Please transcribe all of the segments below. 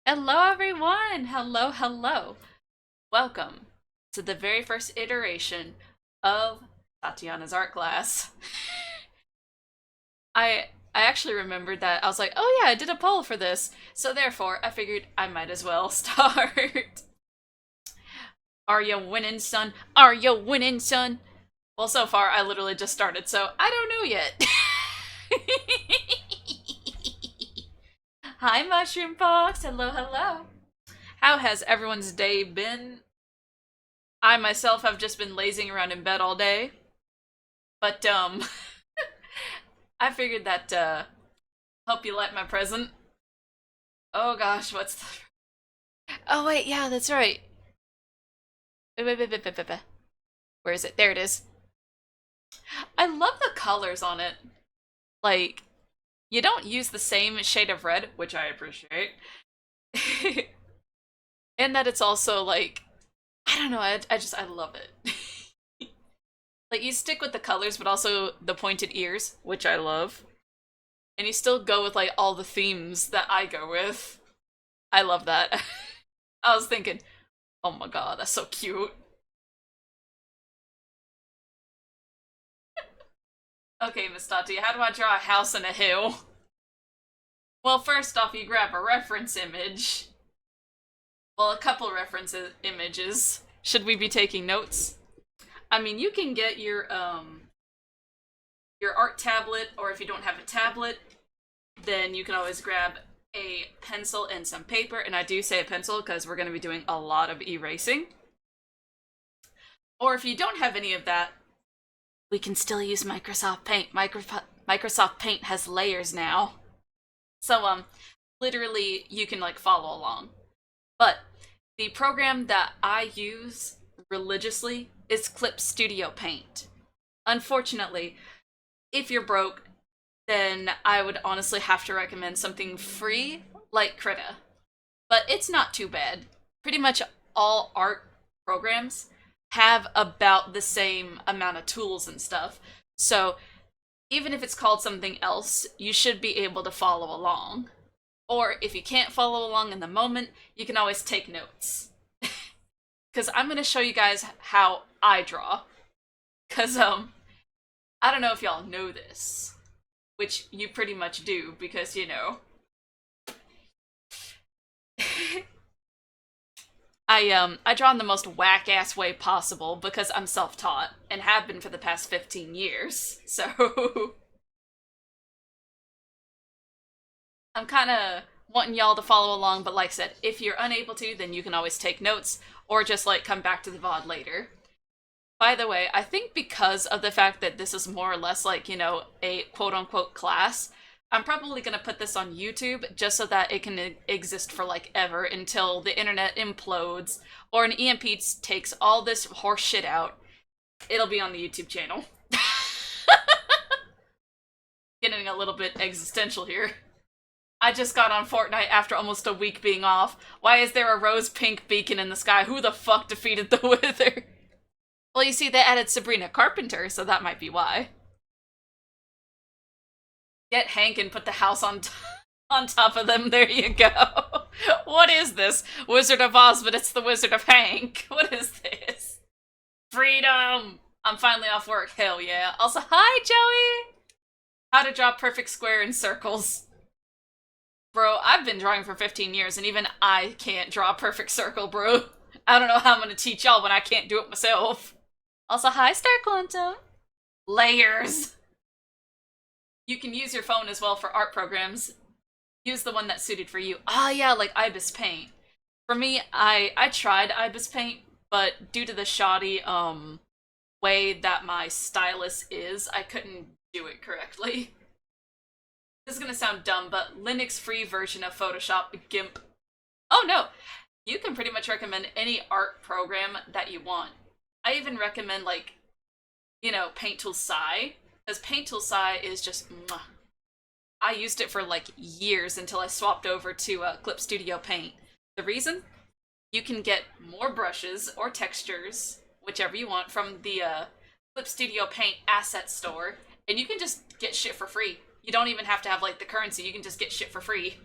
Hello, everyone! Hello, hello. Welcome to the very first iteration of Tatiana's art class. I actually remembered that. I was like, oh yeah, I did a poll for this. So therefore, I figured I might as well start. Are you winning, son? Are you winning, son? Well, so far, I literally just started, so I don't know yet. Hi, Mushroom Fox. Hello, hello. How has everyone's day been? I myself have just been lazing around in bed all day, but I figured that help you light my present. Oh gosh, what's the? Oh wait, yeah, that's right. Where is it? There it is. I love the colors on it. Like, you don't use the same shade of red, which I appreciate, and that it's also like, I don't know, I love it. Like, you stick with the colors, but also the pointed ears, which I love. And you still go with, like, all the themes that I go with. I love that. I was thinking, oh my god, that's so cute. Okay, Miss Tati, how do I draw a house and a hill? Well, first off, you grab a reference image. Well, a couple reference images. Should we be taking notes? I mean, you can get your art tablet, or if you don't have a tablet, then you can always grab a pencil and some paper. And I do say a pencil because we're going to be doing a lot of erasing. Or if you don't have any of that, we can still use Microsoft Paint. Microsoft Paint has layers now. So, literally, you can, like, follow along. But the program that I use religiously is Clip Studio Paint. Unfortunately, if you're broke, then I would honestly have to recommend something free like Krita. But it's not too bad. Pretty much all art programs have about the same amount of tools and stuff. So even if it's called something else, you should be able to follow along. Or if you can't follow along in the moment, you can always take notes. Because I'm going to show you guys how I draw. Because, I don't know if y'all know this, which you pretty much do, because, you know, I draw in the most whack-ass way possible because I'm self-taught and have been for the past 15 years. So I'm kind of wanting y'all to follow along, but like I said, if you're unable to, then you can always take notes or just like come back to the VOD later. By the way, I think because of the fact that this is more or less like, you know, a quote-unquote class, I'm probably going to put this on YouTube just so that it can exist for like ever until the internet implodes or an EMP takes all this horse shit out. It'll be on the YouTube channel. Getting a little bit existential here. I just got on Fortnite after almost a week being off. Why is there a rose pink beacon in the sky? Who the fuck defeated the Wither? Well, you see, they added Sabrina Carpenter, so that might be why. Get Hank and put the house on top of them. There you go. What is this? Wizard of Oz, but it's the Wizard of Hank. What is this? Freedom! I'm finally off work. Hell yeah. Also, hi, Joey! How to draw perfect square in circles. Bro, I've been drawing for 15 years, and even I can't draw a perfect circle, bro. I don't know how I'm gonna teach y'all when I can't do it myself. Also, hi, Star Quantum. Layers. You can use your phone as well for art programs. Use the one that's suited for you. Ah, yeah, like Ibis Paint. For me, I tried Ibis Paint, but due to the shoddy way that my stylus is, I couldn't do it correctly. This is gonna sound dumb, but Linux free version of Photoshop GIMP. Oh no, you can pretty much recommend any art program that you want. I even recommend, like, you know, Paint Tool Sai, because Paint Tool Sai is just mwah. I used it for like years until I swapped over to Clip Studio Paint. The reason? You can get more brushes or textures, whichever you want, from the Clip Studio Paint asset store, and you can just get shit for free. You don't even have to have like the currency, you can just get shit for free.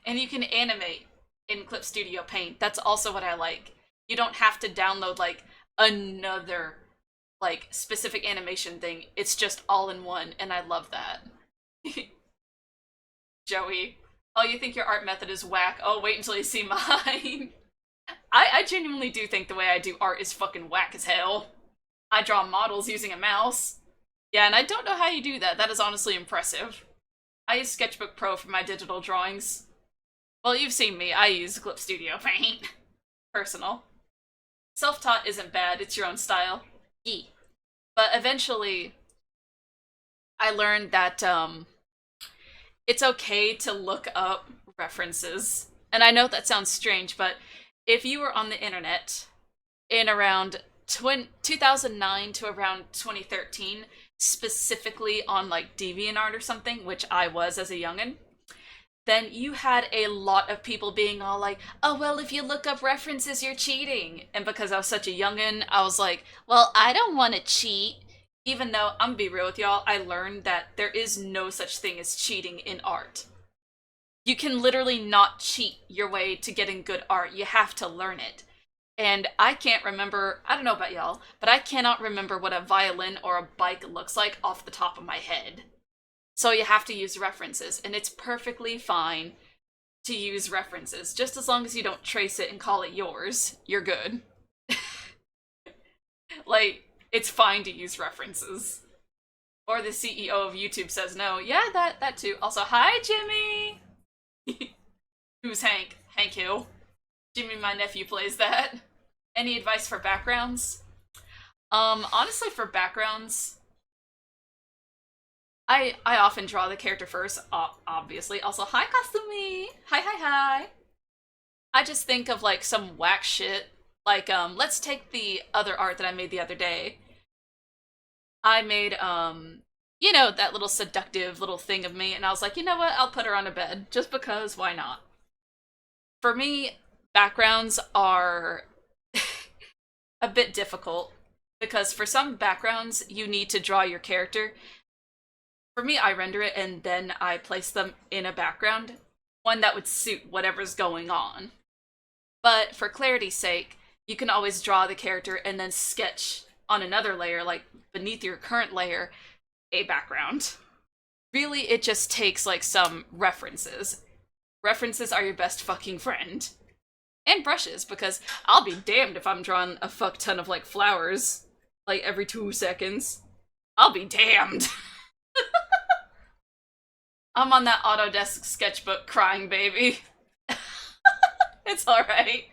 And you can animate in Clip Studio Paint. That's also what I like. You don't have to download like another like specific animation thing. It's just all in one, and I love that. Joey. Oh, you think your art method is whack? Oh, wait until you see mine. I genuinely do think the way I do art is fucking whack as hell. I draw models using a mouse. Yeah, and I don't know how you do that. That is honestly impressive. I use Sketchbook Pro for my digital drawings. Well, you've seen me. I use Clip Studio Paint. Personal. Self-taught isn't bad. It's your own style. Yee. But eventually, I learned that it's okay to look up references. And I know that sounds strange, but if you were on the internet in around 2009 to around 2013, specifically on like DeviantArt or something, which I was as a youngin', then you had a lot of people being all like, oh, well, if you look up references, you're cheating. And because I was such a youngin', I was like, well, I don't want to cheat. Even though, I'm gonna be real with y'all, I learned that there is no such thing as cheating in art. You can literally not cheat your way to getting good art. You have to learn it. And I can't remember, I don't know about y'all, but I cannot remember what a violin or a bike looks like off the top of my head. So you have to use references, and it's perfectly fine to use references. Just as long as you don't trace it and call it yours, you're good. Like, it's fine to use references. Or the CEO of YouTube says no. Yeah, that too. Also, hi, Jimmy! Who's Hank? Hank who? Jimmy, my nephew, plays that. Any advice for backgrounds? Honestly, for backgrounds, I often draw the character first, obviously. Also, hi, Kasumi! Hi, hi, hi! I just think of, like, some whack shit. Like, let's take the other art that I made the other day. I made, you know, that little seductive little thing of me, and I was like, you know what, I'll put her on a bed, just because, why not? For me, backgrounds are a bit difficult, because for some backgrounds, you need to draw your character. For me, I render it, and then I place them in a background, one that would suit whatever's going on. But for clarity's sake, you can always draw the character and then sketch on another layer, like beneath your current layer, a background. Really, it just takes like some references. References are your best fucking friend. And brushes, because I'll be damned if I'm drawing a fuck ton of like flowers, like every 2 seconds. I'll be damned. I'm on that Autodesk sketchbook crying, baby. It's alright.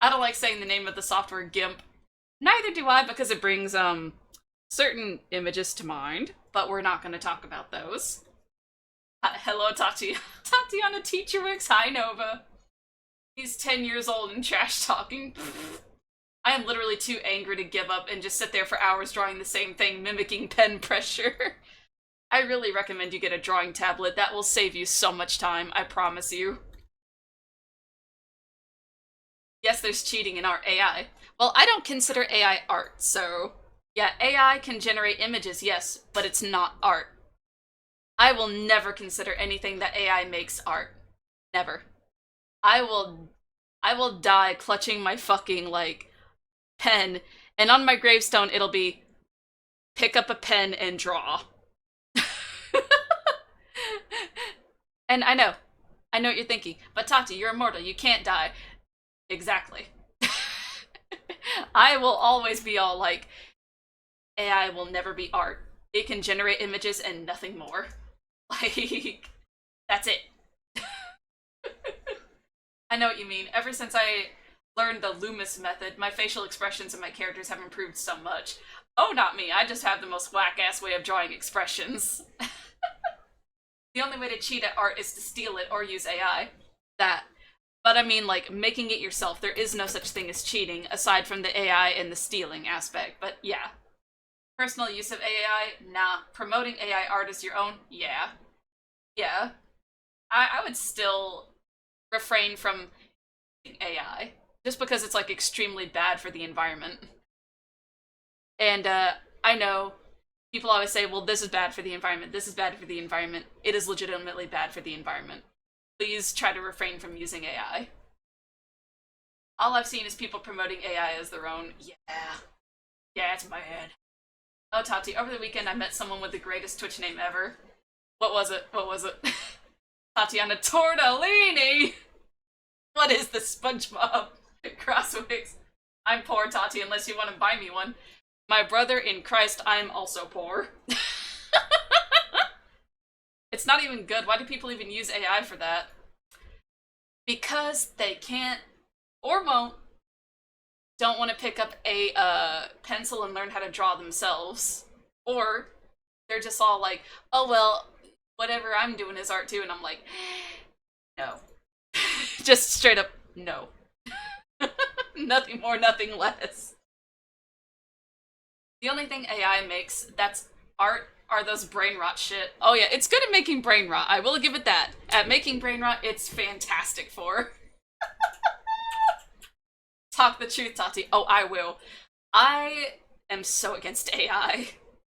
I don't like saying the name of the software, GIMP. Neither do I, because it brings, certain images to mind, but we're not going to talk about those. Hello, Tatiana Teacherwix. Hi, Nova. He's 10 years old and trash talking. I am literally too angry to give up and just sit there for hours drawing the same thing, mimicking pen pressure. I really recommend you get a drawing tablet. That will save you so much time, I promise you. Yes, there's cheating in our AI. Well, I don't consider AI art, so... Yeah, AI can generate images, yes, but it's not art. I will never consider anything that AI makes art. Never. I will die clutching my fucking, like, pen, and on my gravestone it'll be, pick up a pen and draw. And I know what you're thinking, but Tati, you're immortal, you can't die. Exactly. I will always be all like, AI will never be art. It can generate images and nothing more. Like, that's it. I know what you mean. Ever since I learned the Loomis method, my facial expressions and my characters have improved so much. Oh, not me. I just have the most whack-ass way of drawing expressions. The only way to cheat at art is to steal it or use AI. That. But I mean, like, making it yourself. There is no such thing as cheating, aside from the AI and the stealing aspect. But yeah. Personal use of AI? Nah. Promoting AI art as your own? Yeah. Yeah. I would still refrain from AI. Just because it's, like, extremely bad for the environment. And, I know people always say, well, this is bad for the environment, this is bad for the environment. It is legitimately bad for the environment. Please try to refrain from using AI. All I've seen is people promoting AI as their own. Yeah. Yeah, it's bad. Oh, Tati, over the weekend I met someone with the greatest Twitch name ever. What was it? What was it? Tatiana Tortellini! What is this, SpongeBob? Crosswigs. I'm poor, Tati, unless you want to buy me one. My brother in Christ, I'm also poor. It's not even good. Why do people even use AI for that? Because they can't or won't, don't want to pick up a pencil and learn how to draw themselves. Or they're just all like, oh well, whatever I'm doing is art too, and I'm like, no. Just straight up, no. Nothing more, nothing less. The only thing AI makes that's art are those brain rot shit. Oh yeah, it's good at making brain rot. I will give it that. At making brain rot, it's fantastic for. Talk the truth, Tati. Oh, I will. I am so against AI.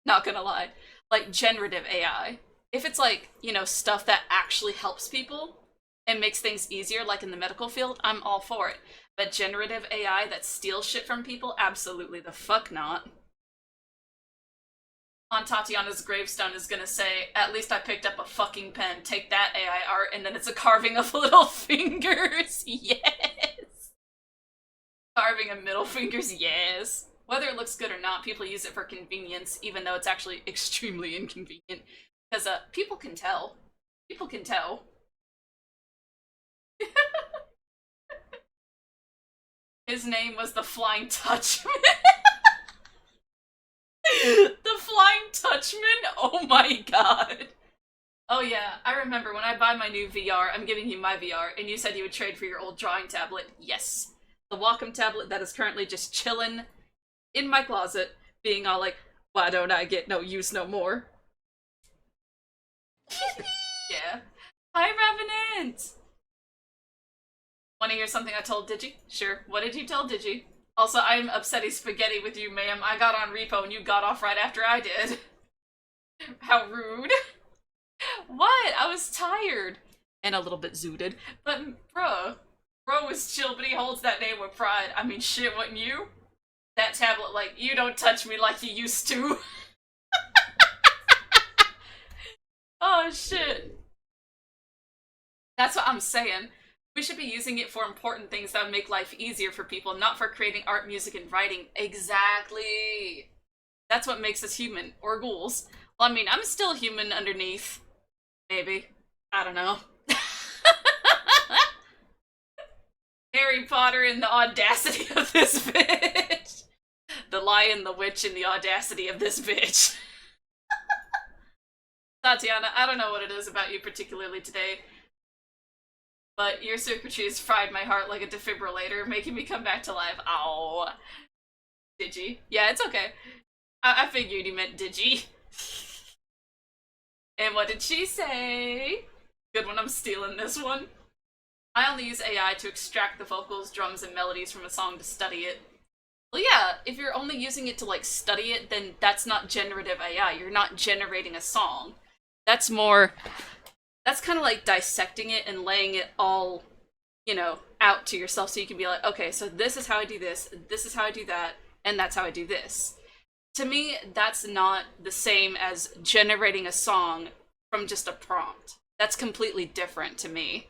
Not gonna lie. Like, generative AI. If it's like, stuff that actually helps people and makes things easier, like in the medical field, I'm all for it. But generative AI that steals shit from people, absolutely the fuck not. On Tatiana's gravestone is gonna say, at least I picked up a fucking pen. Take that, AI art, and then it's a carving of little fingers. Yes! Carving of middle fingers, yes. Whether it looks good or not, people use it for convenience, even though it's actually extremely inconvenient. Because, people can tell. People can tell. His name was the Flying Touchman. The Flying Touchman? Oh my god. Oh yeah, I remember when I buy my new VR, I'm giving you my VR, and you said you would trade for your old drawing tablet. Yes. The Wacom tablet that is currently just chilling in my closet, being all like, why don't I get no use no more? Yeah. Hi, Revenant! Wanna hear something I told Digi? Sure. What did you tell Digi? Also, I'm upsetty spaghetti with you, ma'am. I got on repo and you got off right after I did. How rude. What? I was tired. And a little bit zooted. But, bruh. Bro was chill, but he holds that name with pride. I mean, shit, wouldn't you? That tablet, like, you don't touch me like you used to. Oh, shit. That's what I'm saying. We should be using it for important things that would make life easier for people, not for creating art, music, and writing. Exactly. That's what makes us human. Or ghouls. Well, I mean, I'm still human underneath. Maybe. I don't know. Harry Potter and the audacity of this bitch. The Lion, the Witch, and the audacity of this bitch. Tatiana, I don't know what it is about you particularly today, but your circuitries fried my heart like a defibrillator, making me come back to life. Ow. Digi. Yeah, it's okay. I figured you meant Digi. And what did she say? Good one, I'm stealing this one. I only use AI to extract the vocals, drums, and melodies from a song to study it. Well, yeah, if you're only using it to, like, study it, then that's not generative AI. You're not generating a song. That's more... That's kind of like dissecting it and laying it all, out to yourself so you can be like, okay, so this is how I do this is how I do that, and that's how I do this. To me, that's not the same as generating a song from just a prompt. That's completely different to me.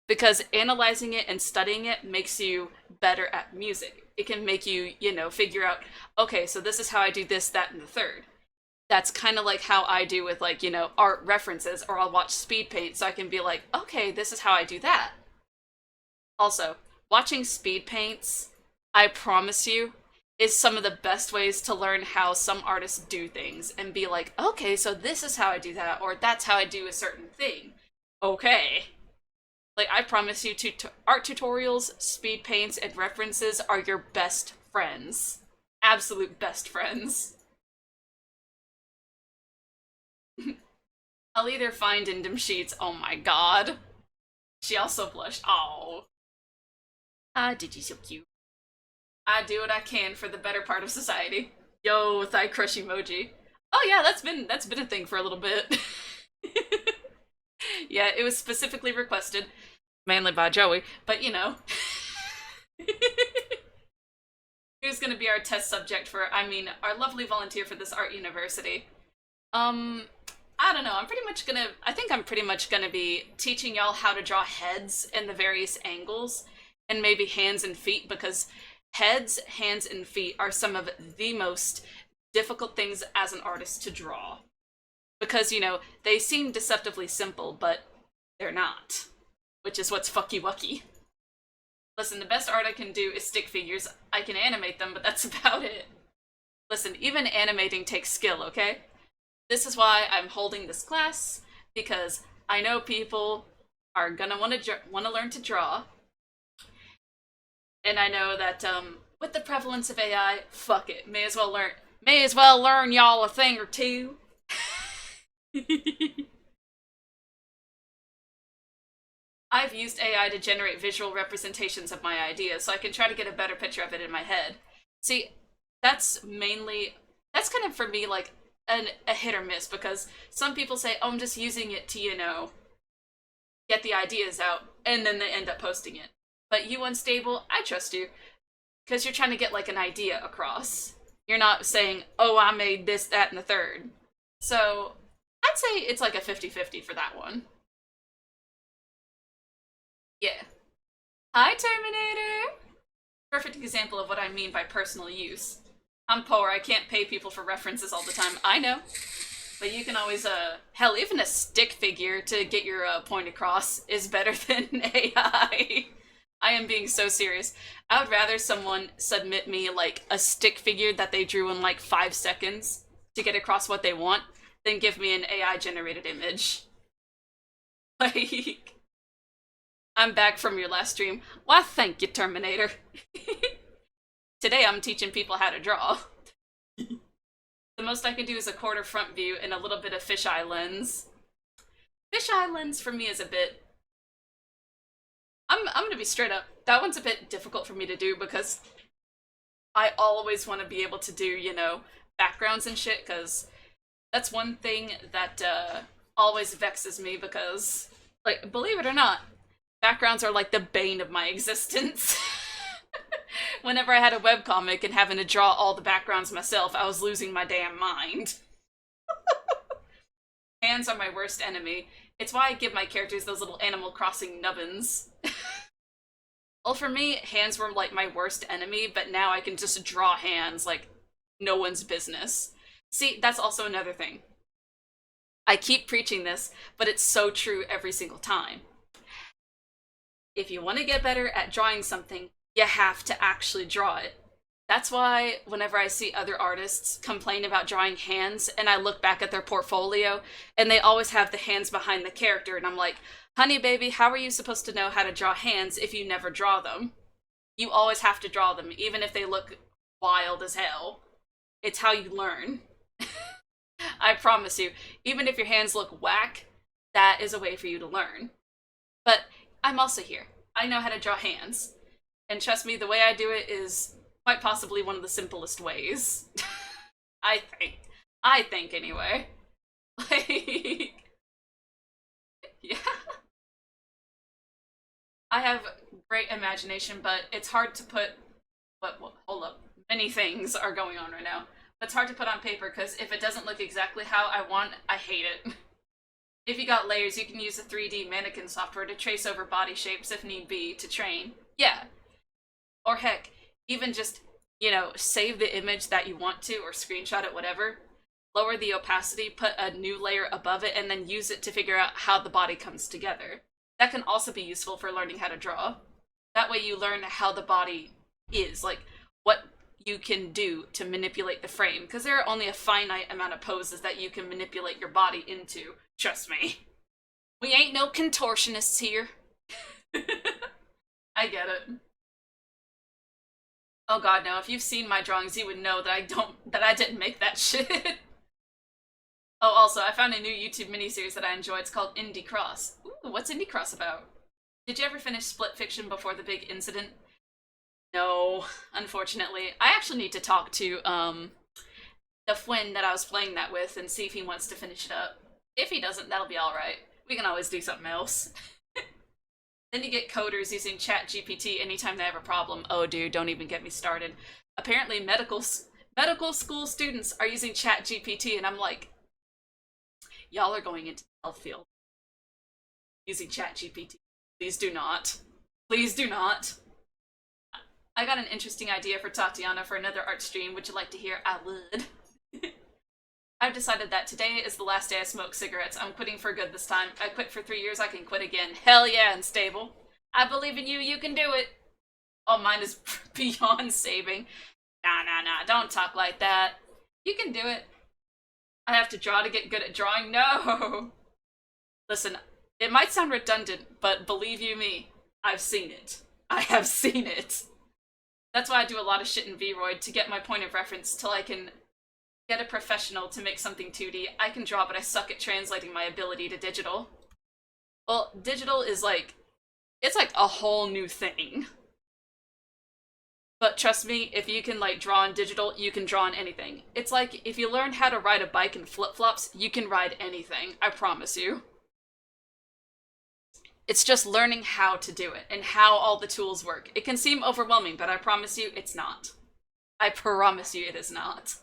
Because analyzing it and studying it makes you better at music. It can make you, figure out, okay, so this is how I do this, that, and the third. That's kind of like how I do with, like, art references, or I'll watch speed paint so I can be like, okay, this is how I do that. Also, watching speed paints, I promise you, is some of the best ways to learn how some artists do things and be like, okay, so this is how I do that, or that's how I do a certain thing. Okay. Like, I promise you, art tutorials, speed paints, and references are your best friends. Absolute best friends. I'll either find in them sheets. Oh my god. She also blushed. Oh. Ah, Digi so cute. I do what I can for the better part of society. Yo, thigh crush emoji. Oh yeah, that's been a thing for a little bit. Yeah, it was specifically requested, mainly by Joey, but you know. Who's going to be our test subject for, I mean, our lovely volunteer for this art university? Um, I don't know. I think I'm pretty much gonna be teaching y'all how to draw heads in the various angles and maybe hands and feet because heads, hands, and feet are some of the most difficult things as an artist to draw. Because, you know, they seem deceptively simple, but they're not. Which is what's fucky wucky. Listen, the best art I can do is stick figures. I can animate them, but that's about it. Listen, even animating takes skill, okay? This is why I'm holding this class, because I know people are gonna want to learn to draw, and I know that with the prevalence of AI, fuck it, may as well learn y'all a thing or two. I've used AI to generate visual representations of my ideas, so I can try to get a better picture of it in my head. See, that's kind of for me like a hit or miss because some people say, "Oh, I'm just using it to, you know, get the ideas out," and then they end up posting it. But you unstable, I trust you because you're trying to get like an idea across. You're not saying, "Oh, I made this, that, and the third." So I'd say it's like a 50-50 for that one. Yeah. Hi, Terminator! Perfect example of what I mean by personal use. I'm poor, I can't pay people for references all the time. I know. But you can always, hell, even a stick figure to get your point across is better than AI. I am being so serious. I would rather someone submit me, like, a stick figure that they drew in, like, 5 seconds to get across what they want than give me an AI-generated image. Like, I'm back from your last stream. Why, thank you, Terminator. Today I'm teaching people how to draw. The most I can do is a quarter front view and a little bit of fisheye lens. Fisheye lens for me is a bit... I'm gonna be straight up. That one's a bit difficult for me to do because I always want to be able to do, you know, backgrounds and shit, because that's one thing that always vexes me because, like, believe it or not, backgrounds are like the bane of my existence. Whenever I had a webcomic and having to draw all the backgrounds myself, I was losing my damn mind. Hands are my worst enemy. It's why I give my characters those little Animal Crossing nubbins. Well, for me, hands were like my worst enemy, but now I can just draw hands like no one's business. See, that's also another thing. I keep preaching this, but it's so true every single time. If you want to get better at drawing something, you have to actually draw it. That's why whenever I see other artists complain about drawing hands and I look back at their portfolio and they always have the hands behind the character and I'm like, honey baby, how are you supposed to know how to draw hands if you never draw them? You always have to draw them, even if they look wild as hell. It's how you learn. I promise you, even if your hands look whack, that is a way for you to learn. But I'm also here. I know how to draw hands. And trust me, the way I do it is quite possibly one of the simplest ways. I think. I think, anyway. Like, yeah. I have great imagination, but it's hard to put... hold up. Many things are going on right now. But it's hard to put on paper, because if it doesn't look exactly how I want, I hate it. If you got layers, you can use the 3D mannequin software to trace over body shapes if need be to train. Yeah. Or heck, even just, you know, save the image that you want to or screenshot it, whatever. Lower the opacity, put a new layer above it, and then use it to figure out how the body comes together. That can also be useful for learning how to draw. That way you learn how the body is, like what you can do to manipulate the frame, because there are only a finite amount of poses that you can manipulate your body into. Trust me. We ain't no contortionists here. I get it. Oh god, no, if you've seen my drawings, you would know that I didn't make that shit. Oh, also, I found a new YouTube miniseries that I enjoy. It's called Indie Cross. Ooh, what's Indie Cross about? Did you ever finish Split Fiction before the big incident? No, unfortunately. I actually need to talk to, the friend that I was playing that with and see if he wants to finish it up. If he doesn't, that'll be alright. We can always do something else. Then you get coders using ChatGPT anytime they have a problem. Oh, dude, don't even get me started. Apparently, medical school students are using ChatGPT, and I'm like, y'all are going into the health field using ChatGPT. Please do not. Please do not. I got an interesting idea for Tatiana for another art stream. Would you like to hear? I would. I've decided that today is the last day I smoke cigarettes. I'm quitting for good this time. I quit for 3 years, I can quit again. Hell yeah, and stable. I believe in you, you can do it. Oh, mine is beyond saving. Nah, don't talk like that. You can do it. I have to draw to get good at drawing? No! Listen, it might sound redundant, but believe you me, I've seen it. I have seen it. That's why I do a lot of shit in Vroid, to get my point of reference till I can get a professional to make something 2D. I can draw, but I suck at translating my ability to digital. Well, digital is like, it's like a whole new thing. But trust me, if you can like draw in digital, you can draw in anything. It's like if you learn how to ride a bike in flip-flops, you can ride anything, I promise you. It's just learning how to do it and how all the tools work. It can seem overwhelming, but I promise you it's not. I promise you it is not.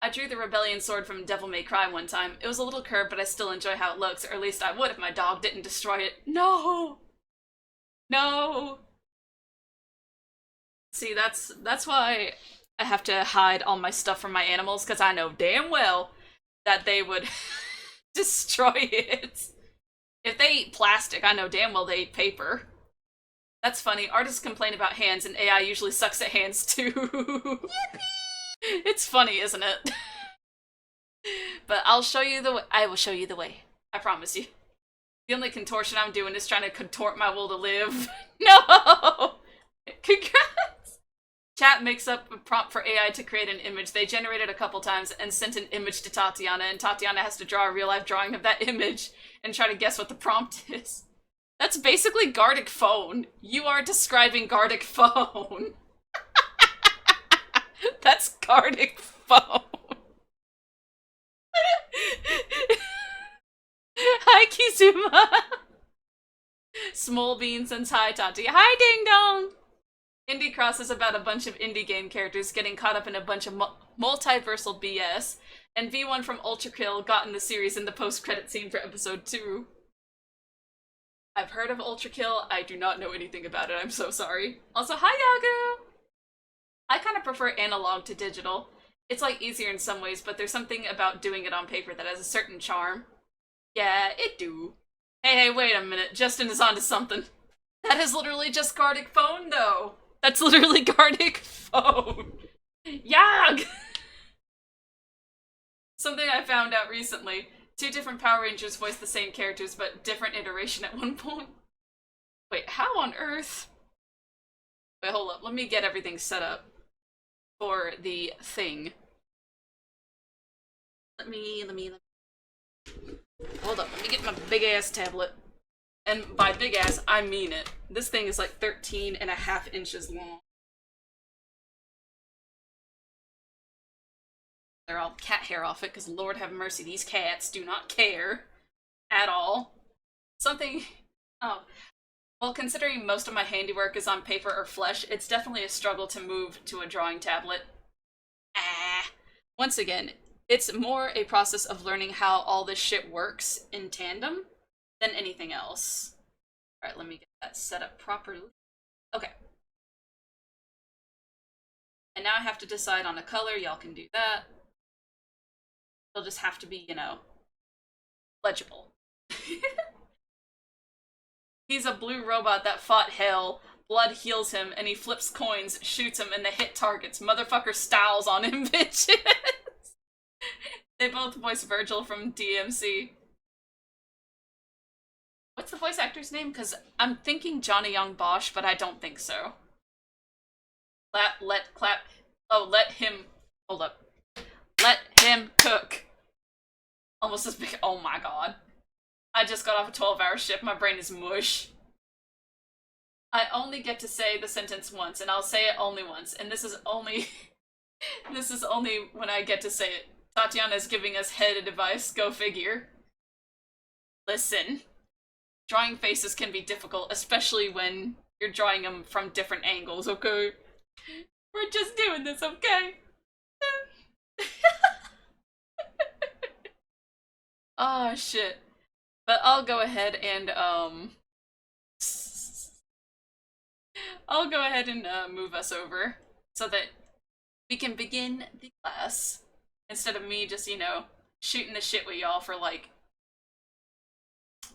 I drew the rebellion sword from Devil May Cry one time. It was a little curved, but I still enjoy how it looks, or at least I would if my dog didn't destroy it. No! No! See, that's why I have to hide all my stuff from my animals, because I know damn well that they would destroy it. If they eat plastic, I know damn well they eat paper. That's funny. Artists complain about hands, and AI usually sucks at hands too. Yippee! It's funny, isn't it? But I'll show you the way. I will show you the way. I promise you. The only contortion I'm doing is trying to contort my will to live. No! Congrats! Chat makes up a prompt for AI to create an image. They generated a couple times and sent an image to Tatiana, and Tatiana has to draw a real-life drawing of that image and try to guess what the prompt is. That's basically Gardic Phone. You are describing Gardic Phone. That's Gardic Phone. Hi, Kizuma. Small Bean sends hi, Tati. Hi, Ding Dong. Indie Cross is about a bunch of indie game characters getting caught up in a bunch of multiversal BS, and V1 from Ultra Kill got in the series in the post-credit scene for episode 2. I've heard of Ultra Kill. I do not know anything about it. I'm so sorry. Also, hi, Yagu! I kind of prefer analog to digital. It's like easier in some ways, but there's something about doing it on paper that has a certain charm. Yeah, it do. Hey, wait a minute. Justin is onto something. That is literally just Gardic Phone, though. That's literally Gardic Phone. Yag! Something I found out recently. 2 different Power Rangers voice the same characters, but different iteration at one point. Wait, how on earth? Wait, hold up. Let me get everything set up for the thing. Let me... Hold up. Let me get my big-ass tablet. And by big ass, I mean it. This thing is like 13.5 inches long. They're all cat hair off it, because Lord have mercy, these cats do not care at all. Something... Oh. Well, considering most of my handiwork is on paper or flesh, it's definitely a struggle to move to a drawing tablet. Once again, it's more a process of learning how all this shit works in tandem than anything else. Alright, let me get that set up properly. Okay. And now I have to decide on a color. Y'all can do that. It'll just have to be, you know, legible. He's a blue robot that fought hell. Blood heals him, and he flips coins, shoots him, and they hit targets. Motherfucker styles on him, bitches! They both voice Virgil from DMC. What's the voice actor's name? Because I'm thinking Johnny Young Bosch, but I don't think so. Clap. Oh, let him... Hold up. Let him cook. Almost as big... Oh my god. I just got off a 12-hour shift. My brain is mush. I only get to say the sentence once, and I'll say it only once. And this is only... this is only when I get to say it. Tatiana is giving us head advice. Go figure. Listen, drawing faces can be difficult, especially when you're drawing them from different angles, okay? We're just doing this, okay? Oh, shit. But I'll go ahead and, I'll go ahead and move us over so that we can begin the class instead of me just, you know, shooting the shit with y'all for like,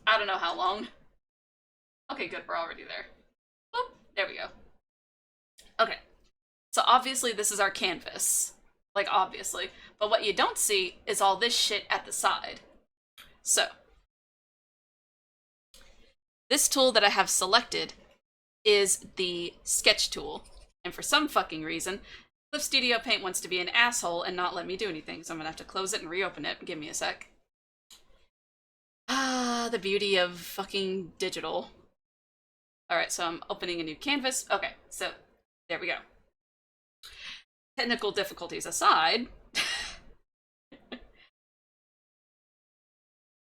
I don't know how long. Okay, good, we're already there. Boop, there we go. Okay, so obviously this is our canvas. Like, obviously. But what you don't see is all this shit at the side. So, this tool that I have selected is the sketch tool. And for some fucking reason, Clip Studio Paint wants to be an asshole and not let me do anything, so I'm gonna have to close it and reopen it. Give me a sec. Ah, the beauty of fucking digital. Alright, so I'm opening a new canvas. Okay, so there we go. Technical difficulties aside,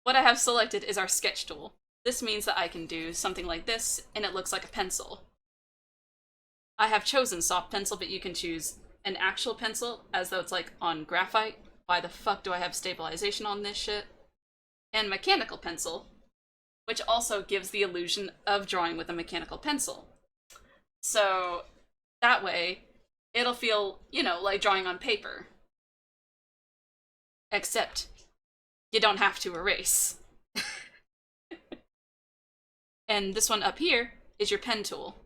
what I have selected is our sketch tool. This means that I can do something like this, and it looks like a pencil. I have chosen soft pencil, but you can choose an actual pencil, as though it's like on graphite. Why the fuck do I have stabilization on this shit? And mechanical pencil, which also gives the illusion of drawing with a mechanical pencil. So that way, it'll feel, you know, like drawing on paper. Except, you don't have to erase. And this one up here is your pen tool.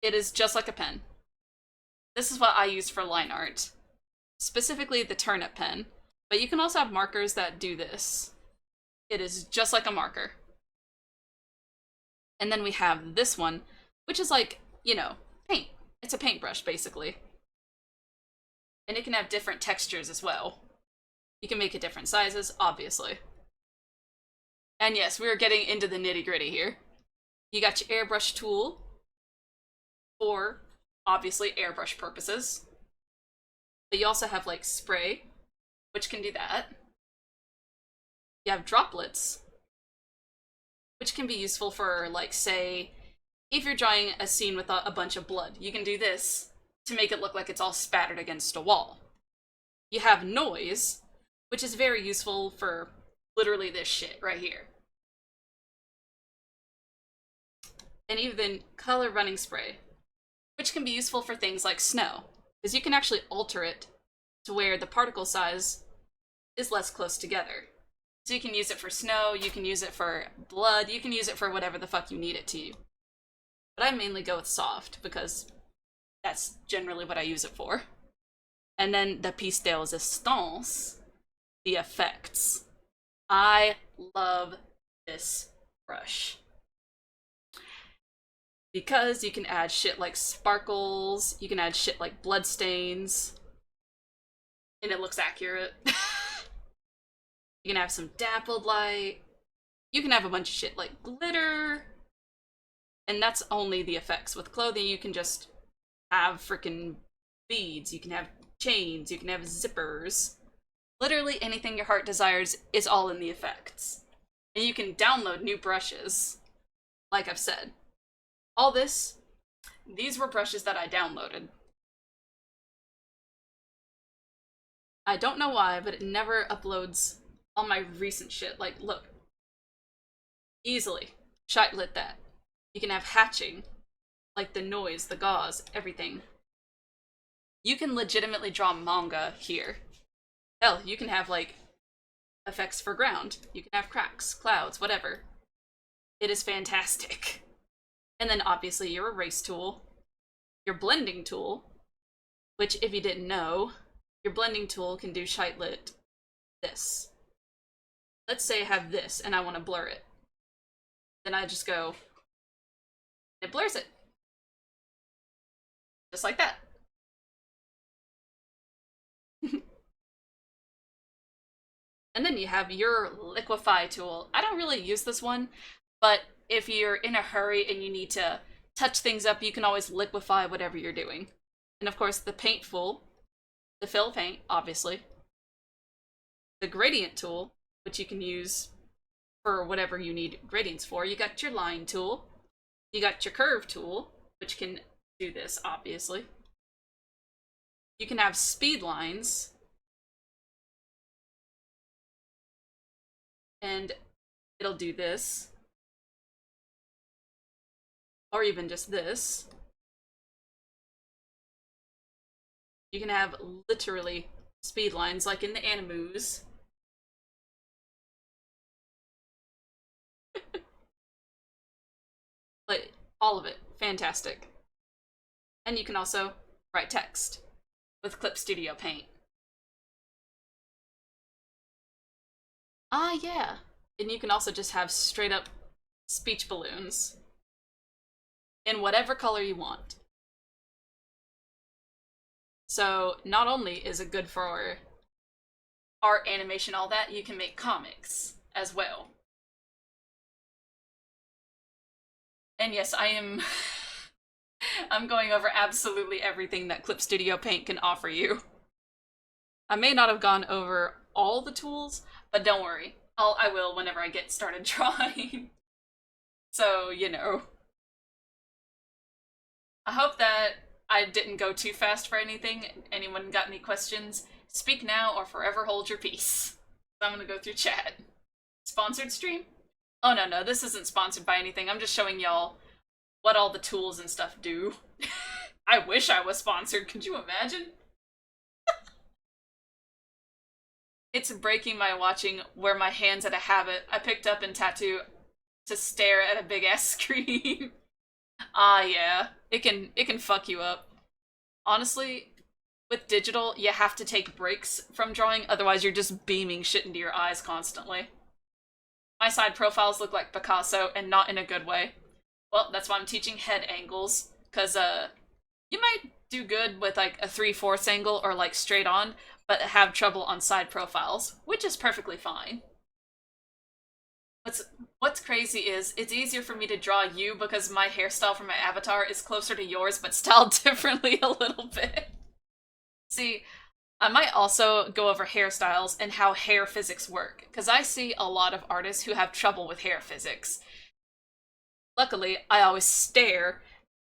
It is just like a pen. This is what I use for line art. Specifically the turnip pen. But you can also have markers that do this. It is just like a marker. And then we have this one, which is like, you know, paint. It's a paintbrush, basically. And it can have different textures as well. You can make it different sizes, obviously. And yes, we are getting into the nitty-gritty here. You got your airbrush tool for, obviously, airbrush purposes. But you also have, like, spray, which can do that. You have droplets, which can be useful for, like, say, if you're drawing a scene with a bunch of blood, you can do this to make it look like it's all spattered against a wall. You have noise, which is very useful for literally this shit right here. And even color running spray, which can be useful for things like snow, because you can actually alter it to where the particle size is less close together. So you can use it for snow, you can use it for blood, you can use it for whatever the fuck you need it to. But I mainly go with soft, because that's generally what I use it for. And then the piece de resistance, the effects. I love this brush. Because you can add shit like sparkles, you can add shit like bloodstains, and it looks accurate. You can have some dappled light, you can have a bunch of shit like glitter, and that's only the effects. With clothing, you can just have freaking beads, you can have chains, you can have zippers. Literally anything your heart desires is all in the effects. And you can download new brushes, like I've said. All this, these were brushes that I downloaded. I don't know why, but it never uploads all my recent shit. Like, look. Easily. Shite lit that. You can have hatching. Like the noise, the gauze, everything. You can legitimately draw manga here. Hell, you can have, like, effects for ground. You can have cracks, clouds, whatever. It is fantastic. And then obviously your erase tool, your blending tool, which if you didn't know, your blending tool can do shite lit this. Let's say I have this and I want to blur it. Then I just go, it blurs it. Just like that. And then you have your liquefy tool. I don't really use this one, but if you're in a hurry and you need to touch things up, you can always liquefy whatever you're doing. And of course, the paint tool, the fill paint, obviously. The gradient tool, which you can use for whatever you need gradients for. You got your line tool, you got your curve tool, which can do this, obviously. You can have speed lines, and it'll do this, or even just this. You can have literally speed lines like in the animus. Like, all of it. Fantastic. And you can also write text with Clip Studio Paint. Ah, yeah. And you can also just have straight up speech balloons in whatever color you want. So not only is it good for art, animation, all that, you can make comics as well. And yes, I am I'm going over absolutely everything that Clip Studio Paint can offer you. I may not have gone over all the tools, but don't worry. I will whenever I get started drawing. So, you know. I hope that I didn't go too fast for anything. Anyone got any questions? Speak now or forever hold your peace. I'm gonna go through chat. Sponsored stream? Oh no, this isn't sponsored by anything. I'm just showing y'all what all the tools and stuff do. I wish I was sponsored, could you imagine? It's breaking my watching where my hand's at a habit I picked up in tattoo to stare at a big ass screen. Ah, yeah. It can fuck you up. Honestly, with digital, you have to take breaks from drawing, otherwise you're just beaming shit into your eyes constantly. My side profiles look like Picasso, and not in a good way. Well, that's why I'm teaching head angles, because, you might do good with, like, a 3/4 angle or, like, straight on, but have trouble on side profiles, which is perfectly fine. What's crazy is, it's easier for me to draw you because my hairstyle for my avatar is closer to yours, but styled differently a little bit. See, I might also go over hairstyles and how hair physics work, because I see a lot of artists who have trouble with hair physics. Luckily, I always stare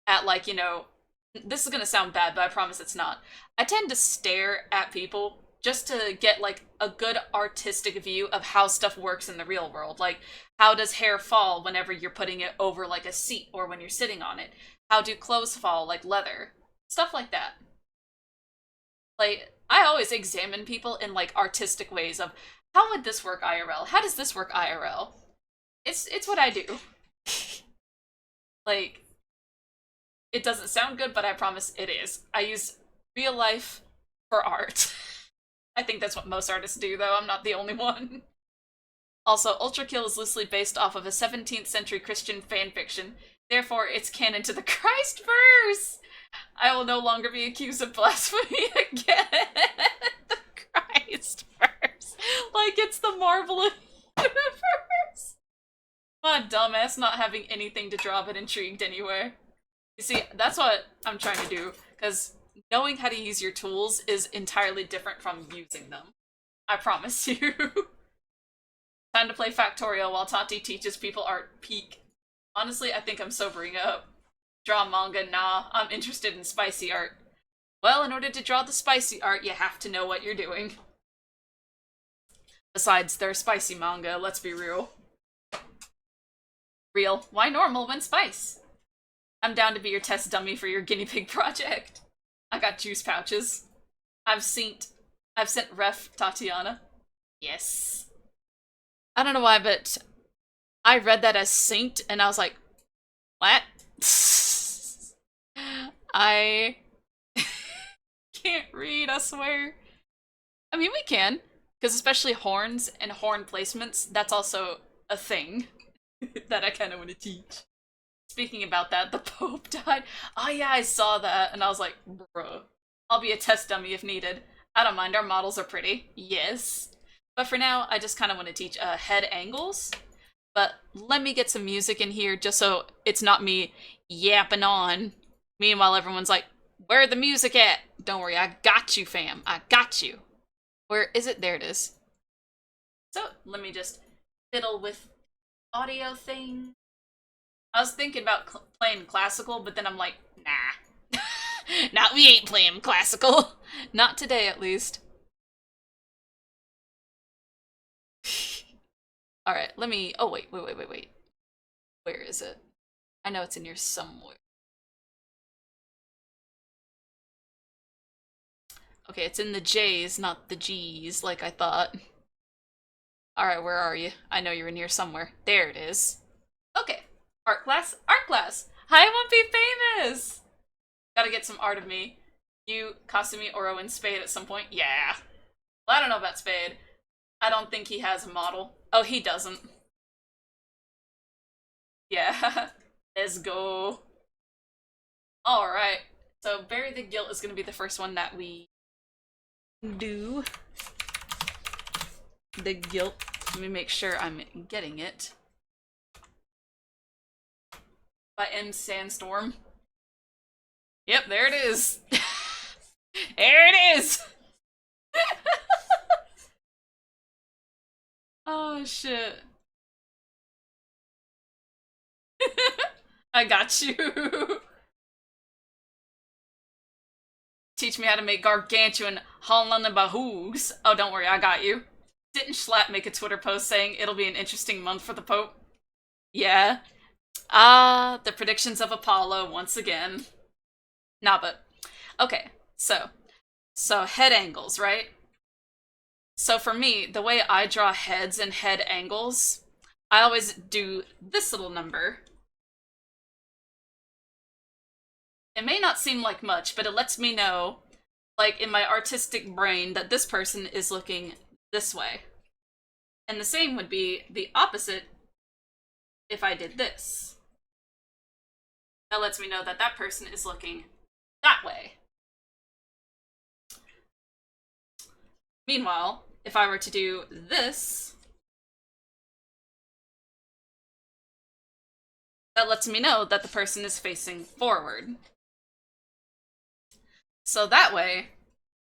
at, like, you know, this is gonna sound bad, but I promise it's not. I tend to stare at people just to get, like, a good artistic view of how stuff works in the real world. Like, how does hair fall whenever you're putting it over, like, a seat or when you're sitting on it? How do clothes fall, like leather? Stuff like that. Like, I always examine people in, like, artistic ways of, how would this work IRL? How does this work IRL? It's what I do. Like, it doesn't sound good, but I promise it is. I use real life for art. I think that's what most artists do, though. I'm not the only one. Also, Ultrakill is loosely based off of a 17th century Christian fanfiction. Therefore, it's canon to the Christ verse! I will no longer be accused of blasphemy again. The Christ verse. Like it's the Marvel universe. My dumbass not having anything to draw but intrigued anyway. You see, that's what I'm trying to do, because knowing how to use your tools is entirely different from using them. I promise you. Time to play Factorial while Tati teaches people art. Peak. Honestly, I think I'm sobering up. Draw manga? Nah, I'm interested in spicy art. Well, in order to draw the spicy art, you have to know what you're doing. Besides, they're spicy manga, let's be real. Real. Why normal when spice? I'm down to be your test dummy for your guinea pig project. I got juice pouches. I've sent ref Tatiana. Yes. I don't know why, but I read that as synced, and I was like, what? I can't read, I swear. I mean, we can, because especially horns and horn placements, that's also a thing that I kind of want to teach. Speaking about that, the Pope died. Oh yeah, I saw that, and I was like, bruh. I'll be a test dummy if needed. I don't mind, our models are pretty. Yes. But for now, I just kind of want to teach head angles. But let me get some music in here just so it's not me yapping on. Meanwhile, everyone's like, where the music at? Don't worry, I got you, fam. I got you. Where is it? There it is. So, let me just fiddle with audio thing. I was thinking about playing classical, but then I'm like, nah. Not we ain't playing classical. Not today, at least. Alright, let me... Oh, wait. Where is it? I know it's in here somewhere. Okay, it's in the J's, not the G's, like I thought. Alright, where are you? I know you're in here somewhere. There it is. Okay. Art class? Art class! I won't be famous! Gotta get some art of me. You costume me Oro in Spade at some point? Yeah. Well, I don't know about Spade. I don't think he has a model. Oh, he doesn't. Yeah. Let's go. Alright. So, Bury the Guilt is gonna be the first one that we do. The Guilt. Let me make sure I'm getting it. By M. Sandstorm. Yep, there it is. There it is! Oh, shit. I got you. Teach me how to make gargantuan Holland bahoogs. Oh, don't worry, I got you. Didn't Schlatt make a Twitter post saying it'll be an interesting month for the Pope? Yeah. Ah, the predictions of Apollo once again. Nah, but... Okay, so head angles, right? So for me, the way I draw heads and head angles, I always do this little number. It may not seem like much, but it lets me know, like in my artistic brain, that this person is looking this way. And the same would be the opposite if I did this. That lets me know that that person is looking that way. Meanwhile, if I were to do this, that lets me know that the person is facing forward. So that way,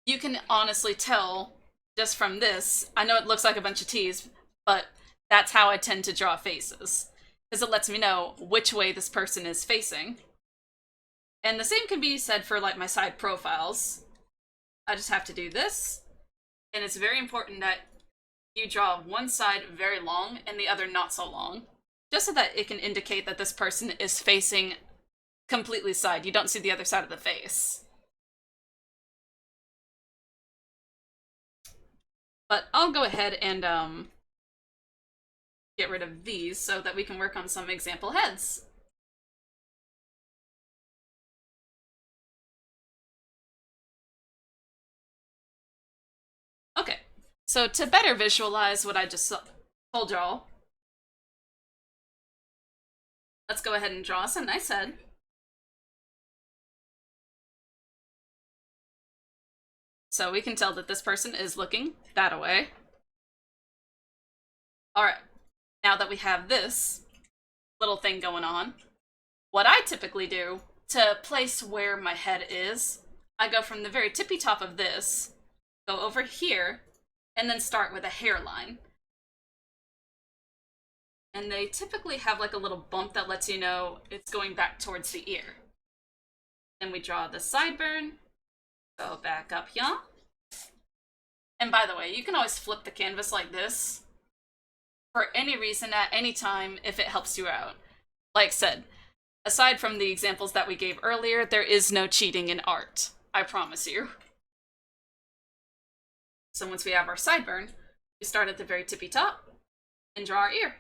you can honestly tell just from this. I know it looks like a bunch of T's, but that's how I tend to draw faces. Because it lets me know which way this person is facing. And the same can be said for like my side profiles. I just have to do this. And it's very important that you draw one side very long and the other not so long. Just so that it can indicate that this person is facing completely side. You don't see the other side of the face. But I'll go ahead and get rid of these so that we can work on some example heads. Okay, so to better visualize what I just told y'all, let's go ahead and draw us a nice head. So we can tell that this person is looking that way. Alright, now that we have this little thing going on, what I typically do to place where my head is, I go from the very tippy top of this, go over here, and then start with a hairline. And they typically have like a little bump that lets you know it's going back towards the ear. Then we draw the sideburn, go back up here. And by the way, you can always flip the canvas like this for any reason at any time if it helps you out. Like I said, aside from the examples that we gave earlier, there is no cheating in art. I promise you. So once we have our sideburn, we start at the very tippy top and draw our ear.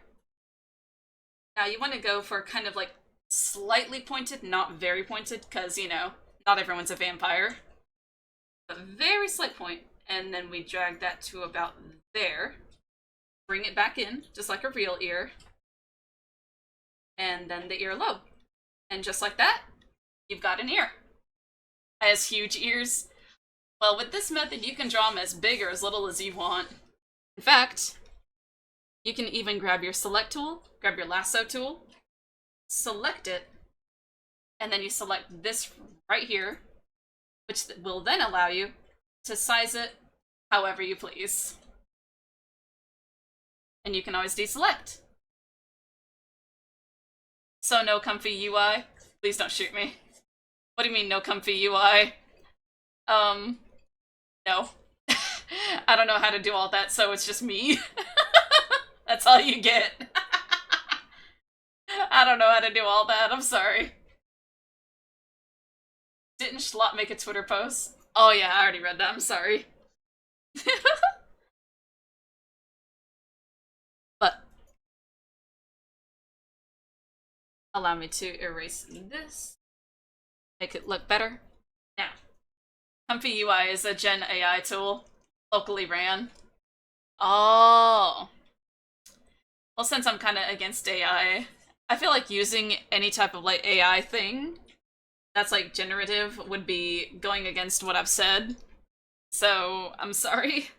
Now you want to go for kind of like slightly pointed, not very pointed, because, you know, not everyone's a vampire. A very slight point, and then we drag that to about there. Bring it back in, just like a real ear. And then the earlobe. And just like that, you've got an ear. It has huge ears. Well, with this method, you can draw them as big or as little as you want. In fact, you can even grab your select tool, grab your lasso tool, select it, and then you select this right here, which will then allow you to size it however you please. And you can always deselect. So no comfy UI? Please don't shoot me. What do you mean no comfy UI? Um, no. I don't know how to do all that, so it's just me. That's all you get. I don't know how to do all that, I'm sorry. Didn't Schlot make a Twitter post? Oh yeah, I already read that, I'm sorry. But, allow me to erase this. Make it look better. Now, Comfy UI is a Gen AI tool, locally ran. Oh. Well, since I'm kind of against AI, I feel like using any type of like AI thing that's like generative would be going against what I've said. So, I'm sorry.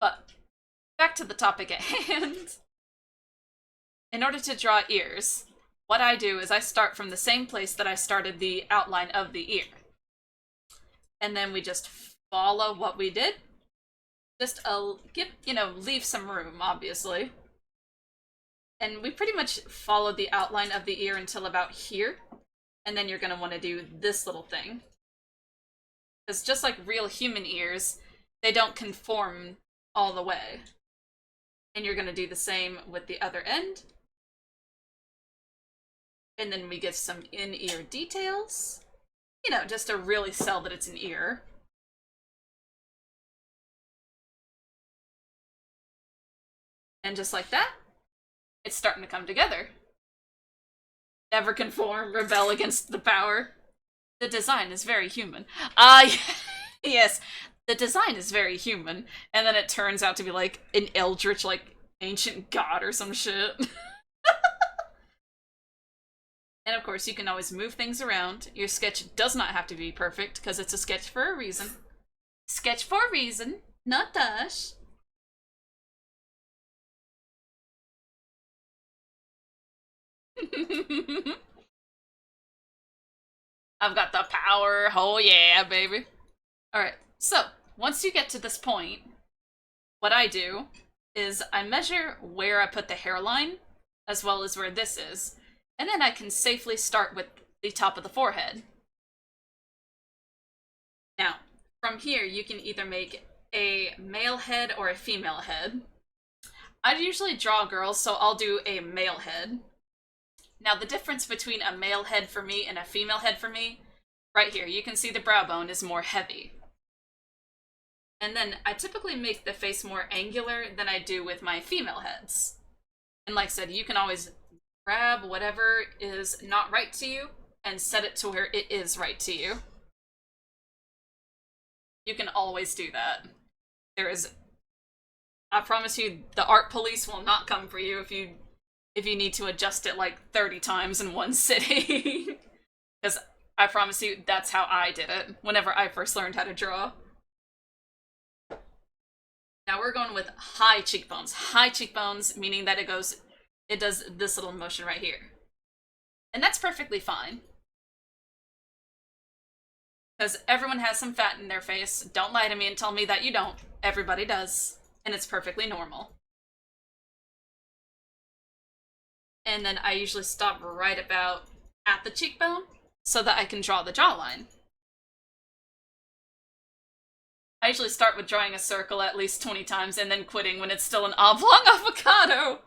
But, back to the topic at hand. In order to draw ears, what I do is I start from the same place that I started the outline of the ear. And then we just follow what we did. Just, leave some room, obviously. And we pretty much followed the outline of the ear until about here. And then you're going to want to do this little thing. Because just like real human ears, they don't conform all the way. And you're going to do the same with the other end. And then we get some in-ear details. You know, just to really sell that it's an ear. And just like that, it's starting to come together. Never conform, rebel against the power. The design is very human. Yes, the design is very human. And then it turns out to be like an eldritch, like, ancient god or some shit. And of course, you can always move things around. Your sketch does not have to be perfect, because it's a sketch for a reason. Sketch for a reason, not dash. I've got the power. Oh yeah, baby. Alright, so once you get to this point, what I do is I measure where I put the hairline, as well as where this is, and then I can safely start with the top of the forehead. Now, from here, you can either make a male head or a female head. I usually draw girls, so I'll do a male head. Now, the difference between a male head for me and a female head for me, right here, you can see the brow bone is more heavy. And then I typically make the face more angular than I do with my female heads. And like I said, you can always grab whatever is not right to you and set it to where it is right to you. You can always do that. I promise you, the art police will not come for you if you need to adjust it like 30 times in one sitting. Because I promise you, that's how I did it whenever I first learned how to draw. Now we're going with high cheekbones. High cheekbones, meaning that it does this little motion right here. And that's perfectly fine. Because everyone has some fat in their face. Don't lie to me and tell me that you don't. Everybody does. And it's perfectly normal. And then I usually stop right about at the cheekbone so that I can draw the jawline. I usually start with drawing a circle at least 20 times and then quitting when it's still an oblong avocado.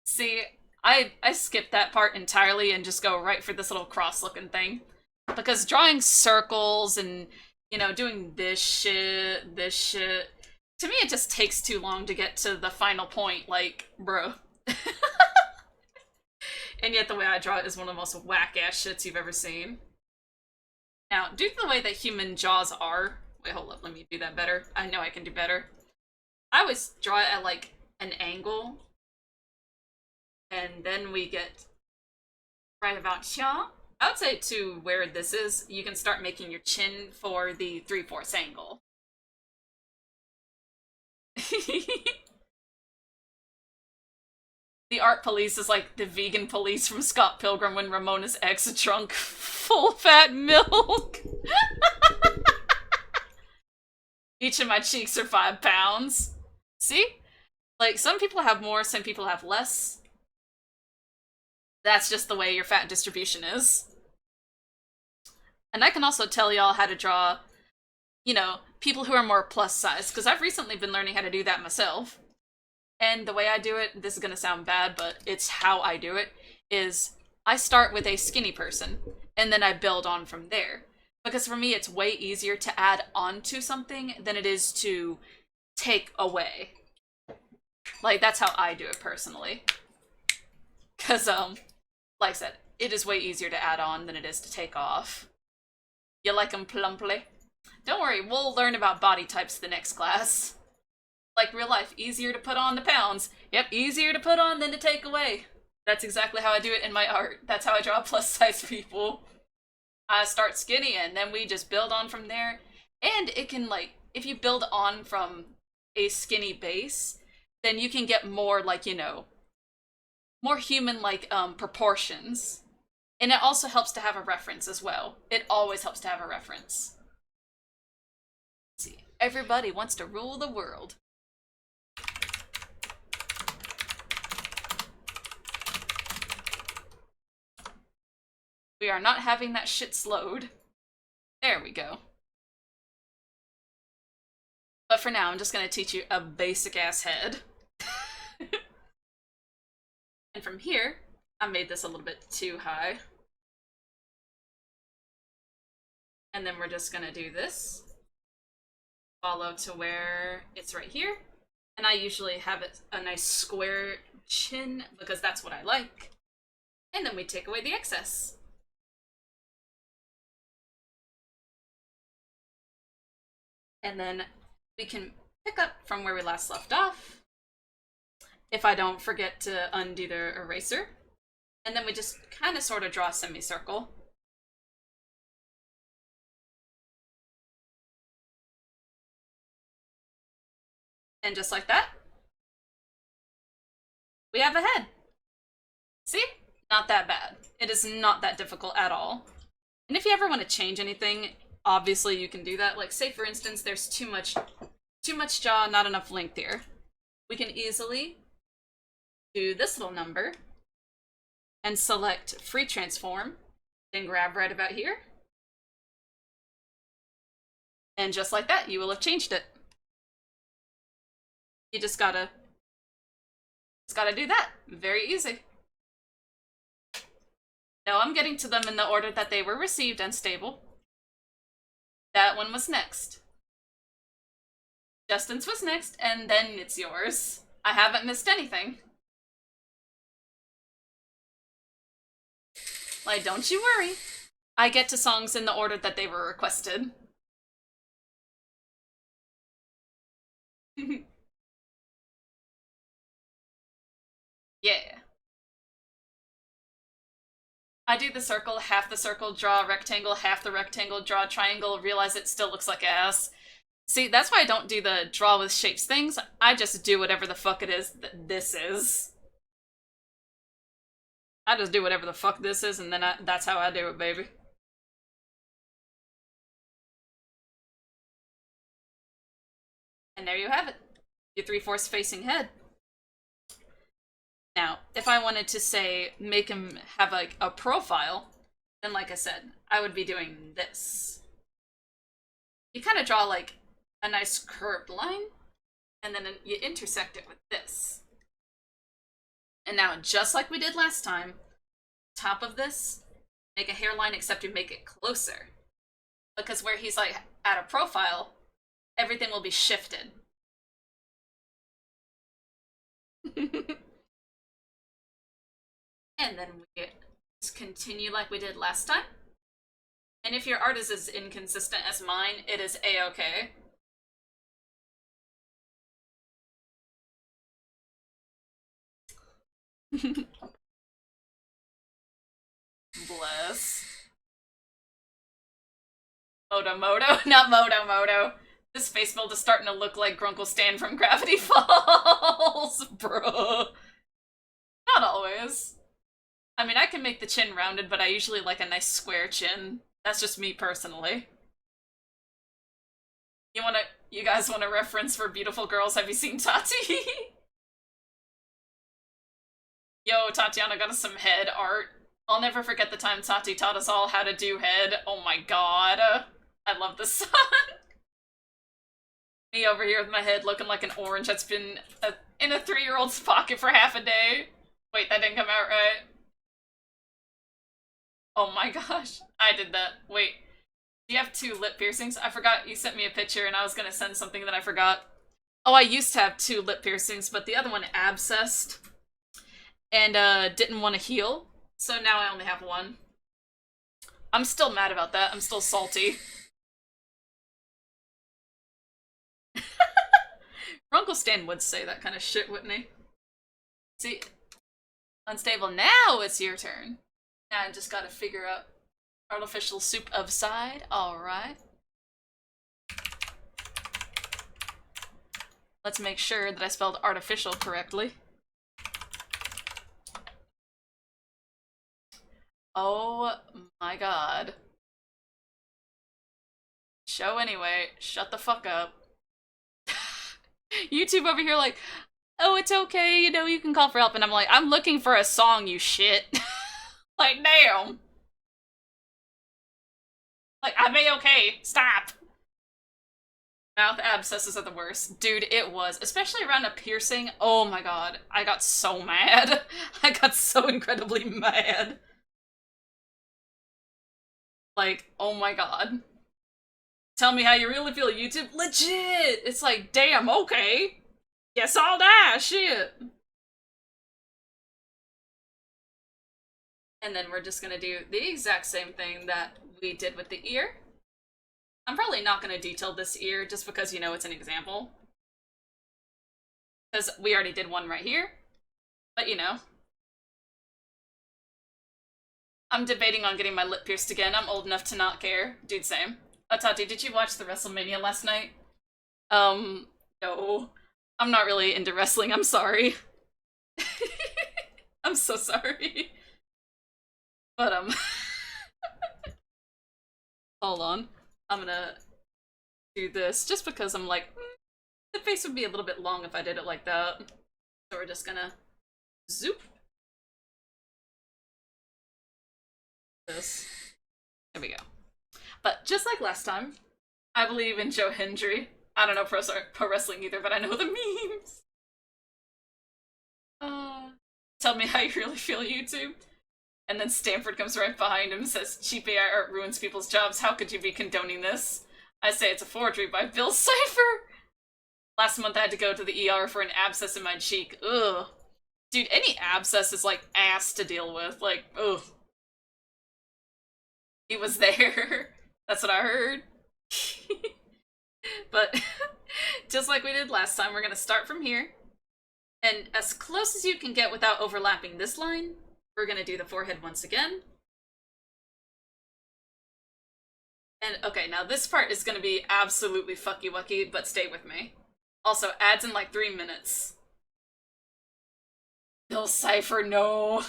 See, I skip that part entirely and just go right for this little cross-looking thing. Because drawing circles and, doing this shit, to me it just takes too long to get to the final point, like, bro. And yet the way I draw it is one of the most whack-ass shits you've ever seen. Now, due to the way that human jaws are... Wait, hold up, let me do that better. I know I can do better. I always draw it at, like, an angle. And then we get right about here. I would say to where this is, you can start making your chin for the 3/4 angle. The art police is like the vegan police from Scott Pilgrim when Ramona's ex drunk full-fat milk. Each of my cheeks are 5 pounds. See? Like, some people have more, some people have less. That's just the way your fat distribution is. And I can also tell y'all how to draw, people who are more plus size, because I've recently been learning how to do that myself. And the way I do it, this is gonna sound bad, but it's how I do it, is I start with a skinny person, and then I build on from there. Because for me, it's way easier to add on to something than it is to take away. Like, that's how I do it personally. Because, like I said, it is way easier to add on than it is to take off. You like them plumply? Don't worry, we'll learn about body types the next class. Like real life, easier to put on the pounds. Yep, easier to put on than to take away. That's exactly how I do it in my art. That's how I draw plus size people. I start skinny and then we just build on from there. And it can, like, if you build on from a skinny base, then you can get more, like, more human-like proportions. And it also helps to have a reference as well. It always helps to have a reference. Let's see. Everybody wants to rule the world. We are not having that shit slowed. There we go. But for now, I'm just gonna teach you a basic-ass head. And from here, I made this a little bit too high. And then we're just gonna do this. Follow to where it's right here. And I usually have it a nice square chin because that's what I like. And then we take away the excess. And then we can pick up from where we last left off. If I don't forget to undo the eraser. And then we just kind of sort of draw a semicircle. And just like that, we have a head. See? Not that bad. It is not that difficult at all. And if you ever want to change anything, obviously you can do that. Like, say for instance, there's too much jaw, not enough length here. We can easily do this little number and select free transform, then grab right about here. And just like that, you will have changed it. You just gotta do that. Very easy. Now I'm getting to them in the order that they were received and stable. That one was next. Justin's was next, and then it's yours. I haven't missed anything. Like, don't you worry. I get to songs in the order that they were requested. Yeah. I do the circle, half the circle, draw a rectangle, half the rectangle, draw a triangle, realize it still looks like ass. See, that's why I don't do the draw with shapes things. I just do whatever the fuck it is that this is. I just do whatever the fuck this is, and then that's how I do it, baby. And there you have it. Your 3/4 facing head. Now, if I wanted to, say, make him have, like, a profile, then, like I said, I would be doing this. You kind of draw, like, a nice curved line, and then you intersect it with this. And now, just like we did last time, top of this, make a hairline, except you make it closer. Because where he's, like, at a profile, everything will be shifted. And then we just continue like we did last time. And if your art is as inconsistent as mine, it is a-okay. Bless. Moto. Not Moto. This face build is starting to look like Grunkle Stan from Gravity Falls, bro. Not always. I mean, I can make the chin rounded, but I usually like a nice square chin. That's just me personally. You guys want a reference for beautiful girls? Have you seen Tati? Yo, Tatiana got us some head art. I'll never forget the time Tati taught us all how to do head. Oh my god. I love this song. Me over here with my head looking like an orange that's been in a 3-year-old's pocket for half a day. Wait, that didn't come out right. Oh my gosh. I did that. Wait. Do you have 2 lip piercings? I forgot you sent me a picture and I was gonna send something that I forgot. Oh, I used to have 2 lip piercings, but the other one abscessed and didn't want to heal. So now I only have 1. I'm still mad about that. I'm still salty. Uncle Stan would say that kind of shit, wouldn't he? See? Unstable. Now it's your turn. Now I just gotta figure out artificial soup of side. Alright. Let's make sure that I spelled artificial correctly. Oh my god. Show anyway. Shut the fuck up. YouTube over here like, oh, it's okay, you know, you can call for help. And I'm like, I'm looking for a song, you shit. Like, damn. Like, I'm A-okay. Stop. Mouth abscesses are the worst. Dude, it was. Especially around a piercing. Oh my god. I got so mad. I got so incredibly mad. Like, oh my god. Tell me how you really feel, YouTube. Legit! It's like, damn, okay. Guess I'll die, shit. And then we're just gonna do the exact same thing that we did with the ear. I'm probably not gonna detail this ear just because, you know, it's an example. Because we already did one right here. But, you know. I'm debating on getting my lip pierced again. I'm old enough to not care. Dude, same. Tati, did you watch the WrestleMania last night? No. I'm not really into wrestling, I'm sorry. I'm so sorry. But, hold on. I'm gonna do this just because I'm like, the face would be a little bit long if I did it like that. So we're just gonna zoop. This. There we go. But just like last time, I believe in Joe Hendry. I don't know pro wrestling either, but I know the memes. Tell me how you really feel, YouTube. And then Stanford comes right behind him and says, cheap AI art ruins people's jobs. How could you be condoning this? I say it's a forgery by Bill Cipher. Last month I had to go to the ER for an abscess in my cheek. Ugh. Dude, any abscess is like ass to deal with. Like, ugh. He was there. That's what I heard. But just like we did last time, we're gonna start from here. And as close as you can get without overlapping this line, we're gonna do the forehead once again. And okay, now this part is gonna be absolutely fucky-wucky, but stay with me. Also, ads in like 3 minutes. Bill Cipher, no.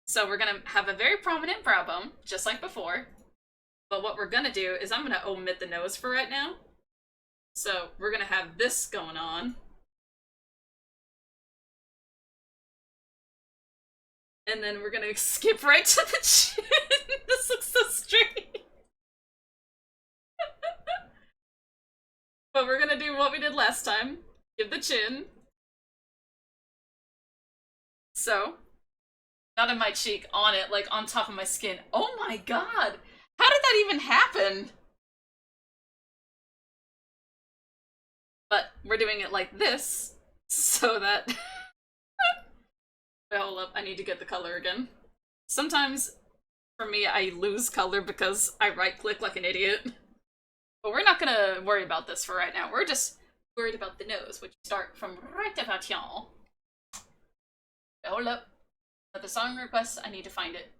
So we're gonna have a very prominent brow bone, just like before. But what we're gonna do is I'm gonna omit the nose for right now. So we're gonna have this going on. And then we're gonna skip right to the chin. This looks so straight. But we're gonna do what we did last time. Give the chin. So, not in my cheek, on it, like on top of my skin. Oh my god! How did that even happen? But we're doing it like this, so that... Wait, hold up, I need to get the color again. Sometimes, for me, I lose color because I right-click like an idiot. But we're not gonna worry about this for right now. We're just worried about the nose, which start from right about y'all. Hold up. For the song request, I need to find it.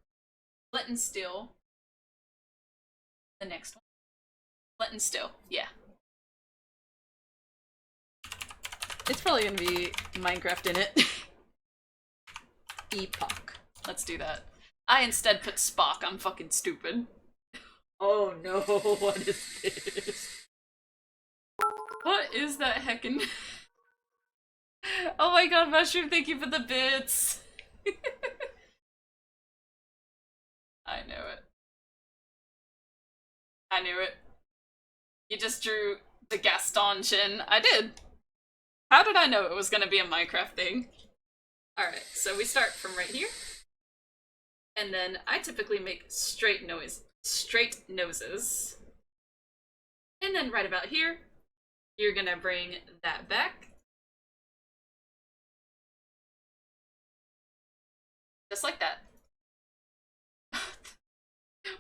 Split and Still. The next one. Split and Still, yeah. It's probably gonna be Minecraft in it. Epoch. Let's do that. I instead put Spock. I'm fucking stupid. Oh no, what is this? What is that heckin'? Oh my god, Mushroom, thank you for the bits. I knew it. I knew it. You just drew the Gaston chin. I did. How did I know it was gonna be a Minecraft thing? Alright, so we start from right here. And then I typically make straight noses. And then right about here, you're gonna bring that back. Just like that.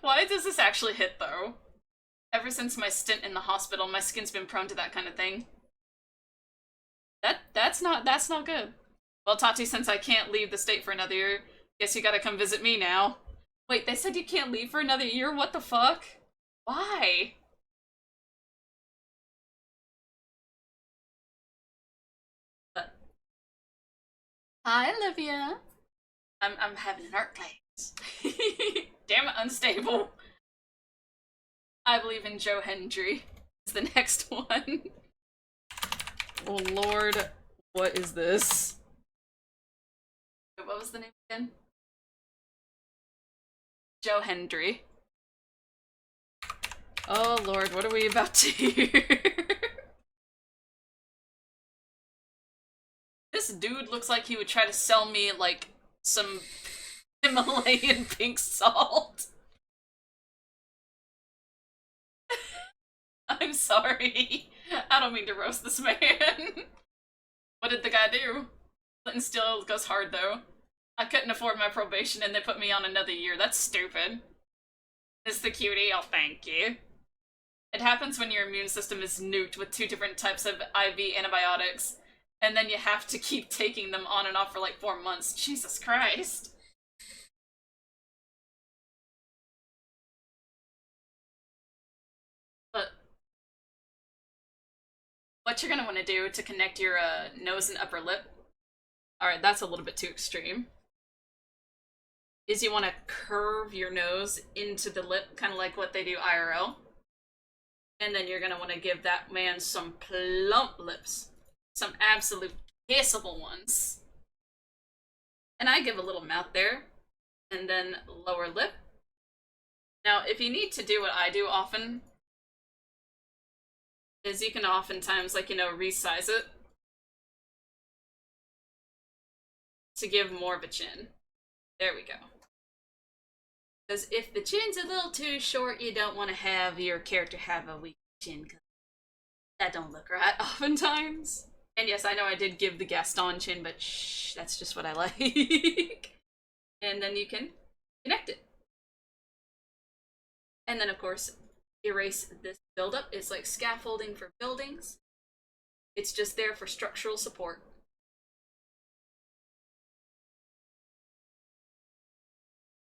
Why does this actually hit, though? Ever since my stint in the hospital, my skin's been prone to that kind of thing. That's not good. Well, Tati, since I can't leave the state for another year, guess you gotta come visit me now. Wait, they said you can't leave for another year? What the fuck? Why? But hi, Olivia. I'm having an art class. Damn it, unstable. I believe in Joe Hendry is the next one. Oh lord, what is this? Wait, what was the name again? Joe Hendry. Oh lord, what are we about to hear? This dude looks like he would try to sell me, like, some Himalayan pink salt. I'm sorry. I don't mean to roast this man. What did the guy do? Clinton still goes hard, though. I couldn't afford my probation and they put me on another year. That's stupid. Is the cutie? Oh, thank you. It happens when your immune system is nuked with 2 different types of IV antibiotics, and then you have to keep taking them on and off for like 4 months. Jesus Christ. But what you're gonna want to do to connect your nose and upper lip, alright, that's a little bit too extreme, is you want to curve your nose into the lip, kind of like what they do IRL. And then you're gonna want to give that man some plump lips. Some absolute kissable ones. And I give a little mouth there, and then lower lip. Now, if you need to do what I do often, is you can oftentimes, like, you know, resize it to give more of a chin. There we go. Because if the chin's a little too short, you don't want to have your character have a weak chin, because that don't look right oftentimes. And yes, I know I did give the Gaston chin, but shh, that's just what I like. And then you can connect it. And then, of course, erase this buildup. It's like scaffolding for buildings. It's just there for structural support.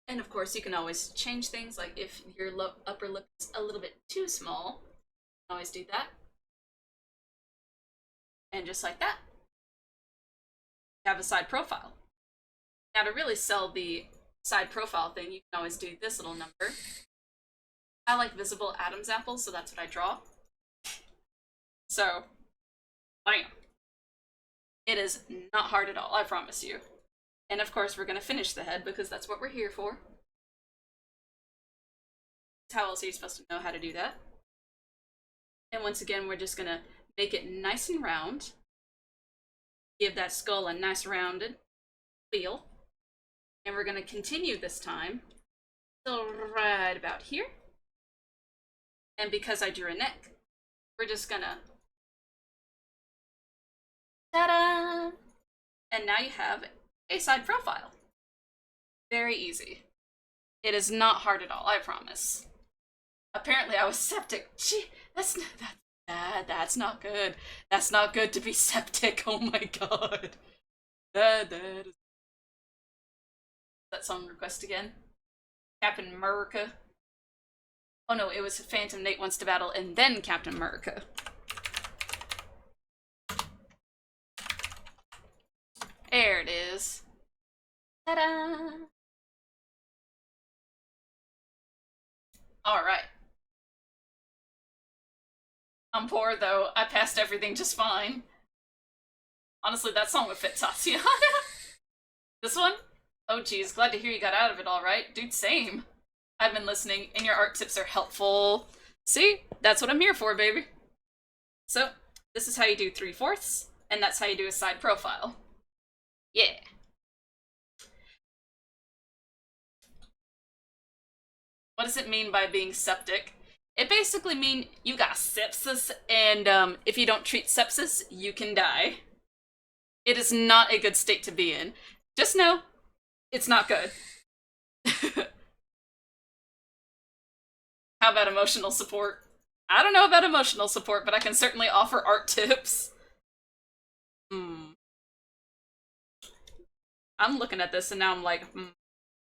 And of course, you can always change things, like if your upper lip is a little bit too small, you can always do that. And just like that, you have a side profile. Now, to really sell the side profile thing, you can always do this little number. I like visible Adam's apples, so that's what I draw. So, bam. It is not hard at all, I promise you. And of course, we're going to finish the head, because that's what we're here for. How else are you supposed to know how to do that? And once again, we're just going to make it nice and round. Give that skull a nice rounded feel. And we're going to continue this time. So right about here. And because I drew a neck, we're just going to... Ta-da! And now you have a side profile. Very easy. It is not hard at all, I promise. Apparently I was septic. Gee, that's not good. That's not good to be septic. Oh my god. That is... That song request again? Captain America. Oh no, it was Phantom Nate Wants to Battle and then Captain America. There it is. Ta-da! Alright. I'm poor though. I passed everything just fine. Honestly, that song would fit Tatiana. This one? Oh geez, glad to hear you got out of it alright. Dude, same. I've been listening, and your art tips are helpful. See? That's what I'm here for, baby. So, this is how you do 3/4, and that's how you do a side profile. Yeah. What does it mean by being septic? It basically means you got sepsis, and if you don't treat sepsis, you can die. It is not a good state to be in. Just know, it's not good. How about emotional support? I don't know about emotional support, but I can certainly offer art tips. I'm looking at this and now I'm like,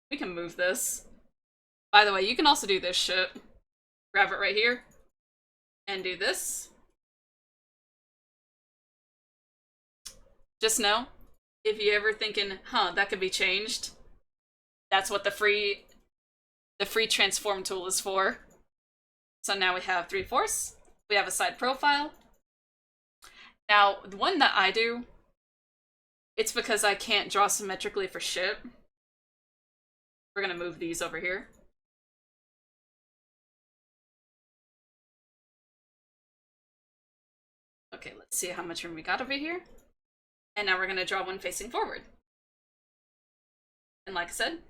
we can move this. By the way, you can also do this shit. Grab it right here. And do this. Just know, if you're ever thinking, huh, that could be changed, that's what the free transform tool is for. So now we have 3/4. We have a side profile. Now, the one that I do, it's because I can't draw symmetrically for shit. We're gonna move these over here. Okay, let's see how much room we got over here. And now we're gonna draw one facing forward. And like I said,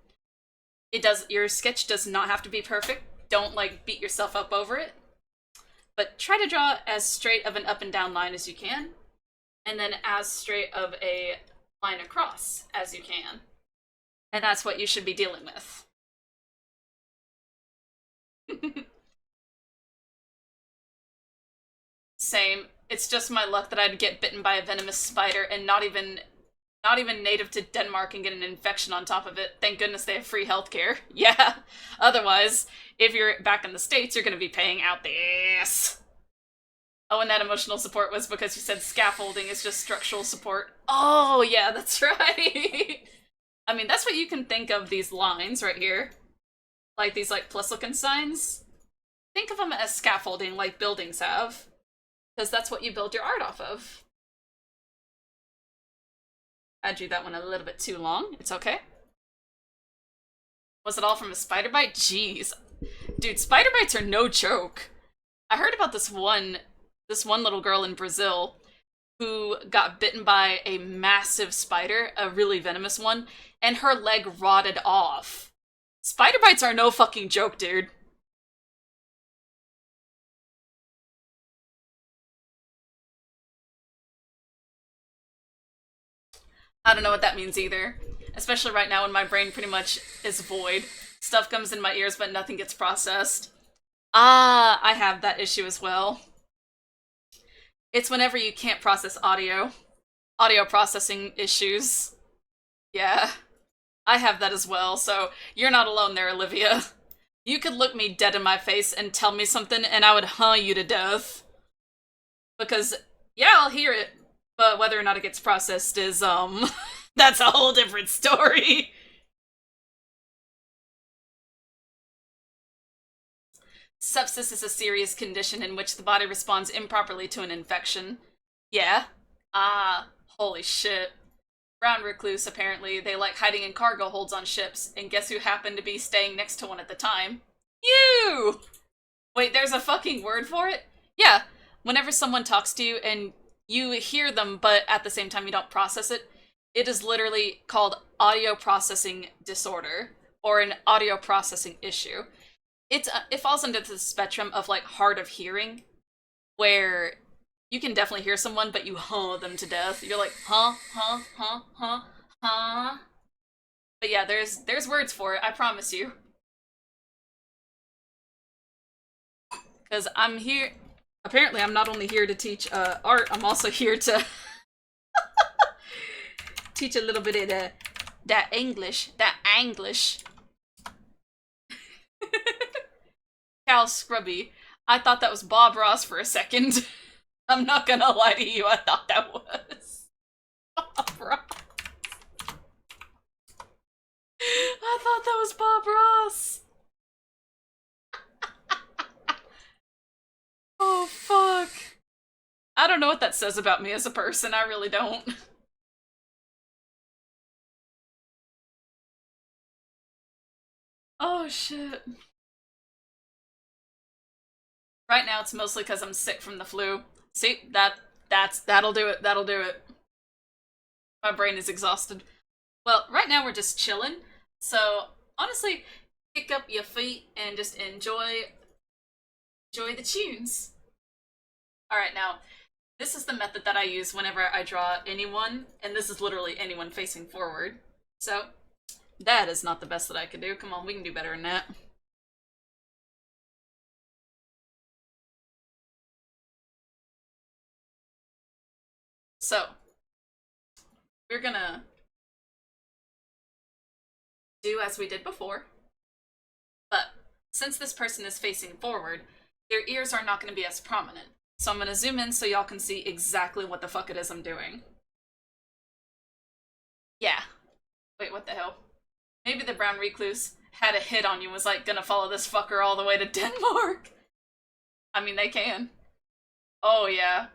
your sketch does not have to be perfect. Don't like beat yourself up over it. But try to draw as straight of an up and down line as you can. And then as straight of a line across as you can. And that's what you should be dealing with. Same. It's just my luck that I'd get bitten by a venomous spider and not even native to Denmark and get an infection on top of it. Thank goodness they have free healthcare. Yeah. Otherwise, if you're back in the States, you're going to be paying out the ass. Oh, and that emotional support was because you said scaffolding is just structural support. Oh, yeah, that's right. I mean, that's what you can think of these lines right here. Like these like plus-looking signs. Think of them as scaffolding like buildings have. Because that's what you build your art off of. I drew that one a little bit too long. It's okay. Was it all from a spider bite? Jeez. Dude, spider bites are no joke. I heard about this one little girl in Brazil who got bitten by a massive spider, a really venomous one, and her leg rotted off. Spider bites are no fucking joke, dude. I don't know what that means either. Especially right now when my brain pretty much is void. Stuff comes in my ears, but nothing gets processed. Ah, I have that issue as well. It's whenever you can't process audio. Audio processing issues. Yeah. I have that as well, so you're not alone there, Olivia. You could look me dead in my face and tell me something, and I would you to death. Because, yeah, I'll hear it, but whether or not it gets processed is, that's a whole different story. Sepsis is a serious condition in which the body responds improperly to an infection. Yeah? Ah, holy shit. Brown recluse, apparently. They like hiding in cargo holds on ships, and guess who happened to be staying next to one at the time? You! Wait, there's a fucking word for it? Yeah, whenever someone talks to you and you hear them, but at the same time you don't process it, it is literally called audio processing disorder, or an audio processing issue. It falls under the spectrum of like hard of hearing, where you can definitely hear someone, but you them to death. You're like, huh, huh, huh, huh, huh. But yeah, there's words for it, I promise you. Because I'm here, apparently I'm not only here to teach art, I'm also here to teach a little bit of that English. Cal Scrubby. I thought that was Bob Ross for a second. I'm not gonna lie to you, I thought that was Bob Ross. I thought that was Bob Ross. Oh, fuck. I don't know what that says about me as a person, I really don't. Oh shit. Right now it's mostly because I'm sick from the flu. See, that'll do it. That'll do it. My brain is exhausted. Well, right now we're just chilling. So honestly, kick up your feet and just enjoy the tunes. Alright, now this is the method that I use whenever I draw anyone, and this is literally anyone facing forward. So that is not the best that I can do. Come on, we can do better than that. So, we're gonna do as we did before, but since this person is facing forward, their ears are not gonna be as prominent. So I'm gonna zoom in so y'all can see exactly what the fuck it is I'm doing. Yeah. Wait, what the hell? Maybe the brown recluse had a hit on you and was like, gonna follow this fucker all the way to Denmark. I mean, they can. Oh yeah.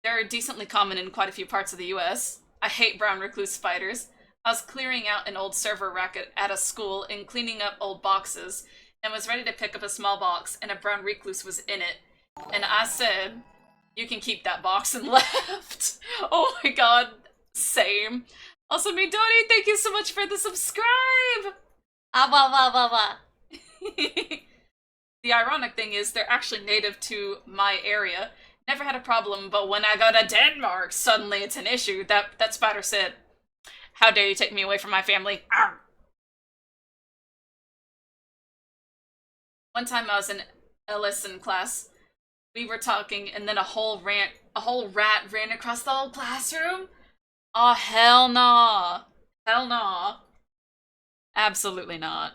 They're decently common in quite a few parts of the US. I hate brown recluse spiders. I was clearing out an old server rack at a school and cleaning up old boxes, and was ready to pick up a small box, and a brown recluse was in it. And I said, you can keep that box, and left. Oh my god, same. Also, me, Donnie, thank you so much for the subscribe! Ah, wah, wah, wah, wah. The ironic thing is, they're actually native to my area. Never had a problem, but when I go to Denmark, suddenly it's an issue. That spider said, how dare you take me away from my family? Arr! One time I was in a lesson class, we were talking, and then a whole rat ran across the whole classroom. Oh, hell nah. Hell nah. Absolutely not.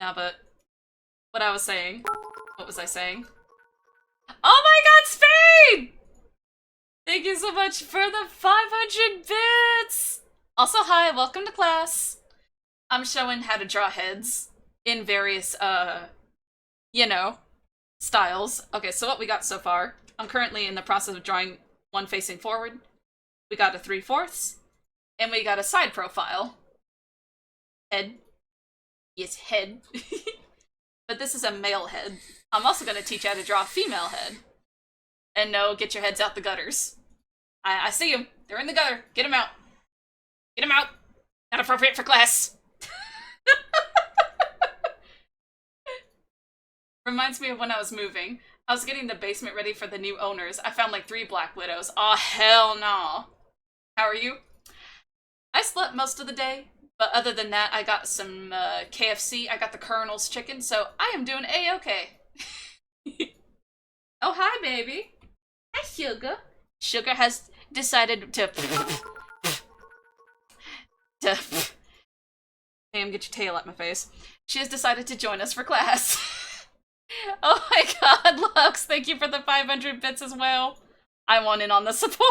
Now, but what I was saying. What was I saying? Oh my god, Spain! Thank you so much for the 500 bits! Also, hi, welcome to class. I'm showing how to draw heads in various, you know, styles. Okay, so what we got so far. I'm currently in the process of drawing one facing forward. We got a 3/4, and we got a side profile. Head. Yes, head. But this is a male head. I'm also going to teach you how to draw a female head. And no, get your heads out the gutters. I see them. They're in the gutter. Get them out. Get them out. Not appropriate for class. Reminds me of when I was moving. I was getting the basement ready for the new owners. I found like 3 black widows. Aw, hell no. How are you? I slept most of the day, but other than that, I got some KFC. I got the Colonel's chicken, so I am doing A-okay. Oh, hi, baby. Hi, Sugar. Sugar has decided to... Damn, get your tail at my face. She has decided to join us for class. Oh my god, Lux, thank you for the 500 bits as well. I want in on the support.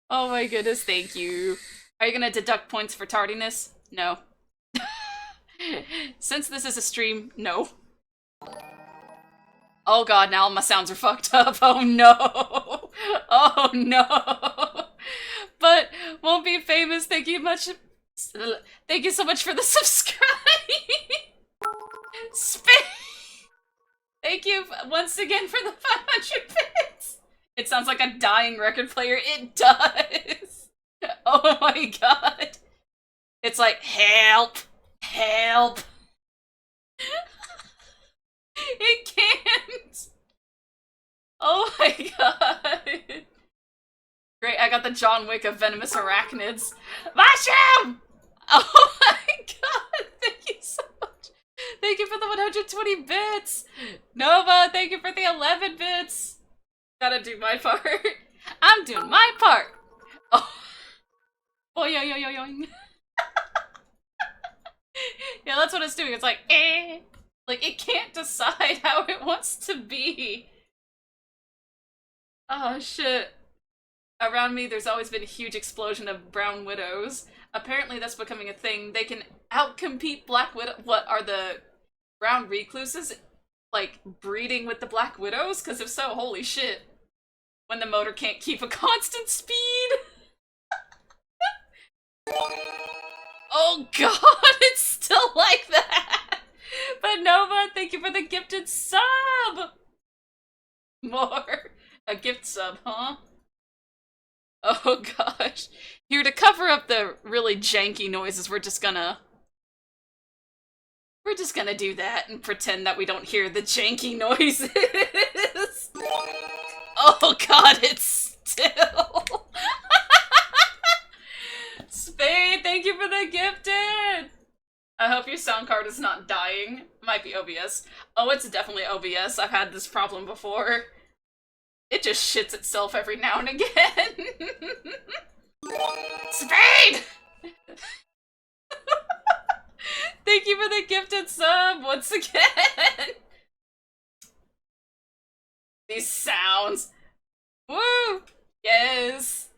Oh my goodness, thank you. Are you gonna deduct points for tardiness? No. Since this is a stream, no. Oh god, now all my sounds are fucked up. Oh no. Oh no. But won't be famous, thank you much. Thank you so much for the subscribe. Thank you once again for the 500 bits. It sounds like a dying record player. It does. Oh my god. It's like, help. Help. It can't. Oh my god. Great, I got the John Wick of venomous arachnids. Mushroom! Oh my god, thank you so much. Thank you for the 120 bits. Nova, thank you for the 11 bits. Gotta do my part. I'm doing my part. Oh, oh yo yo yo yo. Yeah, that's what it's doing. It's like, eh. Like, it can't decide how it wants to be. Oh, shit. Around me, there's always been a huge explosion of brown widows. Apparently, that's becoming a thing. They can outcompete black widow. What, are the brown recluses, like, breeding with the black widows? Because if so, holy shit. When the motor can't keep a constant speed. Oh god, it's still like that. But Nova, thank you for the gifted sub. More. A gift sub, huh? Oh gosh. Here, to cover up the really janky noises, we're just gonna do that and pretend that we don't hear the janky noises. Oh god, it's still. Spade, thank you for the gifted! I hope your sound card is not dying. Might be OBS. Oh, it's definitely OBS. I've had this problem before. It just shits itself every now and again. Spade! Thank you for the gifted sub once again. These sounds. Woo! Yes.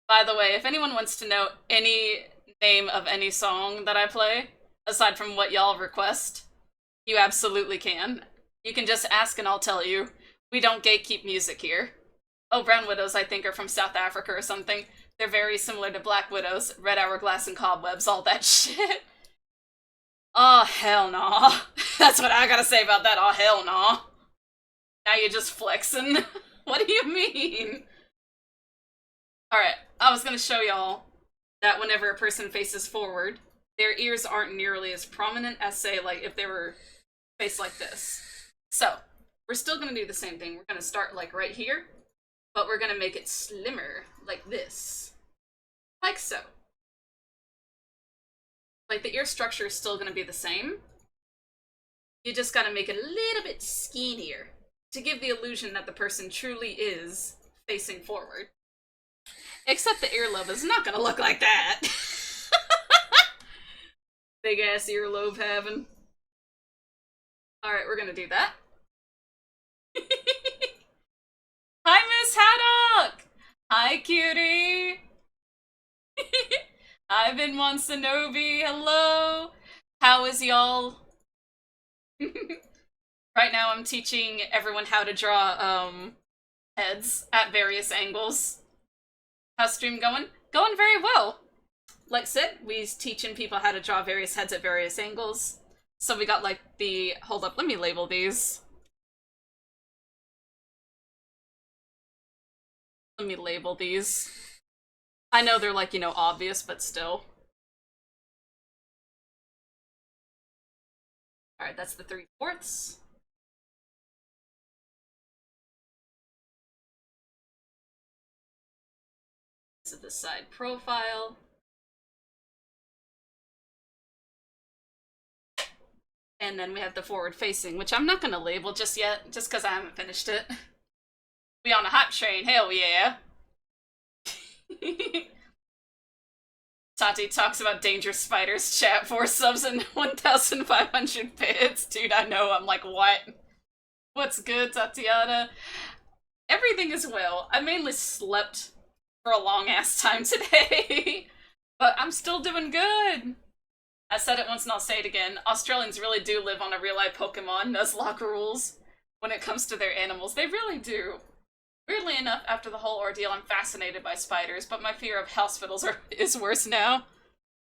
By the way, if anyone wants to know any name of any song that I play, aside from what y'all request, you absolutely can. You can just ask and I'll tell you. We don't gatekeep music here. Oh, Brown Widows, I think, are from South Africa or something. They're very similar to Black Widows, Red Hourglass and Cobwebs, all that shit. Oh, hell no. That's what I gotta say about that. Oh, hell no. Now you're just flexing. What do you mean? Alright, I was gonna show y'all that whenever a person faces forward, their ears aren't nearly as prominent as, say, like, if they were faced like this. So, we're still gonna do the same thing. We're gonna start, like, right here, but we're gonna make it slimmer, like this. Like so. Like, the ear structure is still gonna be the same. You just gotta make it a little bit skinnier to give the illusion that the person truly is facing forward. Except the earlobe is not gonna look like that. Big ass earlobe having. Alright, we're gonna do that. Hi, Miss Haddock! Hi, cutie! I've been Monstanobi, hello! How is y'all? Right now I'm teaching everyone how to draw, heads at various angles. How's stream going? Going very well! Like I said, we're teaching people how to draw various heads at various angles. So we got, like, the... Hold up, let me label these. Let me label these. I know they're, like, you know, obvious, but still. Alright, that's the 3/4. This is the side profile. And then we have the forward facing, which I'm not gonna label just yet, just because I haven't finished it. We on a hype train, hell yeah! Tati talks about dangerous spiders, chat, 4 subs and 1,500 bits. Dude, I know, I'm like, what? What's good, Tatiana? Everything is well. I mainly slept for a long-ass time today, but I'm still doing good. I said it once and I'll say it again. Australians really do live on a real-life Pokemon Nuzlocke rules when it comes to their animals. They really do. Weirdly enough, after the whole ordeal, I'm fascinated by spiders, but my fear of hospitals is worse now.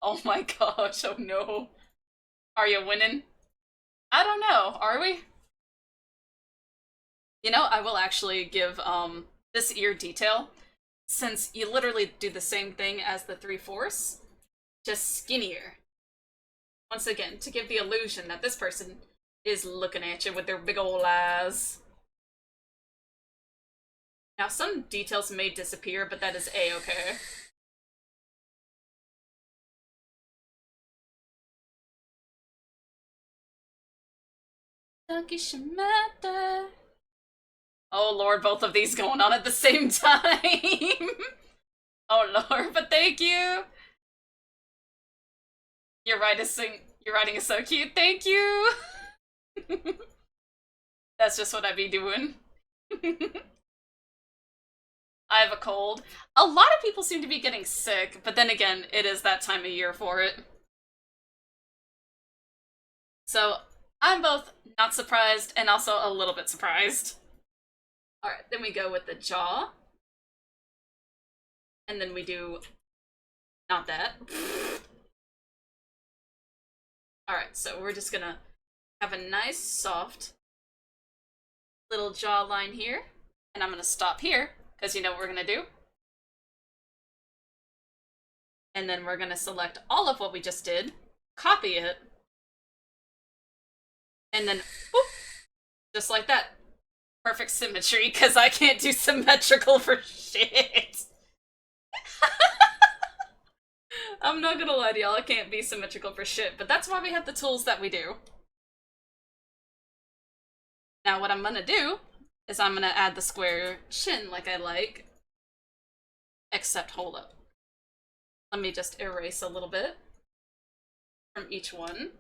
Oh my gosh, oh no. Are you winning? I don't know, are we? You know, I will actually give, this ear detail, since you literally do the same thing as the 3/4, just skinnier. Once again, to give the illusion that this person is looking at you with their big ol' eyes. Now, some details may disappear, but that is a-okay. Oh lord, both of these going on at the same time! Oh lord, but thank you! Your writing is so cute, thank you! That's just what I be doing. I have a cold. A lot of people seem to be getting sick, but then again, it is that time of year for it. So, I'm both not surprised and also a little bit surprised. Alright, then we go with the jaw. And then we do... not that. Alright, so we're just gonna have a nice, soft little jawline here. And I'm gonna stop here, because you know what we're gonna do? And then we're gonna select all of what we just did, copy it, and then, whoop, just like that. Perfect symmetry, because I can't do symmetrical for shit. I'm not gonna lie to y'all, I can't be symmetrical for shit, but that's why we have the tools that we do. Now what I'm gonna do is I'm gonna add the square chin like I like, except hold up. Let me just erase a little bit from each one.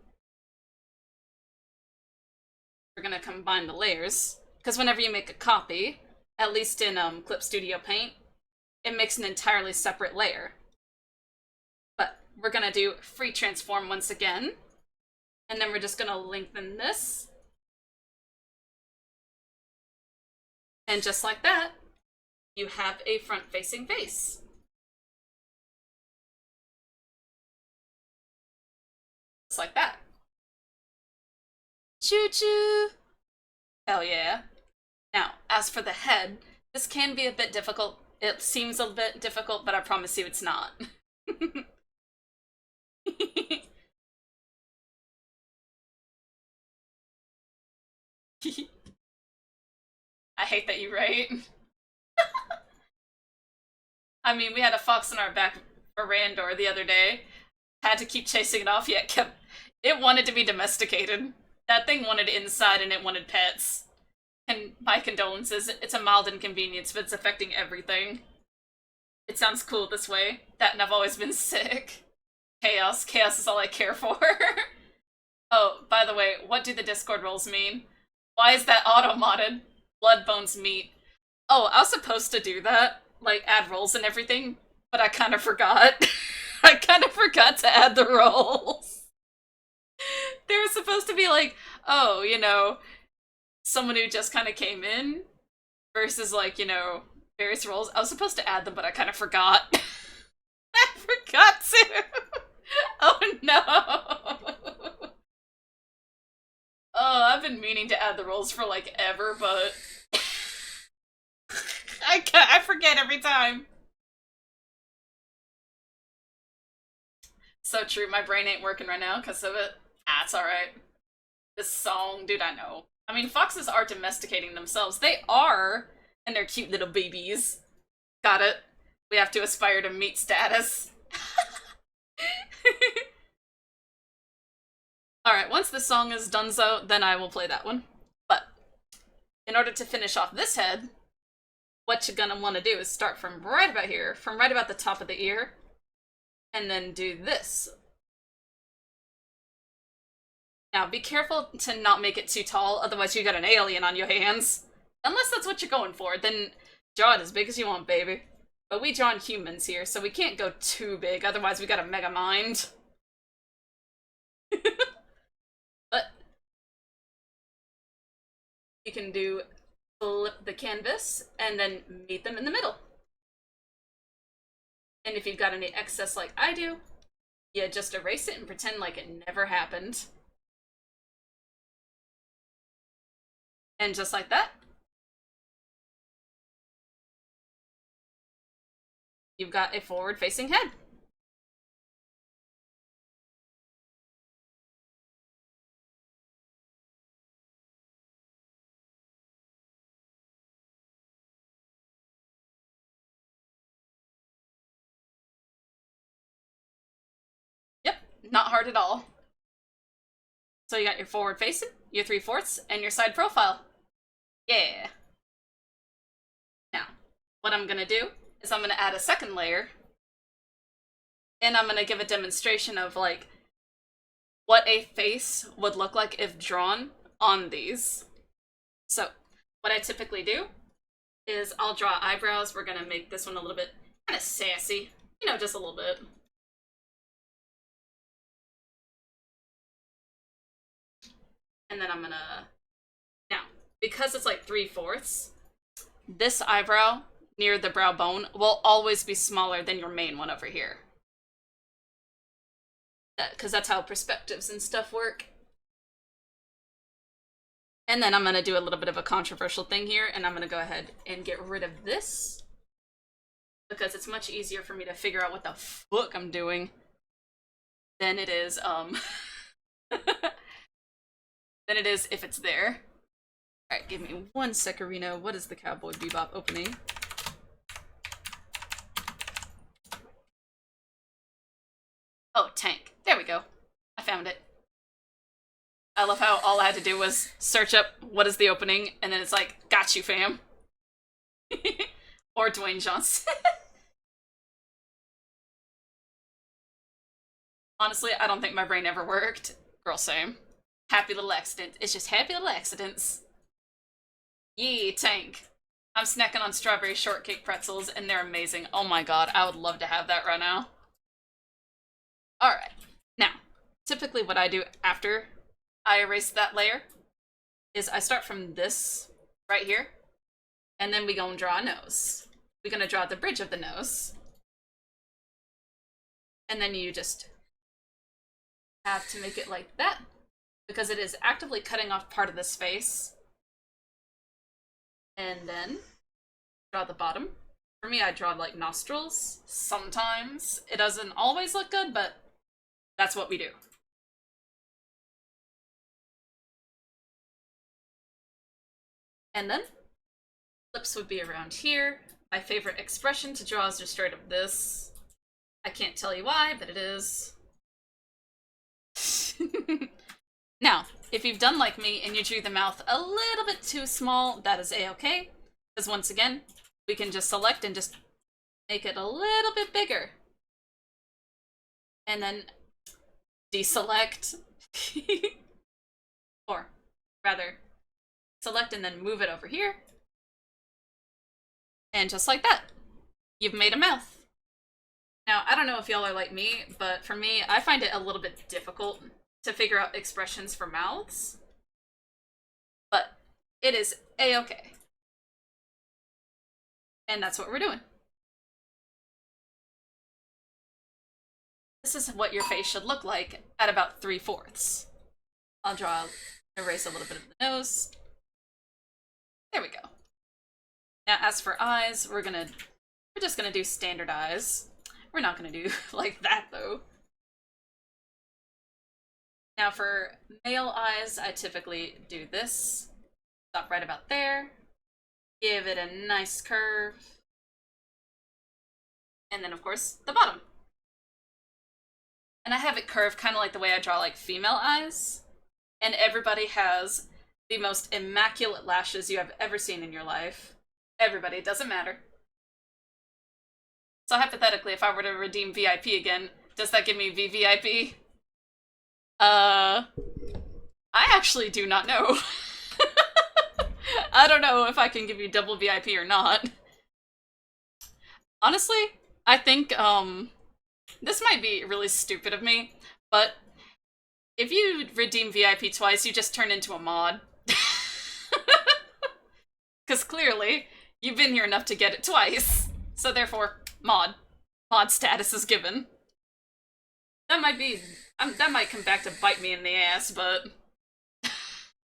We're gonna combine the layers, because whenever you make a copy, at least in Clip Studio Paint, it makes an entirely separate layer. But we're gonna do free transform once again, and then we're just gonna lengthen this. And just like that, you have a front-facing face. Just like that. Choo-choo! Hell yeah. Now, as for the head, this can be a bit difficult. It seems a bit difficult, but I promise you it's not. I hate that you write. I mean, we had a fox in our back veranda the other day. Had to keep chasing it off, yet kept... It wanted to be domesticated. That thing wanted inside and it wanted pets. And my condolences, it's a mild inconvenience, but it's affecting everything. It sounds cool this way. That and I've always been sick. Chaos. Chaos is all I care for. Oh, by the way, what do the Discord roles mean? Why is that auto-modded? Blood, bones, meat. Oh, I was supposed to do that. Like, add roles and everything, but I kind of forgot. I kind of forgot to add the roles. They were supposed to be like, oh, you know, someone who just kind of came in versus, like, you know, various roles. I was supposed to add them, but I kind of forgot. I forgot to. Oh, no. Oh, I've been meaning to add the roles for, like, ever, but I forget every time. So true, my brain ain't working right now because of it. Ah, it's alright. This song, dude, I know. I mean, foxes are domesticating themselves. They are, and they're cute little babies. Got it. We have to aspire to meat status. Alright, once this song is done so, then I will play that one. But, in order to finish off this head, what you're gonna want to do is start from right about here, from right about the top of the ear, and then do this. Now, be careful to not make it too tall, otherwise you got an alien on your hands. Unless that's what you're going for, then draw it as big as you want, baby. But we drawn humans here, so we can't go too big, otherwise we got a mega mind. But you can do flip the canvas and then meet them in the middle. And if you've got any excess like I do, you just erase it and pretend like it never happened. And just like that, you've got a forward-facing head. Yep, not hard at all. So you got your forward facing, your 3/4, and your side profile. Yeah. Now, what I'm gonna do is I'm gonna add a second layer, and I'm gonna give a demonstration of, like, what a face would look like if drawn on these. So, what I typically do is I'll draw eyebrows. We're gonna make this one a little bit kind of sassy. You know, just a little bit. And then I'm gonna... Now, because it's like 3/4, this eyebrow near the brow bone will always be smaller than your main one over here. because that's how perspectives and stuff work. And then I'm going to do a little bit of a controversial thing here, and I'm going to go ahead and get rid of this, because it's much easier for me to figure out what the fuck I'm doing than it is, than it is if it's there. Alright, give me 1 sec, Arena. What is the Cowboy Bebop opening? Oh, tank. There we go. I found it. I love how all I had to do was search up what is the opening, and then it's like, got you, fam. Or Dwayne Johnson. Honestly, I don't think my brain ever worked. Girl, same. Happy little accident. It's just happy little accidents. Yee, tank. I'm snacking on strawberry shortcake pretzels, and they're amazing. Oh my god, I would love to have that right now. Alright. Now, typically what I do after I erase that layer is I start from this right here, and then we go and draw a nose. We're gonna draw the bridge of the nose. And then you just have to make it like that, because it is actively cutting off part of this face. And then draw the bottom. For me, I draw like nostrils. Sometimes it doesn't always look good, but that's what we do. And then lips would be around here. My favorite expression to draw is just straight up this. I can't tell you why, but it is. Now, if you've done like me and you drew the mouth a little bit too small, that is a-okay. Because once again, we can just select and just make it a little bit bigger. And then deselect. Or rather, select and then move it over here. And just like that, you've made a mouth. Now, I don't know if y'all are like me, but for me, I find it a little bit difficult to figure out expressions for mouths. But it is a-okay. And that's what we're doing. This is what your face should look like at about 3/4. I'll erase a little bit of the nose. There we go. Now, as for eyes, we're just gonna do standard eyes. We're not gonna do like that, though. Now, for male eyes, I typically do this. Stop right about there. Give it a nice curve. And then, of course, the bottom. And I have it curved kind of like the way I draw, like, female eyes. And everybody has the most immaculate lashes you have ever seen in your life. Everybody, it doesn't matter. So hypothetically, if I were to redeem VIP again, does that give me VVIP? I actually do not know. I don't know if I can give you double VIP or not. Honestly, I think, this might be really stupid of me, but if you redeem VIP twice, you just turn into a mod. Because clearly, you've been here enough to get it twice. So therefore, mod. Mod status is given. That might be... that might come back to bite me in the ass, but...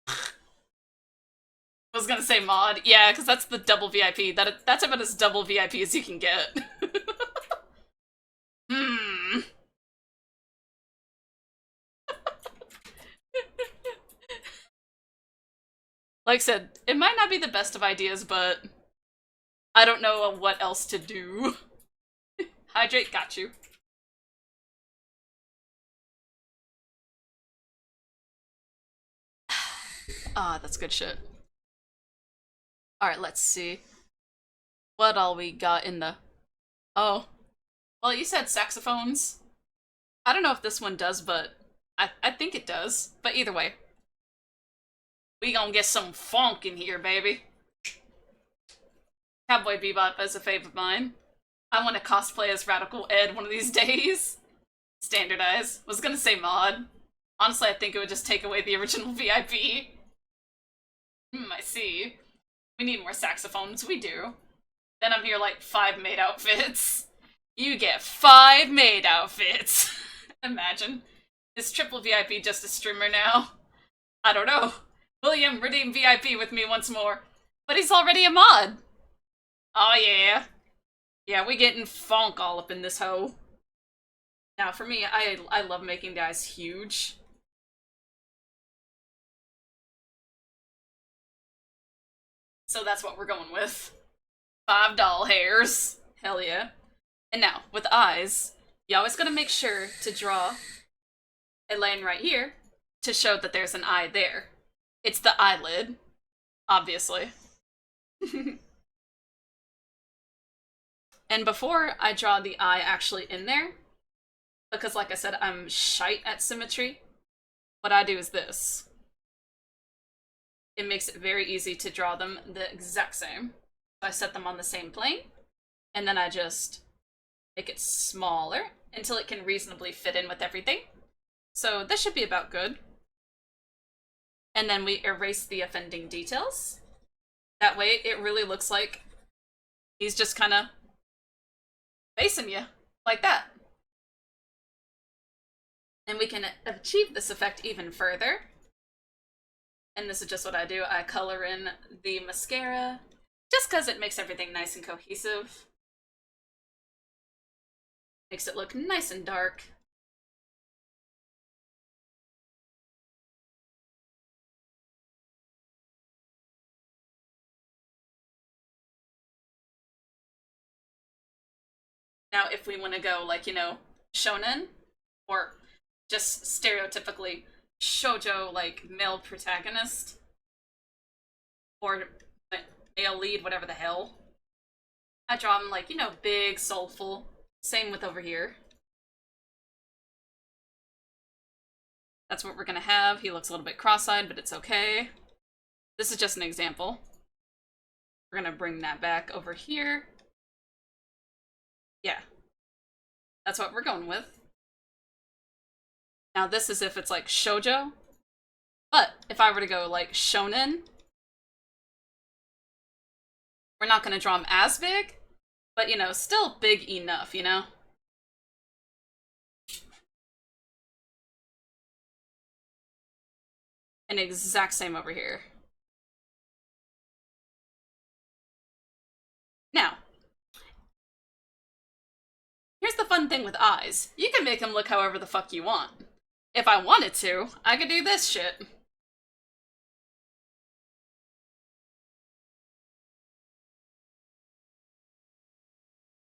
I was gonna say mod. Yeah, because that's the double VIP. That's about as double VIP as you can get. Like I said, it might not be the best of ideas, but I don't know what else to do. Hydrate, got you. Ah, that's good shit. Alright, let's see. What all we got in the... Oh. Well, you said saxophones. I don't know if this one does, but I think it does. But either way. We gonna get some funk in here, baby. Cowboy Bebop is a fave of mine. I want to cosplay as Radical Ed one of these days. Standardize. Was gonna say mod. Honestly, I think it would just take away the original VIP. I see. We need more saxophones. We do. Then I'm here like 5 maid outfits. You get 5 maid outfits. Imagine. Is triple VIP just a streamer now? I don't know. William, redeem VIP with me once more. But he's already a mod. Oh yeah. Yeah, we getting funk all up in this hoe. Now for me, I love making the eyes huge. So that's what we're going with. 5 doll hairs. Hell yeah. And now, with eyes, you always gotta make sure to draw a line right here to show that there's an eye there. It's the eyelid, obviously. And before I draw the eye actually in there, because like I said, I'm shite at symmetry, what I do is this. It makes it very easy to draw them the exact same. So I set them on the same plane, and then I just make it smaller until it can reasonably fit in with everything. So this should be about good. And then we erase the offending details. That way it really looks like he's just kind of facing you, like that. And we can achieve this effect even further. And this is just what I do. I color in the mascara, just because it makes everything nice and cohesive. Makes it look nice and dark. Now, if we want to go, like, you know, shonen, or just stereotypically shoujo, like, male protagonist, or male lead, whatever the hell, I draw them, like, you know, big, soulful. Same with over here. That's what we're gonna have. He looks a little bit cross-eyed, but it's okay. This is just an example. We're gonna bring that back over here. Yeah. That's what we're going with. Now this is if it's like shoujo. But if I were to go like shonen, we're not gonna draw him as big, but you know, still big enough, you know? And exact same over here. Now, here's the fun thing with eyes. You can make them look however the fuck you want. If I wanted to, I could do this shit.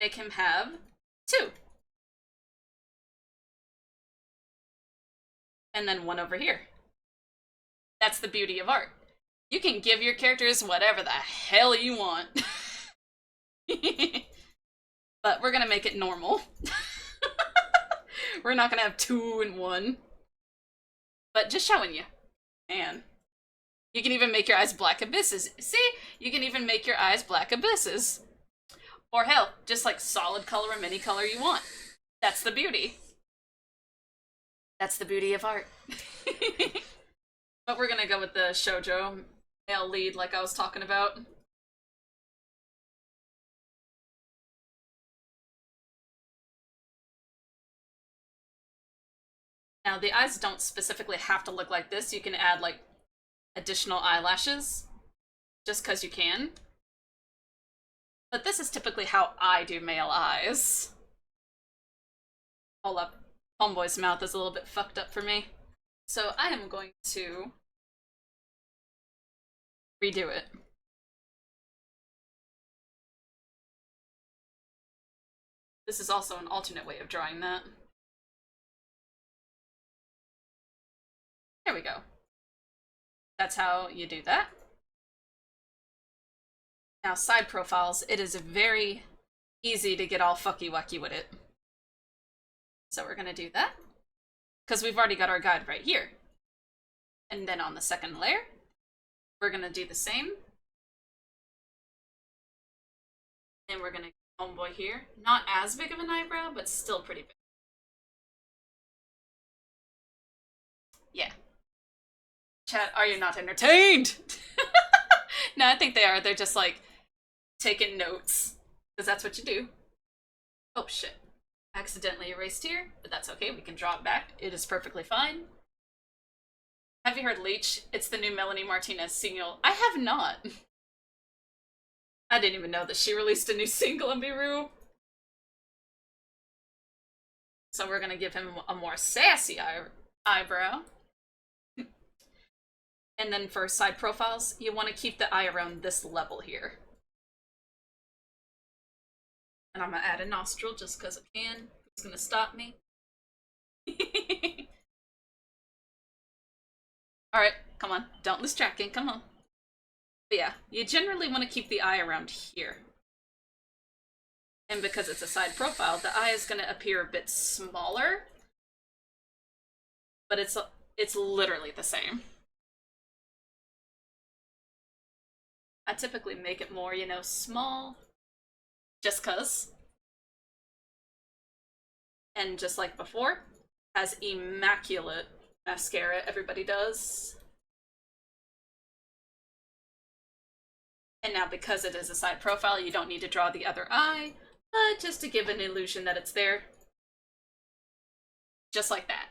Make him have 2. And then 1 over here. That's the beauty of art. You can give your characters whatever the hell you want. But we're gonna make it normal. We're not gonna have 2 and 1. But just showing you. Man. You can even make your eyes black abysses. See? You can even make your eyes black abysses. Or hell, just like solid color and any color you want. That's the beauty. That's the beauty of art. But we're gonna go with the shoujo male lead like I was talking about. Now the eyes don't specifically have to look like this. You can add like additional eyelashes just because you can. But this is typically how I do male eyes. Hold up. Homeboy's mouth is a little bit fucked up for me. So I am going to redo it. This is also an alternate way of drawing that. There we go. That's how you do that. Now, side profiles, it is very easy to get all fucky-wucky with it. So we're gonna do that, because we've already got our guide right here. And then on the second layer, we're gonna do the same. And we're gonna get homeboy here. Not as big of an eyebrow, but still pretty big. Yeah. Chat, are you not entertained? No, I think they are. They're just like taking notes, because that's what you do. Oh shit. Accidentally erased here, but that's okay. We can draw it back. It is perfectly fine. Have you heard Leech? It's the new Melanie Martinez single. I have not. I didn't even know that she released a new single in Biru. So we're gonna give him a more sassy eyebrow. And then for side profiles, you want to keep the eye around this level here. And I'm gonna add a nostril just because I can. It's gonna stop me. Alright, come on. Don't lose tracking, come on. But yeah, you generally want to keep the eye around here. And because it's a side profile, the eye is gonna appear a bit smaller. But it's literally the same. I typically make it more, you know, small. Just cuz. And just like before, has immaculate mascara, everybody does. And now because it is a side profile, you don't need to draw the other eye, but just to give an illusion that it's there. Just like that.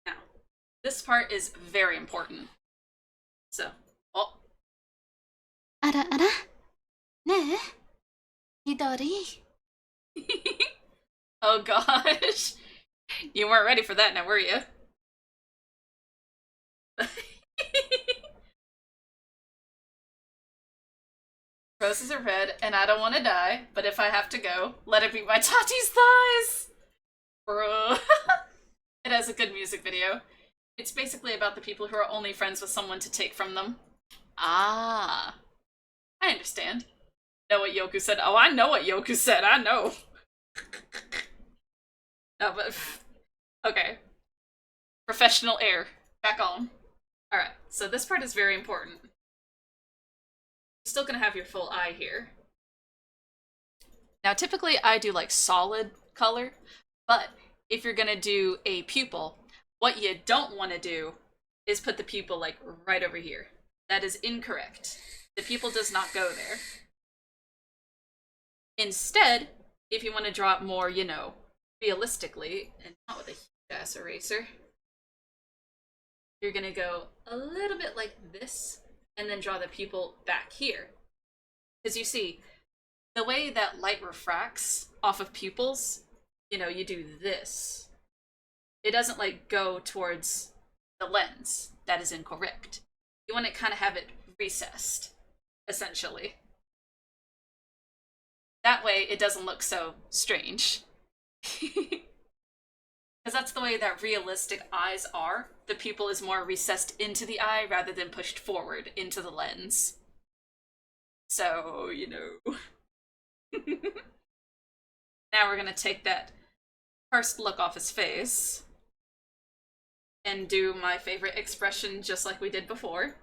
Now, this part is very important. So, oh. あらあら。ねえ。左。Oh gosh. You weren't ready for that now, were you? Roses are red, and I don't want to die, but if I have to go, let it be my Tati's thighs! Bro. It has a good music video. It's basically about the people who are only friends with someone to take from them. Ah. I understand. Know what Yoku said? Oh, I know what Yoku said, I know. No, but... Okay. Professional air. Back on. Alright, so this part is very important. You're still gonna have your full eye here. Now, typically I do like solid color, but if you're gonna do a pupil, what you don't want to do is put the pupil like right over here. That is incorrect. The pupil does not go there. Instead, if you want to draw it more, you know, realistically, and not with a huge-ass eraser, you're gonna go a little bit like this, and then draw the pupil back here. Because you see, the way that light refracts off of pupils, you know, you do this. It doesn't, like, go towards the lens. That is incorrect. You want to kind of have it recessed, essentially. That way, it doesn't look so strange. Because that's the way that realistic eyes are. The pupil is more recessed into the eye rather than pushed forward into the lens. So, you know. Now we're gonna take that first look off his face and do my favorite expression just like we did before.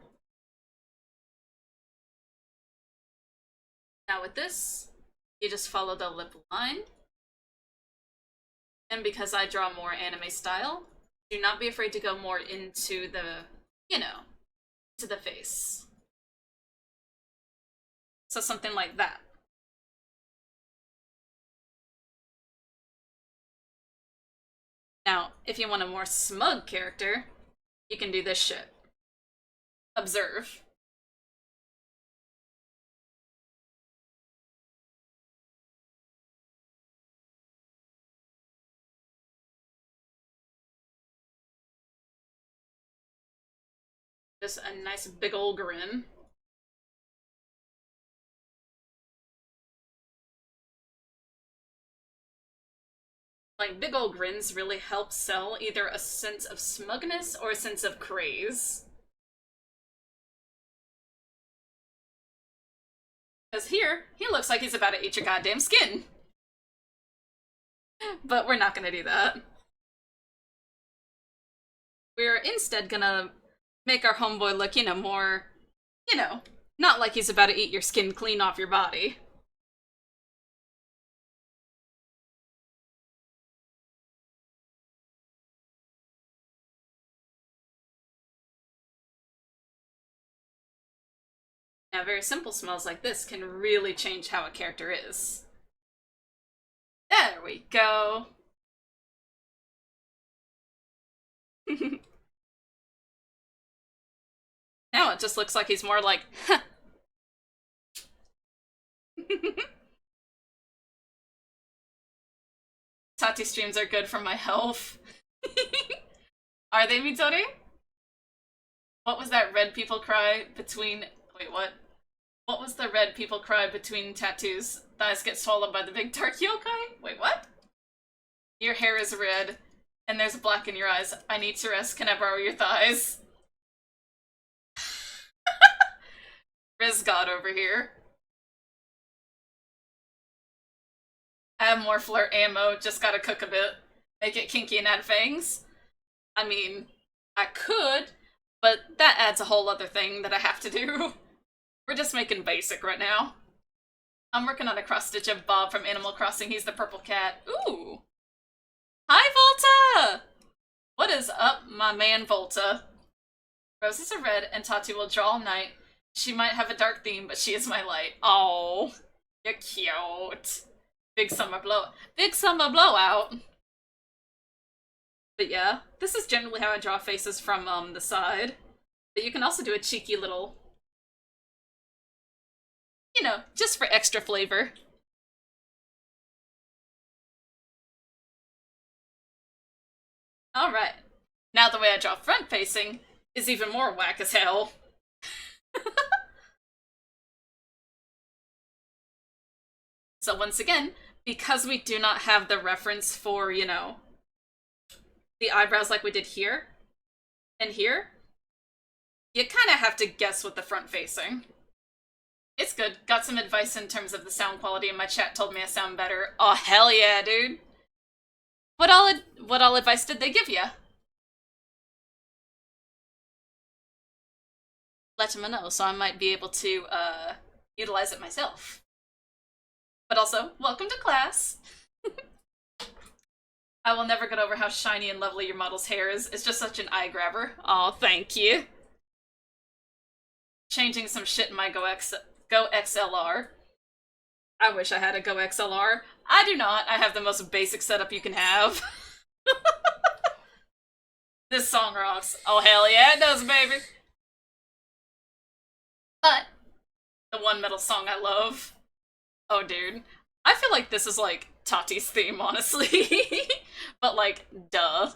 Now with this, you just follow the lip line. And because I draw more anime style, do not be afraid to go more into the, you know, to the face. So something like that. Now, if you want a more smug character, you can do this shit. Observe. Just a nice big ol' grin. Like, big ol' grins really help sell either a sense of smugness or a sense of craze. Because here, he looks like he's about to eat your goddamn skin. But we're not gonna do that. We're instead gonna make our homeboy look, you know, more, you know, not like he's about to eat your skin clean off your body. Now, very simple smells like this can really change how a character is. There we go. Now it just looks like he's more like, Tati streams are good for my health. Are they, Midori? What was that red people cry between... Wait, what? What was the red people cry between tattoos? Thighs get swallowed by the big dark yokai? Wait, what? Your hair is red, and there's black in your eyes. I need to rest. Can I borrow your thighs? Riz God over here. I have more flirt ammo, just gotta cook a bit. Make it kinky and add fangs. I mean, I could, but that adds a whole other thing that I have to do. We're just making basic right now. I'm working on a cross-stitch of Bob from Animal Crossing. He's the purple cat. Ooh! Hi, Volta! What is up, my man Volta? Roses are red, and Tati will draw all night. She might have a dark theme, but she is my light. Oh, you're cute. Big summer blowout. But yeah, this is generally how I draw faces from the side. But you can also do a cheeky little, you know, just for extra flavor. Alright. Now the way I draw front facing is even more whack as hell. So once again, because we do not have the reference for, you know, the eyebrows like we did here and here, you kind of have to guess with the front facing. It's good. Got some advice in terms of the sound quality, and my chat told me I sound better. Oh, hell yeah, dude. What all advice did they give you? Let me know, so I might be able to, utilize it myself. But also, welcome to class! I will never get over how shiny and lovely your model's hair is. It's just such an eye grabber. Aw, thank you. Changing some shit in my Go XLR. I wish I had a Go XLR. I do not. I have the most basic setup you can have. This song rocks. Oh, hell yeah, it does, baby. But the one metal song I love. Oh, dude. I feel like this is, like, Tati's theme, honestly. But, like, duh.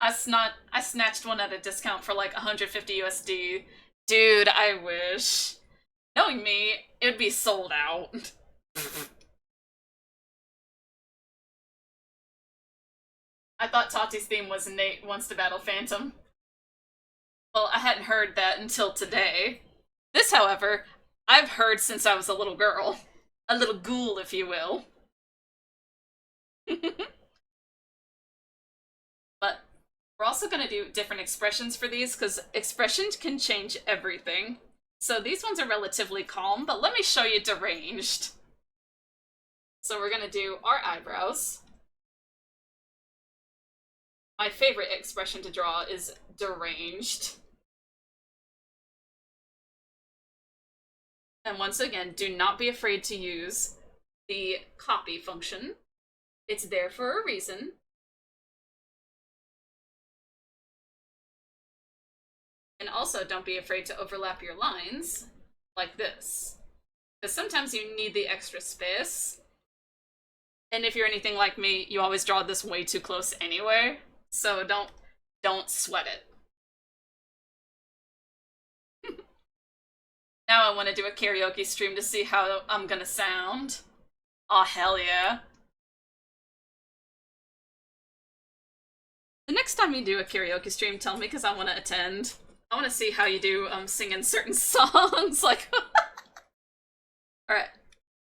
I snatched one at a discount for, like, 150 USD. Dude, I wish. Knowing me, it would be sold out. I thought Tati's theme was Nate wants to battle Phantom. Well, I hadn't heard that until today. This, however, I've heard since I was a little girl. A little ghoul, if you will. But we're also going to do different expressions for these, because expressions can change everything. So these ones are relatively calm, but let me show you deranged. So we're going to do our eyebrows. My favorite expression to draw is deranged. And once again, do not be afraid to use the copy function. It's there for a reason. And also, don't be afraid to overlap your lines like this. Because sometimes you need the extra space. And if you're anything like me, you always draw this way too close anyway. So don't sweat it. Now I want to do a karaoke stream to see how I'm gonna sound. Aw, hell yeah. The next time you do a karaoke stream, tell me, because I want to attend. I want to see how you do singing certain songs, like... Alright,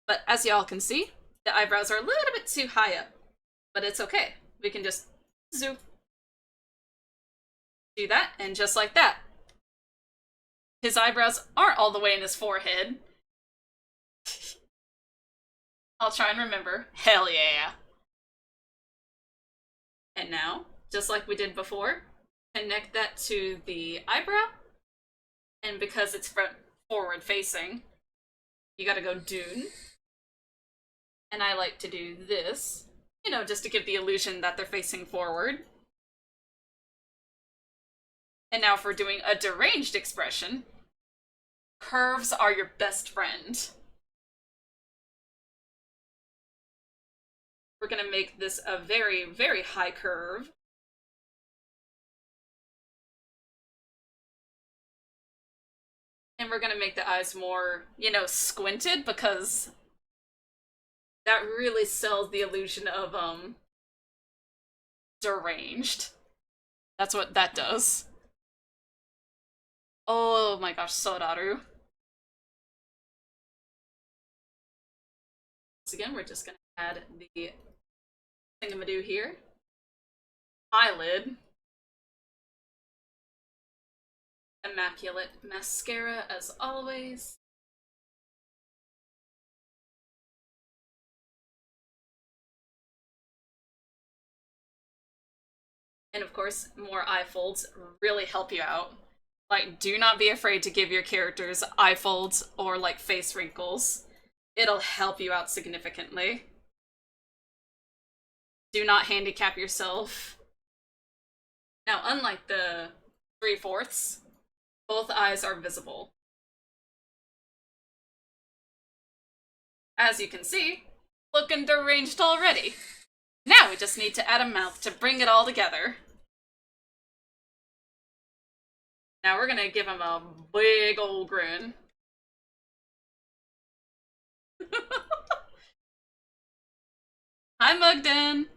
but as y'all can see, the eyebrows are a little bit too high up. But it's okay. We can just zoom. Do that, and just like that. His eyebrows aren't all the way in his forehead. I'll try and remember. Hell yeah! And now, just like we did before, connect that to the eyebrow. And because it's forward facing, you gotta go Dune. And I like to do this, you know, just to give the illusion that they're facing forward. And now if we're doing a deranged expression, curves are your best friend. We're gonna make this a very, very high curve. And we're gonna make the eyes more, you know, squinted because that really sells the illusion of, deranged. That's what that does. Oh my gosh, Sodaru. Once again, we're just gonna add the thingamadoo here. Eyelid. Immaculate mascara, as always. And of course, more eye folds really help you out. Like, do not be afraid to give your characters eye folds or, like, face wrinkles. It'll help you out significantly. Do not handicap yourself. Now, unlike the 3/4, both eyes are visible. As you can see, looking deranged already. Now we just need to add a mouth to bring it all together. Now we're gonna give him a big old grin. Hi, Mugden!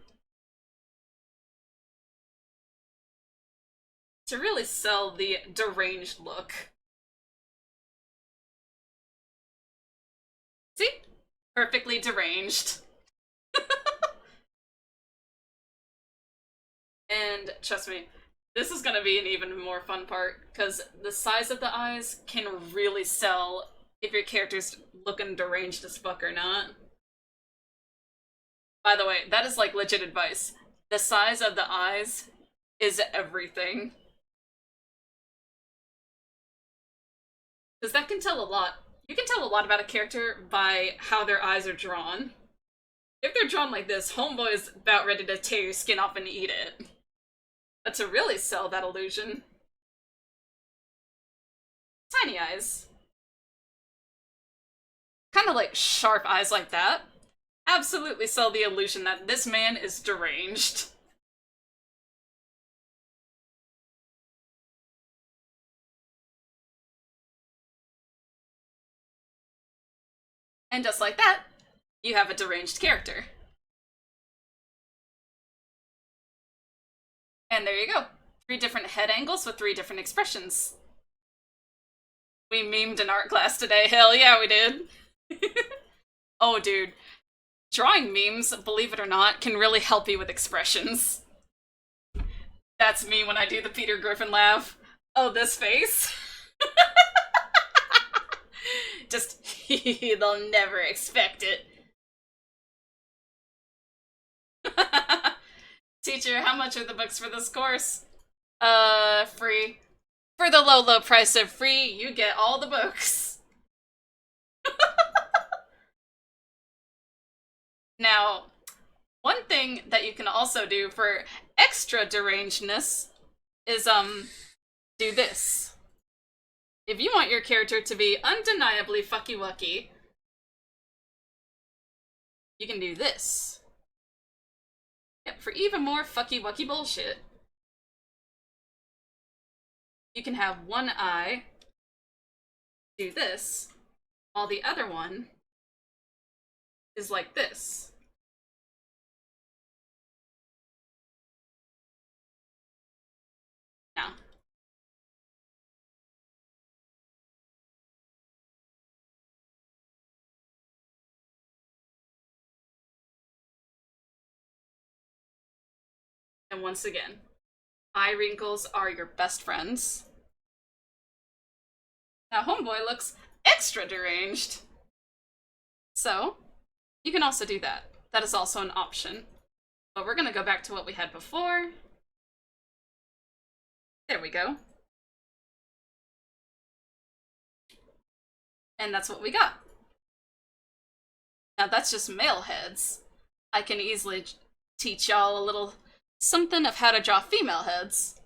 To really sell the deranged look. See? Perfectly deranged. And trust me, this is gonna be an even more fun part, because the size of the eyes can really sell if your character's looking deranged as fuck or not. By the way, that is like legit advice. The size of the eyes is everything. Because that can tell a lot. You can tell a lot about a character by how their eyes are drawn. If they're drawn like this, homeboy's about ready to tear your skin off and eat it. But to really sell that illusion, tiny eyes. Kind of like sharp eyes like that. Absolutely sell the illusion that this man is deranged. And just like that, you have a deranged character. And there you go. 3 different head angles with 3 different expressions. We memed in art class today. Hell yeah, we did. Oh, dude. Drawing memes, believe it or not, can really help you with expressions. That's me when I do the Peter Griffin laugh. Oh, this face? Just, they'll never expect it. Teacher, how much are the books for this course? Free. For the low, low price of free, you get all the books. Now, one thing that you can also do for extra derangedness is, do this. If you want your character to be undeniably fucky-wucky, you can do this. Yep, for even more fucky-wucky bullshit. You can have one eye do this, while the other one is like this. Now, and once again, eye wrinkles are your best friends. Now, homeboy looks extra deranged. So, you can also do that. That is also an option. But we're gonna go back to what we had before. There we go. And that's what we got. Now that's just male heads. I can easily teach y'all a little something of how to draw female heads.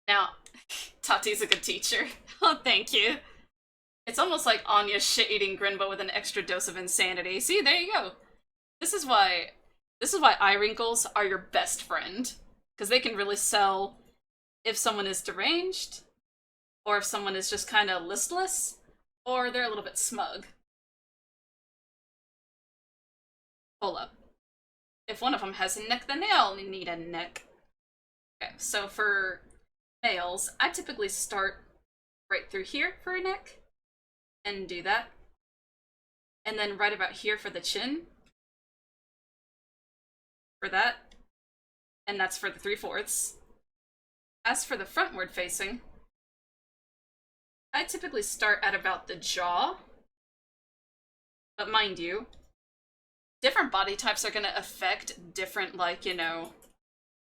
Now, Tati's a good teacher. Oh, thank you. It's almost like Anya's shit-eating grin, but with an extra dose of insanity. See, there you go. This is why eye wrinkles are your best friend. Because they can really sell if someone is deranged, or if someone is just kind of listless, or they're a little bit smug. Hold up. If one of them has a neck, then they all need a neck. Okay, so for males, I typically start right through here for a neck, and do that. And then right about here for the chin. For that. And that's for the 3/4. As for the frontward facing, I typically start at about the jaw. But mind you, different body types are going to affect different, like, you know,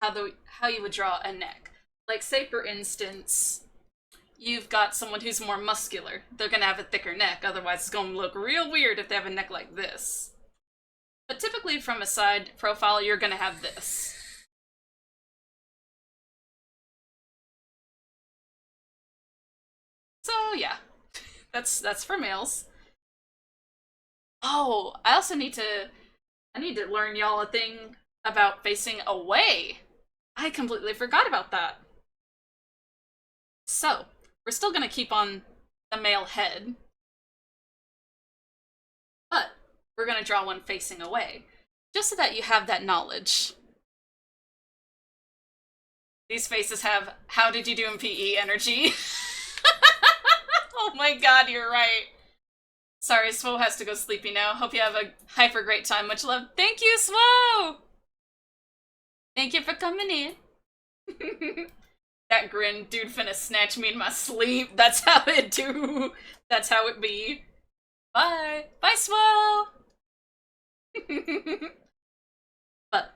how you would draw a neck. Like, say, for instance, you've got someone who's more muscular. They're going to have a thicker neck, otherwise it's going to look real weird if they have a neck like this. But typically from a side profile, you're going to have this. So, yeah. That's for males. Oh, I also need to learn y'all a thing about facing away. I completely forgot about that. So, we're still gonna keep on the male head, but we're gonna draw one facing away, just so that you have that knowledge. These faces have "How did you do in PE" energy. Oh my god, you're right. Sorry, Svo has to go sleepy now. Hope you have a hyper great time. Much love. Thank you, Svo! Thank you for coming in. That grin, dude finna snatch me in my sleep. That's how it do. That's how it be. Bye. Bye, Svo! But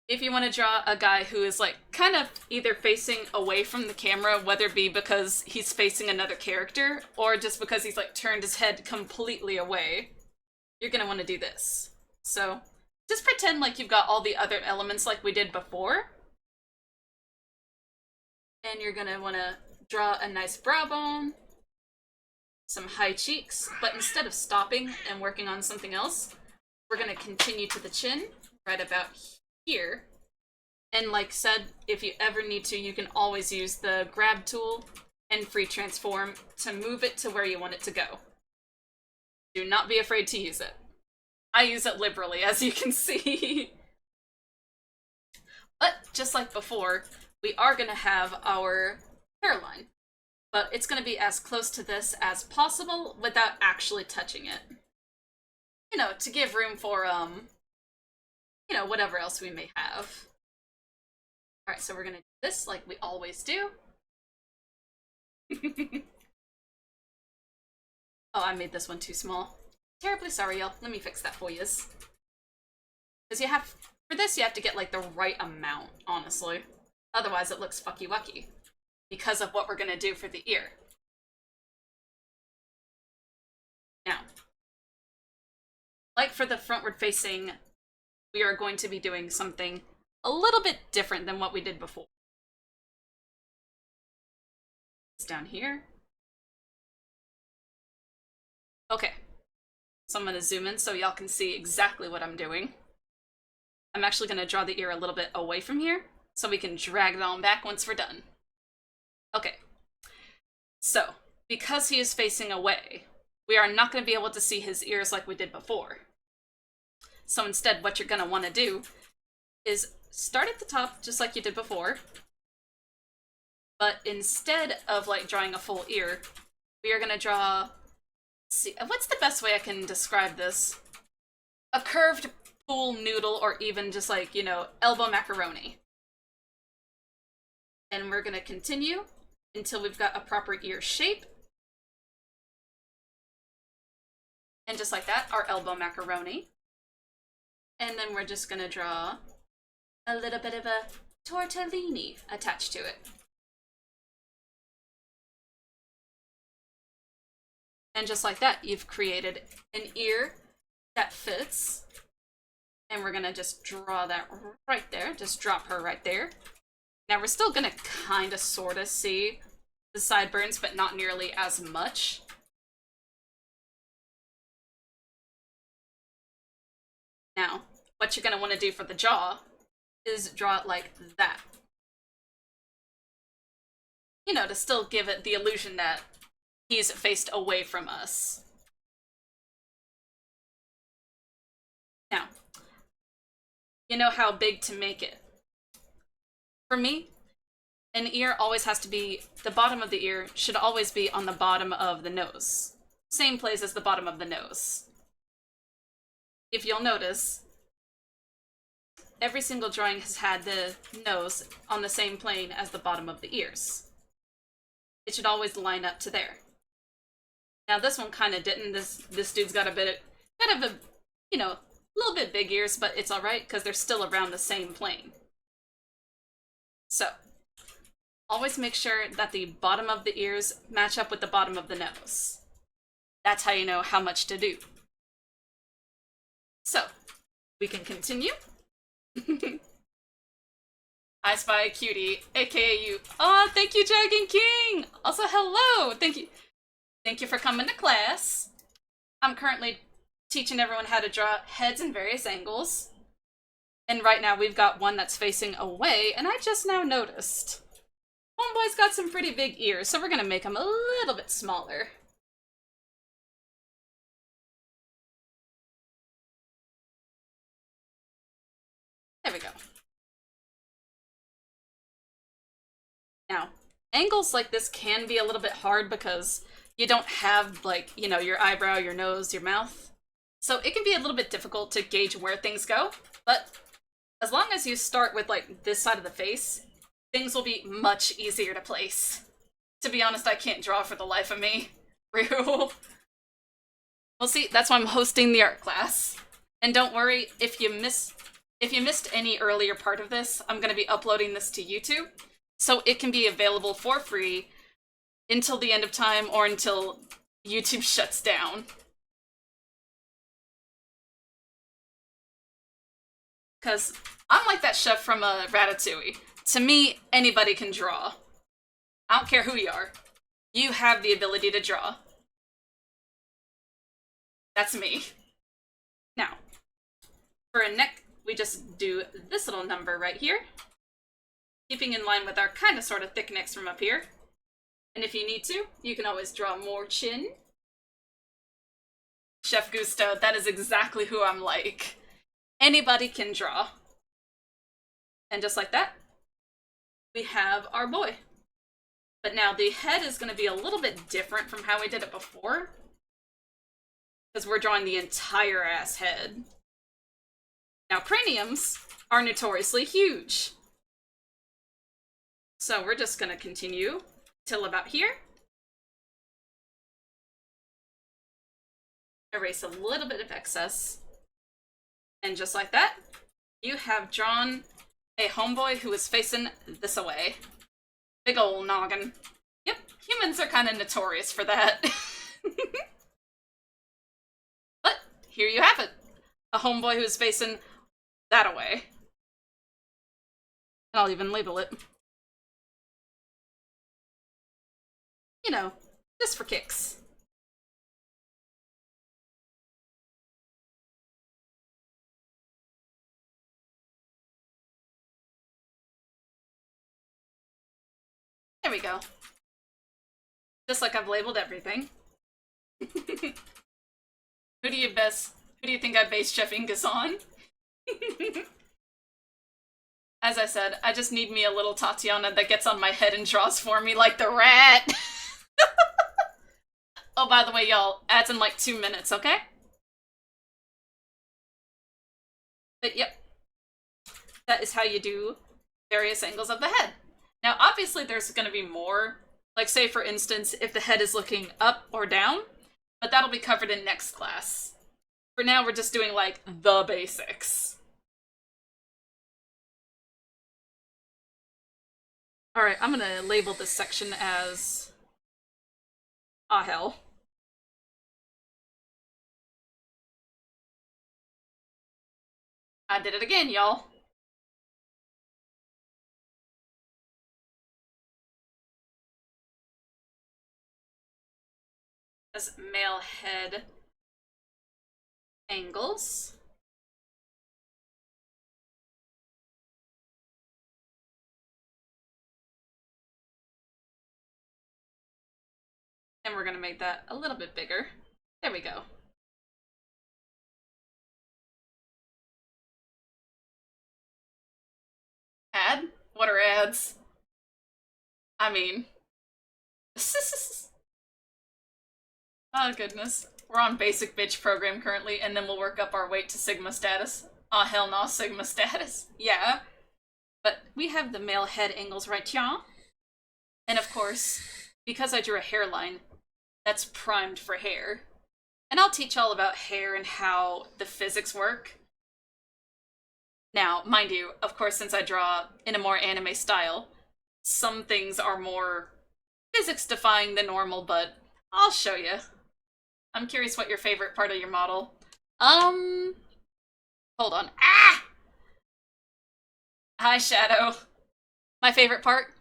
if you want to draw a guy who is like kind of either facing away from the camera, whether it be because he's facing another character or just because he's like turned his head completely away, you're gonna want to do this. So just pretend like you've got all the other elements like we did before. And you're gonna want to draw a nice brow bone, some high cheeks, but instead of stopping and working on something else, we're gonna continue to the chin, right about here. And like said, if you ever need to, you can always use the grab tool and free transform to move it to where you want it to go. Do not be afraid to use it. I use it liberally, as you can see. But just like before, we are going to have our hairline. But it's going to be as close to this as possible without actually touching it. You know, to give room for, you know, whatever else we may have. Alright, so we're gonna do this like we always do. Oh, I made this one too small. Terribly sorry, y'all. Let me fix that for yous. Because you have, for this you have to get like the right amount, honestly. Otherwise it looks fucky-wucky. Because of what we're gonna do for the ear. Now, like for the frontward facing, we are going to be doing something a little bit different than what we did before. It's down here. Okay, so I'm going to zoom in so y'all can see exactly what I'm doing. I'm actually going to draw the ear a little bit away from here so we can drag it on back once we're done. Okay, so because he is facing away, we are not going to be able to see his ears like we did before. So instead, what you're going to want to do is start at the top just like you did before, but instead of like drawing a full ear, we are going to draw, see, what's the best way I can describe this? A curved pool noodle, or even just like, you know, elbow macaroni. And we're going to continue until we've got a proper ear shape. And just like that, our elbow macaroni. And then we're just going to draw a little bit of a tortellini attached to it. And just like that, you've created an ear that fits. And we're gonna just draw that right there. Just drop her right there. Now we're still gonna kinda sorta see the sideburns, but not nearly as much. Now, what you're gonna wanna do for the jaw is draw it like that. You know, to still give it the illusion that he's faced away from us. Now, you know how big to make it. For me, an ear always has to be, the bottom of the ear should always be on the bottom of the nose. Same place as the bottom of the nose. If you'll notice, every single drawing has had the nose on the same plane as the bottom of the ears. It should always line up to there. Now this one kind of didn't. This dude's got a you know, a little bit big ears, but it's alright because they're still around the same plane. So, always make sure that the bottom of the ears match up with the bottom of the nose. That's how you know how much to do. So, we can continue. I spy a cutie, aka you. Oh, thank you, Dragon King! Also, hello! Thank you for coming to class. I'm currently teaching everyone how to draw heads in various angles. And right now we've got one that's facing away, and I just now noticed. Homeboy's got some pretty big ears, so we're gonna make him a little bit smaller. There we go. Now, angles like this can be a little bit hard because you don't have, like, you know, your eyebrow, your nose, your mouth. So it can be a little bit difficult to gauge where things go, but as long as you start with, like, this side of the face, things will be much easier to place. To be honest, I can't draw for the life of me. Real. Well, see, that's why I'm hosting the art class. And don't worry, if you missed any earlier part of this, I'm going to be uploading this to YouTube, so it can be available for free until the end of time or until YouTube shuts down. Because I'm like that chef from Ratatouille. To me, anybody can draw. I don't care who you are. You have the ability to draw. That's me. Now, for a neck, we just do this little number right here, keeping in line with our kind of sort of thick necks from up here. And if you need to, you can always draw more chin. Chef Gusto, that is exactly who I'm like. Anybody can draw. And just like that, we have our boy. But now the head is going to be a little bit different from how we did it before, because we're drawing the entire ass head. Now, craniums are notoriously huge. So we're just going to continue till about here. Erase a little bit of excess. And just like that, you have drawn a homeboy who is facing this away. Big ol' noggin. Yep, humans are kind of notorious for that. But here you have it. A homeboy who's facing that away. And I'll even label it. You know, just for kicks. There we go. Just like I've labeled everything. Who do you think I based Chef Ingus on? As I said, I just need me a little Tatiana that gets on my head and draws for me like the rat. Oh, by the way, y'all, ads in like 2 minutes, okay? But yep, that is how you do various angles of the head. Now, obviously, there's going to be more. Like, say, for instance, if the head is looking up or down, but that'll be covered in next class. For now, we're just doing, like, the basics. Alright, I'm gonna label this section as... ah, hell. I did it again, y'all. As male head angles. And we're gonna make that a little bit bigger. There we go. Ad? What are ads? I mean... oh goodness. We're on basic bitch program currently, and then we'll work up our weight to Sigma status. Oh hell no, Sigma status. Yeah. But we have the male head angles right here. And of course, because I drew a hairline, that's primed for hair. And I'll teach all about hair and how the physics work. Now, mind you, of course, since I draw in a more anime style, some things are more physics-defying than normal, but I'll show you. I'm curious what your favorite part of your model. Hold on. Ah! Hi, Shadow. My favorite part?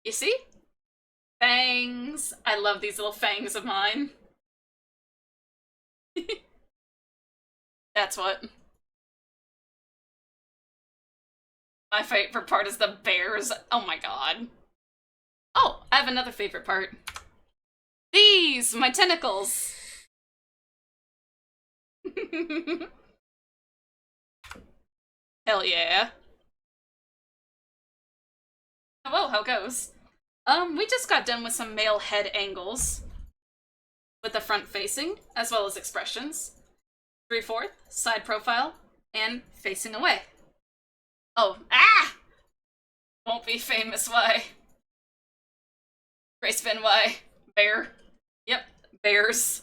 You see? Fangs. I love these little fangs of mine. That's what. My favorite part is the bears. Oh my god. Oh, I have another favorite part. These! My tentacles! Hell yeah. Oh, how goes? We just got done with some male head angles. With the front facing, as well as expressions. 3/4, side profile, and facing away. Oh, ah! Won't be famous, why? Grace Finn, why? Bear. Yep, bears.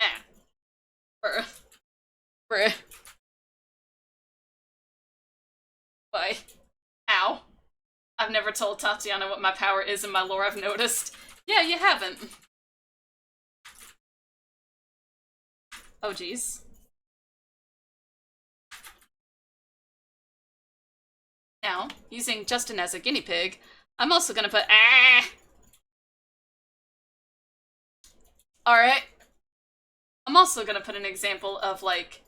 Ah. Bruh. Bruh. Why? Ow. I've never told Tatiana what my power is in my lore, I've noticed. Yeah, you haven't. Oh, geez. Now, using Justin as a guinea pig, I'm also gonna put Alright. I'm also gonna put an example of, like,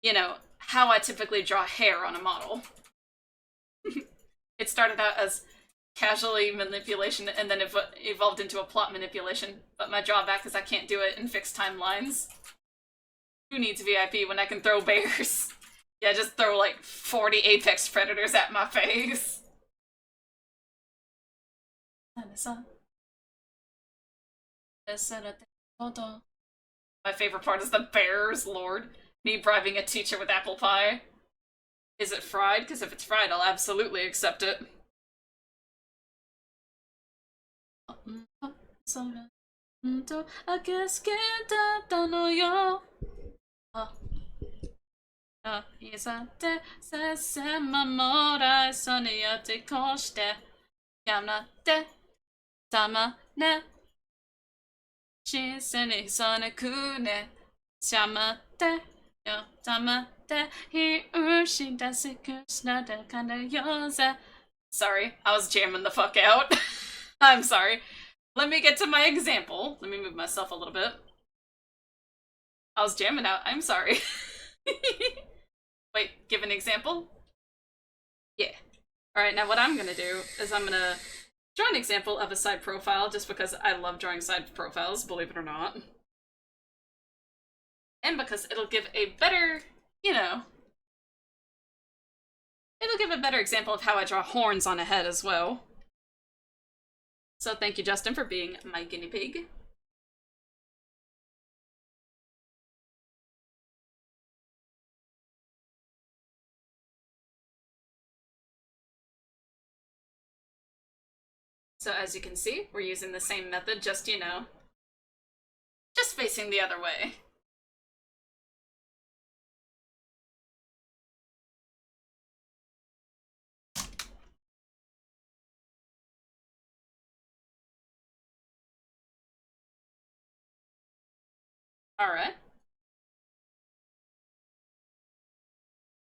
you know, how I typically draw hair on a model. It started out as casually manipulation and then evolved into a plot manipulation, but my drawback is I can't do it in fixed timelines. Who needs VIP when I can throw bears? Yeah, just throw like 40 apex predators at my face. My favorite part is the bears, lord. Me bribing a teacher with apple pie. Is it fried? Because if it's fried, I'll absolutely accept it. Sorry, I was jamming the fuck out. I'm sorry. Let me get to my example. Let me move myself a little bit. I was jamming out. I'm sorry. Wait, give an example? Yeah. Alright, now what I'm gonna do is I'm gonna draw an example of a side profile just because I love drawing side profiles, believe it or not. And because it'll give a better, you know, it'll give a better example of how I draw horns on a head as well. So thank you, Justin, for being my guinea pig. So as you can see, we're using the same method, just, you know, just facing the other way. Alright.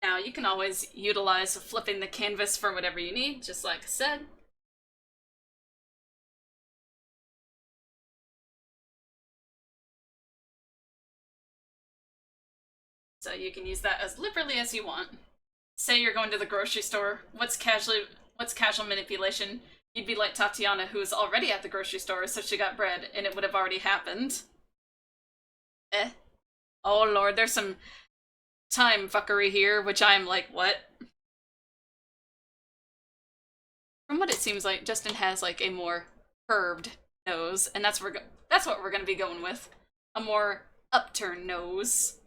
Now, you can always utilize flipping the canvas for whatever you need, just like I said. So you can use that as liberally as you want. Say you're going to the grocery store, what's casual manipulation? You'd be like Tatiana, who's already at the grocery store, so she got bread, and it would have already happened. Eh. Oh lord, there's some time fuckery here, which I'm like, what? From what it seems like, Justin has like a more curved nose, and that's what we're gonna be going with. A more upturned nose.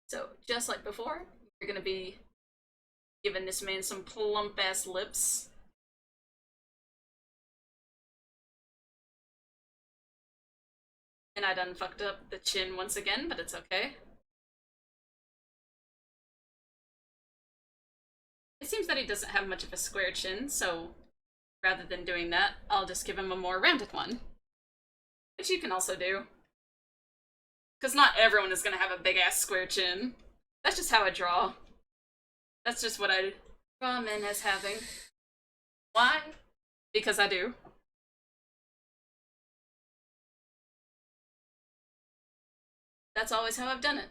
So, just like before, you're gonna be giving this man some plump-ass lips. And I done fucked up the chin once again, but it's okay. It seems that he doesn't have much of a square chin, so rather than doing that, I'll just give him a more rounded one. Which you can also do. Because not everyone is gonna have a big-ass square chin. That's just how I draw. That's just what I draw men as having. Why? Because I do. That's always how I've done it.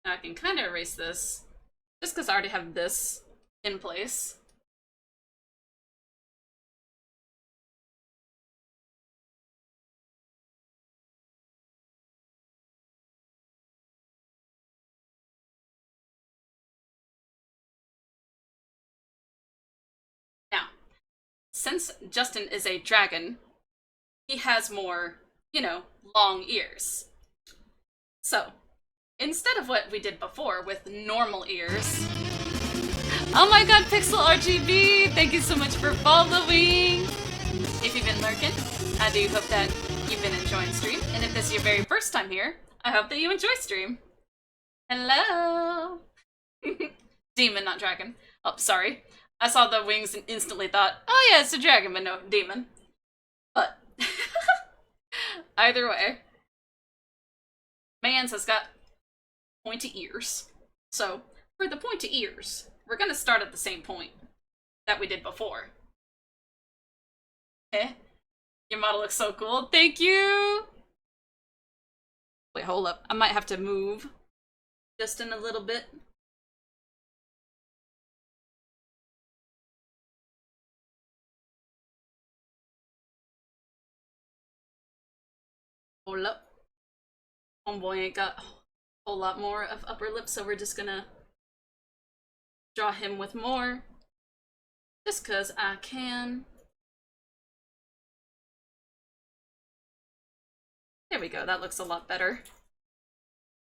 Now I can kind of erase this, just because I already have this in place. Now, since Justin is a dragon, he has more, you know, long ears. So, instead of what we did before with normal ears... Oh my god, Pixel RGB! Thank you so much for following! If you've been lurking, I do hope that you've been enjoying stream, and if this is your very first time here, I hope that you enjoy stream. Hello! Demon, not dragon. Oh, sorry. I saw the wings and instantly thought, oh yeah, it's a dragon, but no, demon. But, either way, Mans has got pointy ears. So, for the pointy ears, we're gonna start at the same point that we did before. Eh? Your model looks so cool. Thank you! Wait, hold up. I might have to move just in a little bit. Hold up. Homeboy ain't got a whole lot more of upper lip, so we're just gonna draw him with more. Just cause I can. There we go, that looks a lot better.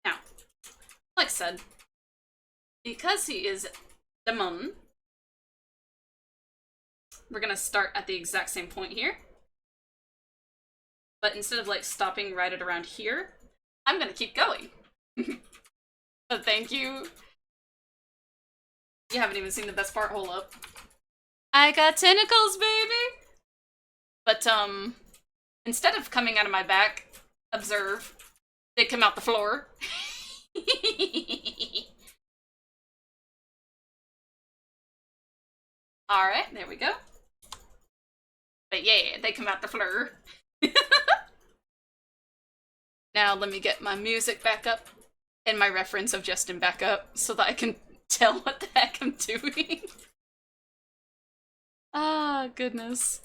Now, like I said, because he is demon, we're gonna start at the exact same point here. But instead of like stopping right at around here, I'm gonna keep going. So thank you. You haven't even seen the best part, hold up. I got tentacles, baby! But, instead of coming out of my back, observe, they come out the floor. Alright, there we go. But yeah, they come out the floor. Now let me get my music back up and my reference of Justin back up so that I can tell what the heck I'm doing. Ah, goodness.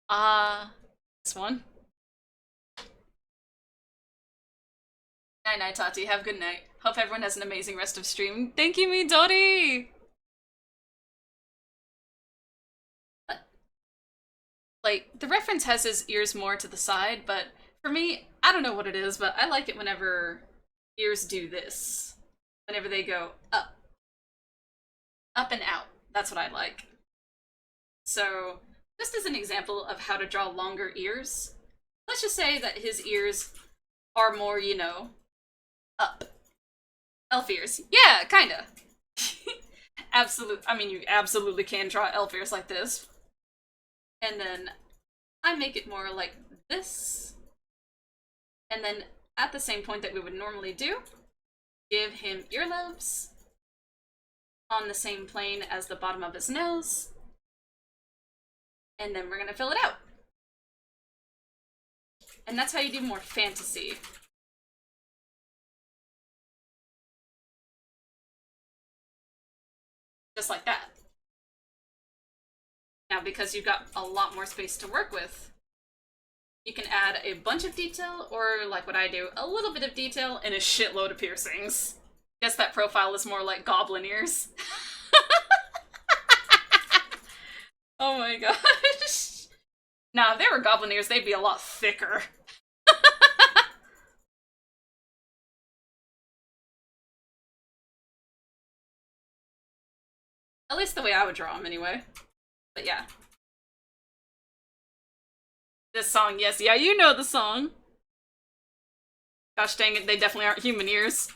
This one. Night night, Tati. Have a good night. Hope everyone has an amazing rest of stream. Thank you, Midori! Like, the reference has his ears more to the side, but for me, I don't know what it is, but I like it whenever ears do this. Whenever they go up. Up and out. That's what I like. So, just as an example of how to draw longer ears, let's just say that his ears are more, you know, up. Elf ears. Yeah, kinda. I mean, you absolutely can draw elf ears like this. And then I make it more like this. And then at the same point that we would normally do, give him earlobes on the same plane as the bottom of his nose. And then we're gonna fill it out. And that's how you do more fantasy. Just like that. Now, because you've got a lot more space to work with, you can add a bunch of detail, or like what I do, a little bit of detail and a shitload of piercings. Guess that profile is more like goblin ears. Oh my gosh. Now, if they were goblin ears, they'd be a lot thicker. At least the way I would draw them, anyway. But yeah. This song, yes. Yeah, you know the song. Gosh dang it, they definitely aren't human ears.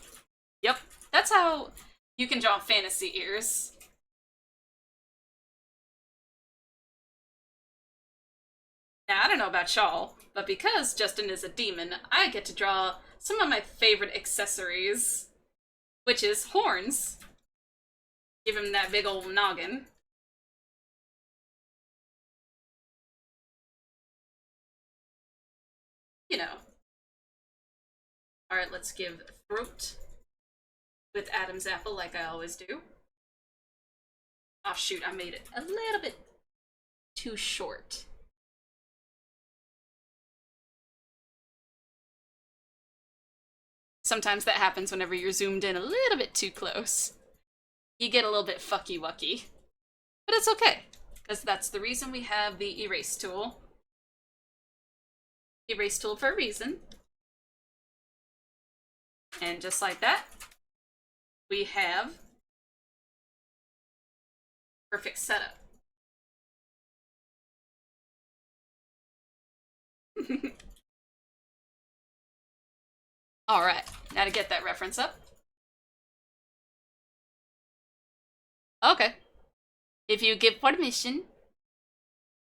Yep. That's how you can draw fantasy ears. Now, I don't know about y'all, but because Justin is a demon, I get to draw some of my favorite accessories, which is horns. Give him that big old noggin. You know. Alright, let's give throat with Adam's apple like I always do. Oh shoot, I made it a little bit too short. Sometimes that happens whenever you're zoomed in a little bit too close. You get a little bit fucky-wucky. But it's okay, because that's the reason we have the erase tool. Erase tool for a reason. And just like that, we have perfect setup. Alright, now to get that reference up. Okay. If you give permission,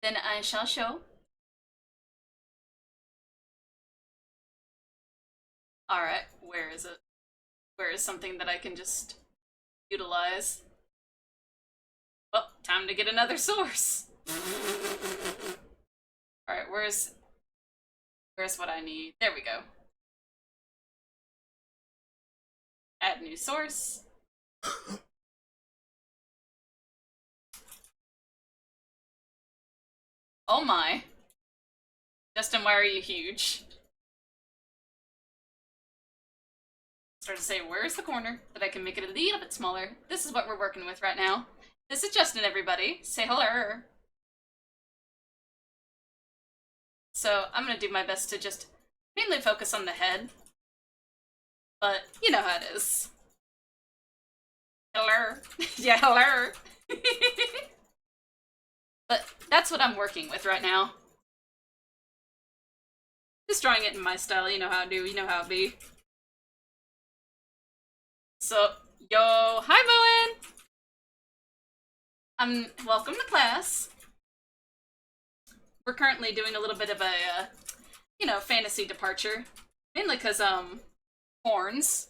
then I shall show. Alright, where is it? Where is something that I can just utilize? Well, time to get another source. Alright, where's what I need? There we go. Add new source. Oh my. Justin, why are you huge? Start to say, where's the corner that I can make it a little bit smaller? This is what we're working with right now. This is Justin, everybody. Say hello. So I'm gonna do my best to just mainly focus on the head. But you know how it is. Hello. Yeah, hello. But that's what I'm working with right now. Just drawing it in my style, you know how I do, you know how it be. So, yo, hi Moen! Welcome to class. We're currently doing a little bit of a, you know, fantasy departure. Mainly because, horns.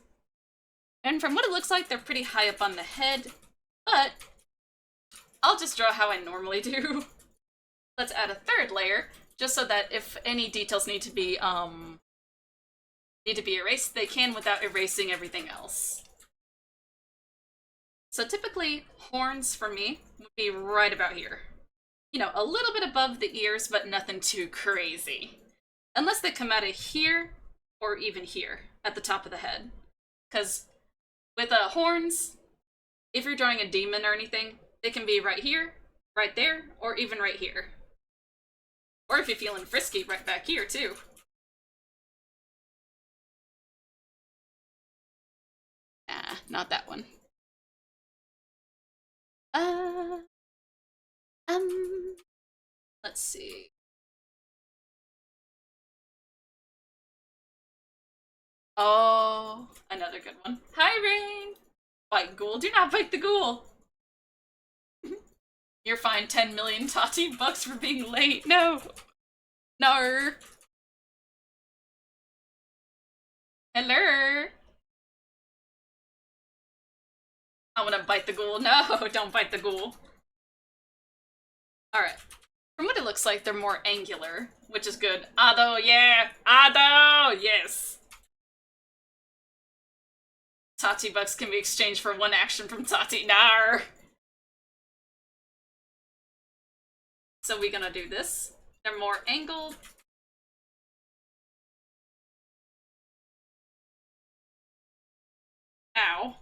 And from what it looks like, they're pretty high up on the head. But I'll just draw how I normally do. Let's add a third layer, just so that if any details need to be erased, they can without erasing everything else. So typically, horns for me would be right about here. You know, a little bit above the ears, but nothing too crazy. Unless they come out of here, or even here, at the top of the head. Because with horns, if you're drawing a demon or anything, they can be right here, right there, or even right here. Or if you're feeling frisky, right back here, too. Ah, not that one. Let's see. Oh, I know another good one. Hi, Rain! Bite ghoul. Do not bite the ghoul! You're fined 10 million Tati bucks for being late. No! No! Hello! I wanna bite the ghoul. No, don't bite the ghoul. Alright. From what it looks like, they're more angular, which is good. Ado, yeah! Ado! Yes! Tati bucks can be exchanged for one action from Tati. Nar! So we're gonna do this. They're more angled. Ow.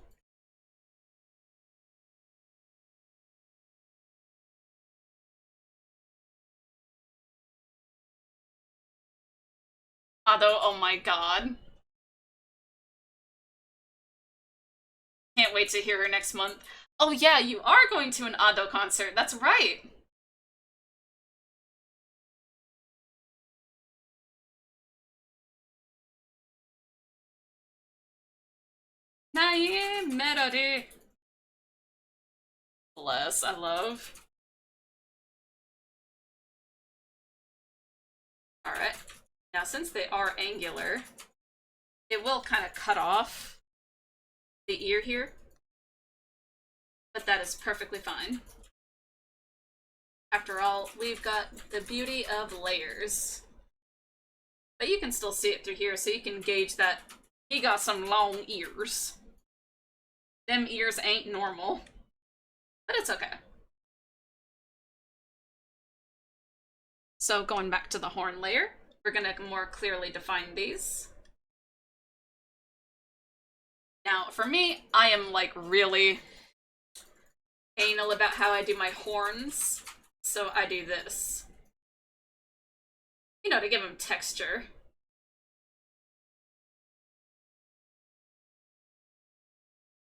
Ado, oh my god. Can't wait to hear her next month. Oh yeah, you are going to an Ado concert. That's right. Nae Melody. Bless, I love. Alright. Now, since they are angular, it will kind of cut off the ear here. But that is perfectly fine. After all, we've got the beauty of layers. But you can still see it through here, so you can gauge that he got some long ears. Them ears ain't normal. But it's okay. So going back to the horn layer, we're gonna more clearly define these. Now, for me, I am like really anal about how I do my horns, so I do this. You know, to give them texture.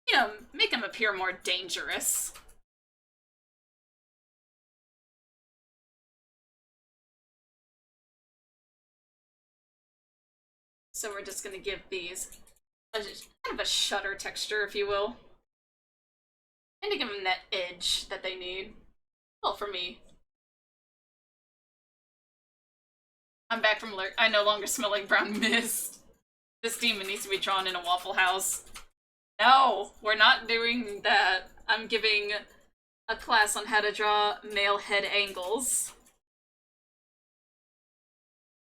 You know, make them appear more dangerous. So we're just gonna give these kind of a shutter texture, if you will. And to give them that edge that they need. Well, for me. I'm back from alert. I no longer smell like brown mist. This demon needs to be drawn in a Waffle House. No, we're not doing that. I'm giving a class on how to draw male head angles.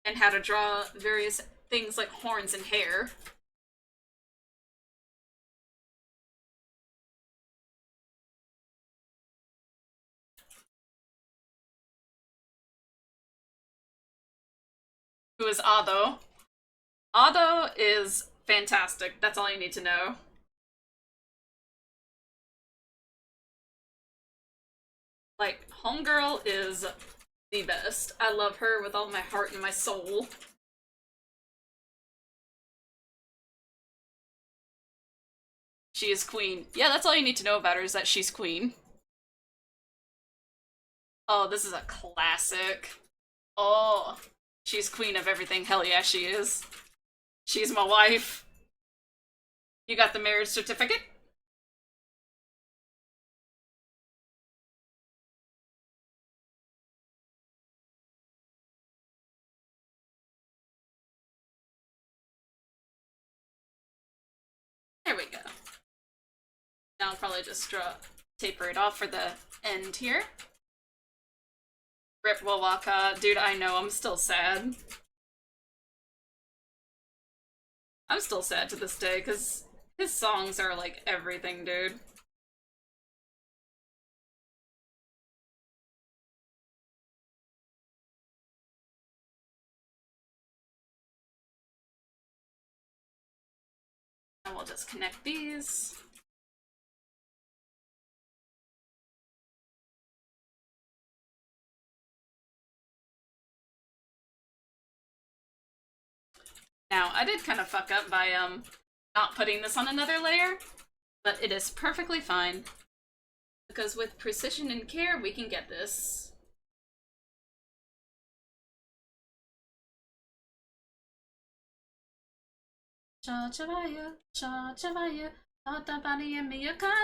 And how to draw various things like horns and hair. Who is Ado? Ado is fantastic. That's all you need to know. Like, Homegirl is the best. I love her with all my heart and my soul. She is queen. Yeah, that's all you need to know about her, is that she's queen. Oh, this is a classic. Oh, she's queen of everything. Hell yeah, she is. She's my wife. You got the marriage certificate? There we go. Now I'll probably just taper it off for the end here. Rip Wawaka. Dude, I know, I'm still sad. I'm still sad to this day, because his songs are like everything, dude. And we'll just connect these. Now, I did kind of fuck up by not putting this on another layer, but it is perfectly fine. Because with precision and care, we can get this. 少女は言う、少女は言う。言葉に闇ゆかなか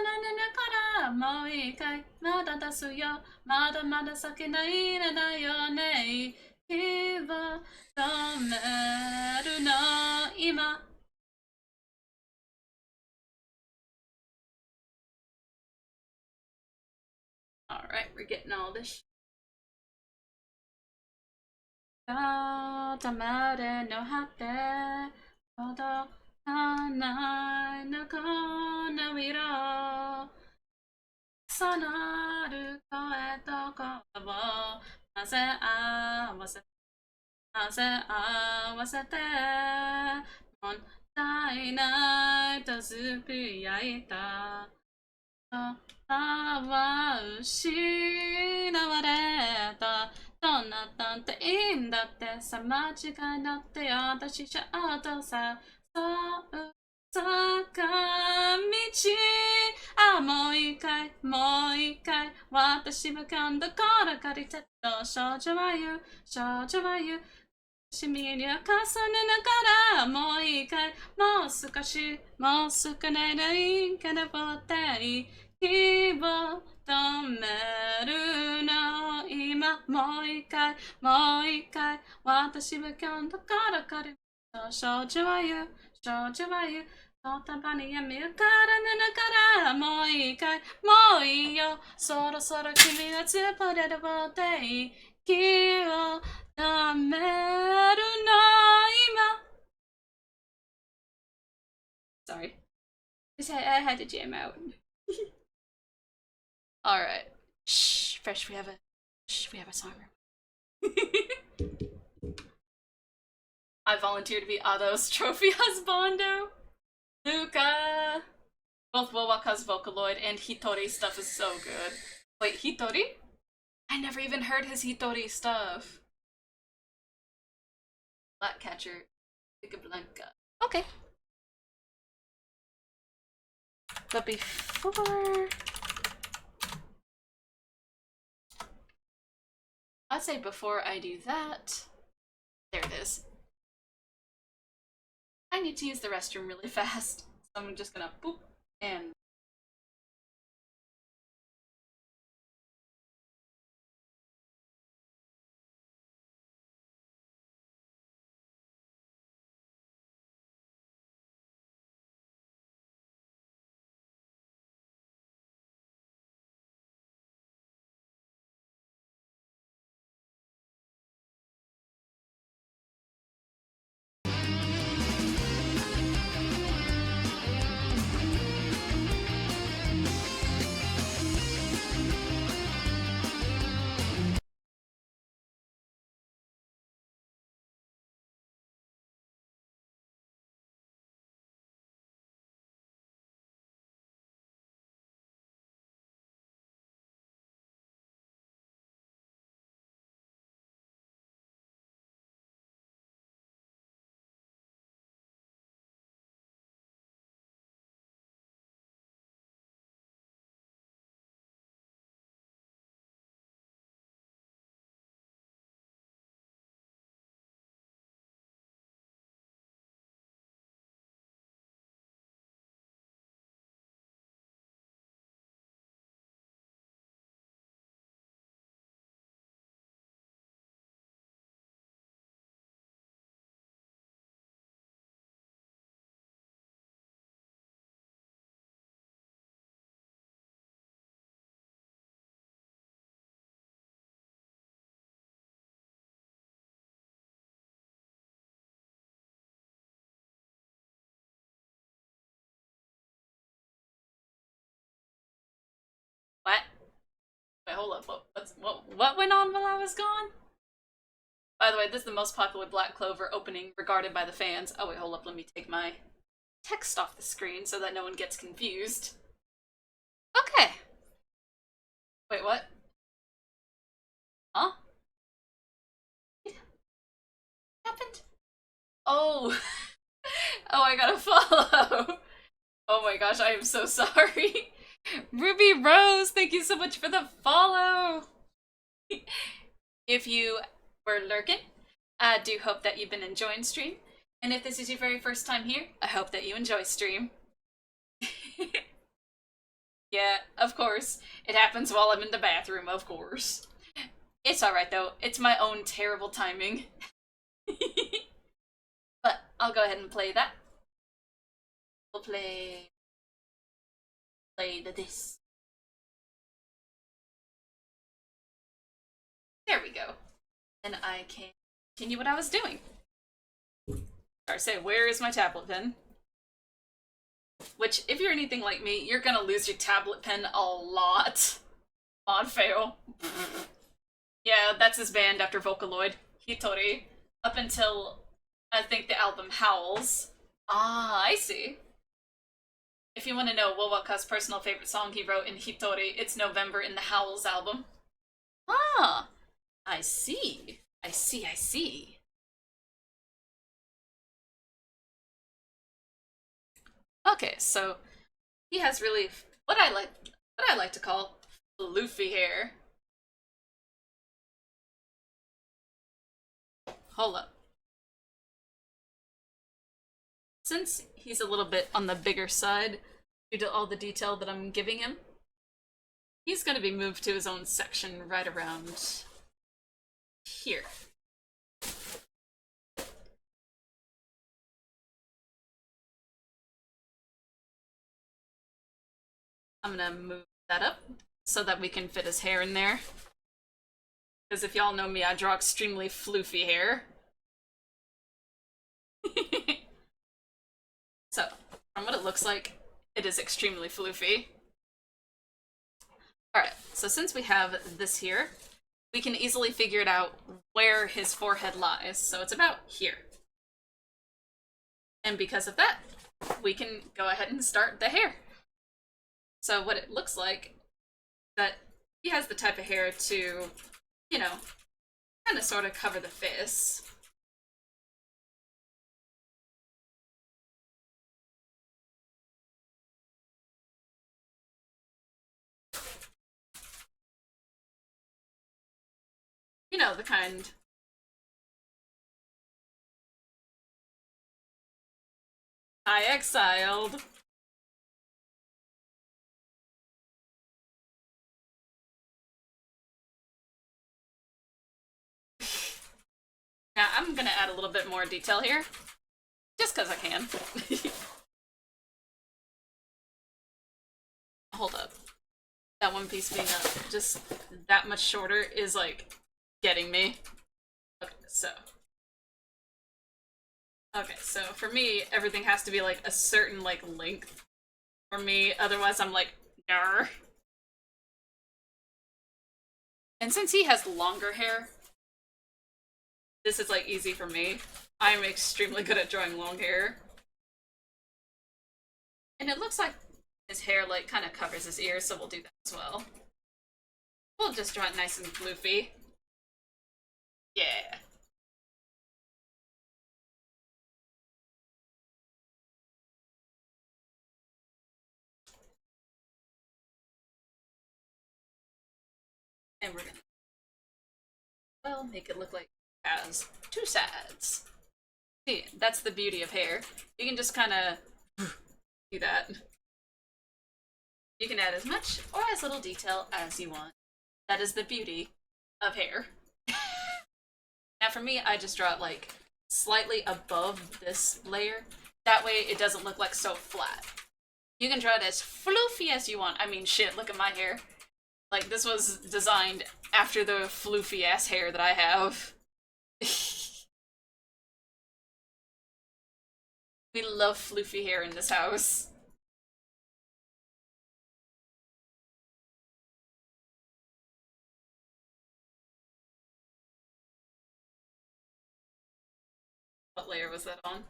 らもう一回まだ出すよ。まだまだ先ないらだよね。息を止めるの今。Alright, we're getting all this. までの果て届かないのこの色重なる声と声を混ぜ合わせて問題ないとつぶやいたは失われたどんなったっていいんだってさ間違いだって私じゃあとさそう坂道もう一回私は今度これ借りてと少女は言うしみに重ねながらもう一回もう少しないでいいからぼって息を止めるの今もう一回私は今度から借りと少女は言う言葉に闇をからねながらもう一回もういいよそろそろ君がつぶれるぼって息を止めるの今 Sorry. I had to jam out. Alright. Shh, Fresh, we have a song. I volunteer to be Otto's trophy husbando. Luca! Both Wowaka's Vocaloid and Hitori stuff is so good. Wait, Hitori? I never even heard his Hitori stuff. Blackcatcher, Blanca. Okay. But before... I'd say before I do that... There it is. I need to use the restroom really fast, so I'm just gonna boop and... What? Wait, hold up. What went on while I was gone? By the way, this is the most popular Black Clover opening regarded by the fans. Oh wait, hold up, let me take my text off the screen so that no one gets confused. Okay. Wait, what? Huh? What happened? Oh. Oh, I gotta follow. Oh my gosh, I am so sorry. Ruby Rose, thank you so much for the follow. If you were lurking, I do hope that you've been enjoying stream. And if this is your very first time here, I hope that you enjoy stream. Yeah, of course. It happens while I'm in the bathroom, of course. It's alright though, it's my own terrible timing. But I'll go ahead and play that. We'll play this. There we go. And I can continue what I was doing. Or say, where is my tablet pen? Which, if you're anything like me, you're gonna lose your tablet pen a lot. Mod fail. Yeah, that's his band after Vocaloid. Hitori. Up until, I think, the album Howls. Ah, I see. If you want to know Wowaka's personal favorite song he wrote in Hitori, it's November in the Howls album. Ah, I see. I see. Okay, so he has really what I like to call floofy hair. Hold up. Since he's a little bit on the bigger side due to all the detail that I'm giving him, he's going to be moved to his own section right around here. I'm gonna move that up so that we can fit his hair in there. Because if y'all know me, I draw extremely floofy hair. So, from what it looks like, it is extremely floofy. Alright, so since we have this here, we can easily figure it out where his forehead lies. So it's about here. And because of that, we can go ahead and start the hair. So what it looks like, that he has the type of hair to, you know, kind of sort of cover the face. You know, the kind. I exiled. Now, I'm gonna add a little bit more detail here, just because I can. Hold up. That one piece being just that much shorter is, like, getting me. Okay, so. Okay, so for me, everything has to be, like, a certain, like, length for me, otherwise I'm like, nar. And since he has longer hair, this is, like, easy for me. I'm extremely good at drawing long hair. And it looks like his hair, like, kind of covers his ears, so we'll do that as well. We'll just draw it nice and floofy. Yeah. And we're gonna, well, make it look like it has two sides. See, that's the beauty of hair. You can just kind of do that. You can add as much or as little detail as you want. That is the beauty of hair. Now for me, I just draw it like slightly above this layer. That way it doesn't look like so flat. You can draw it as floofy as you want. I mean, shit, look at my hair. Like, this was designed after the floofy ass hair that I have. We love floofy hair in this house. What layer was that on?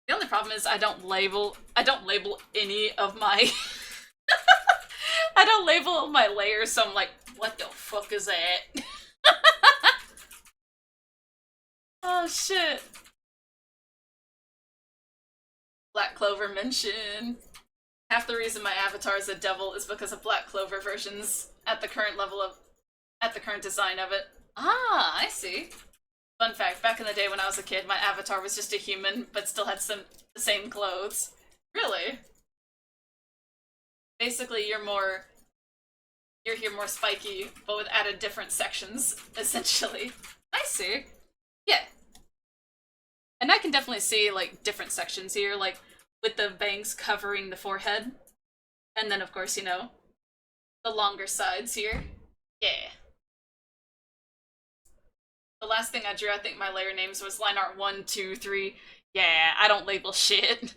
The only problem is I don't label any of my I don't label my layers, so I'm like, what the fuck is that? Oh shit. Black Clover mention. Half the reason my avatar is a devil is because of Black Clover versions at the current level of at the current design of it. Ah, I see. Fun fact, back in the day when I was a kid, my avatar was just a human, but still had the same clothes. Really? Basically, you're here more spiky, but with added different sections, essentially. I see. Yeah. And I can definitely see, like, different sections here, like, with the bangs covering the forehead. And then, of course, you know, the longer sides here. Yeah. The last thing I drew, I think my layer names was line art 1, 2, 3. Yeah, I don't label shit.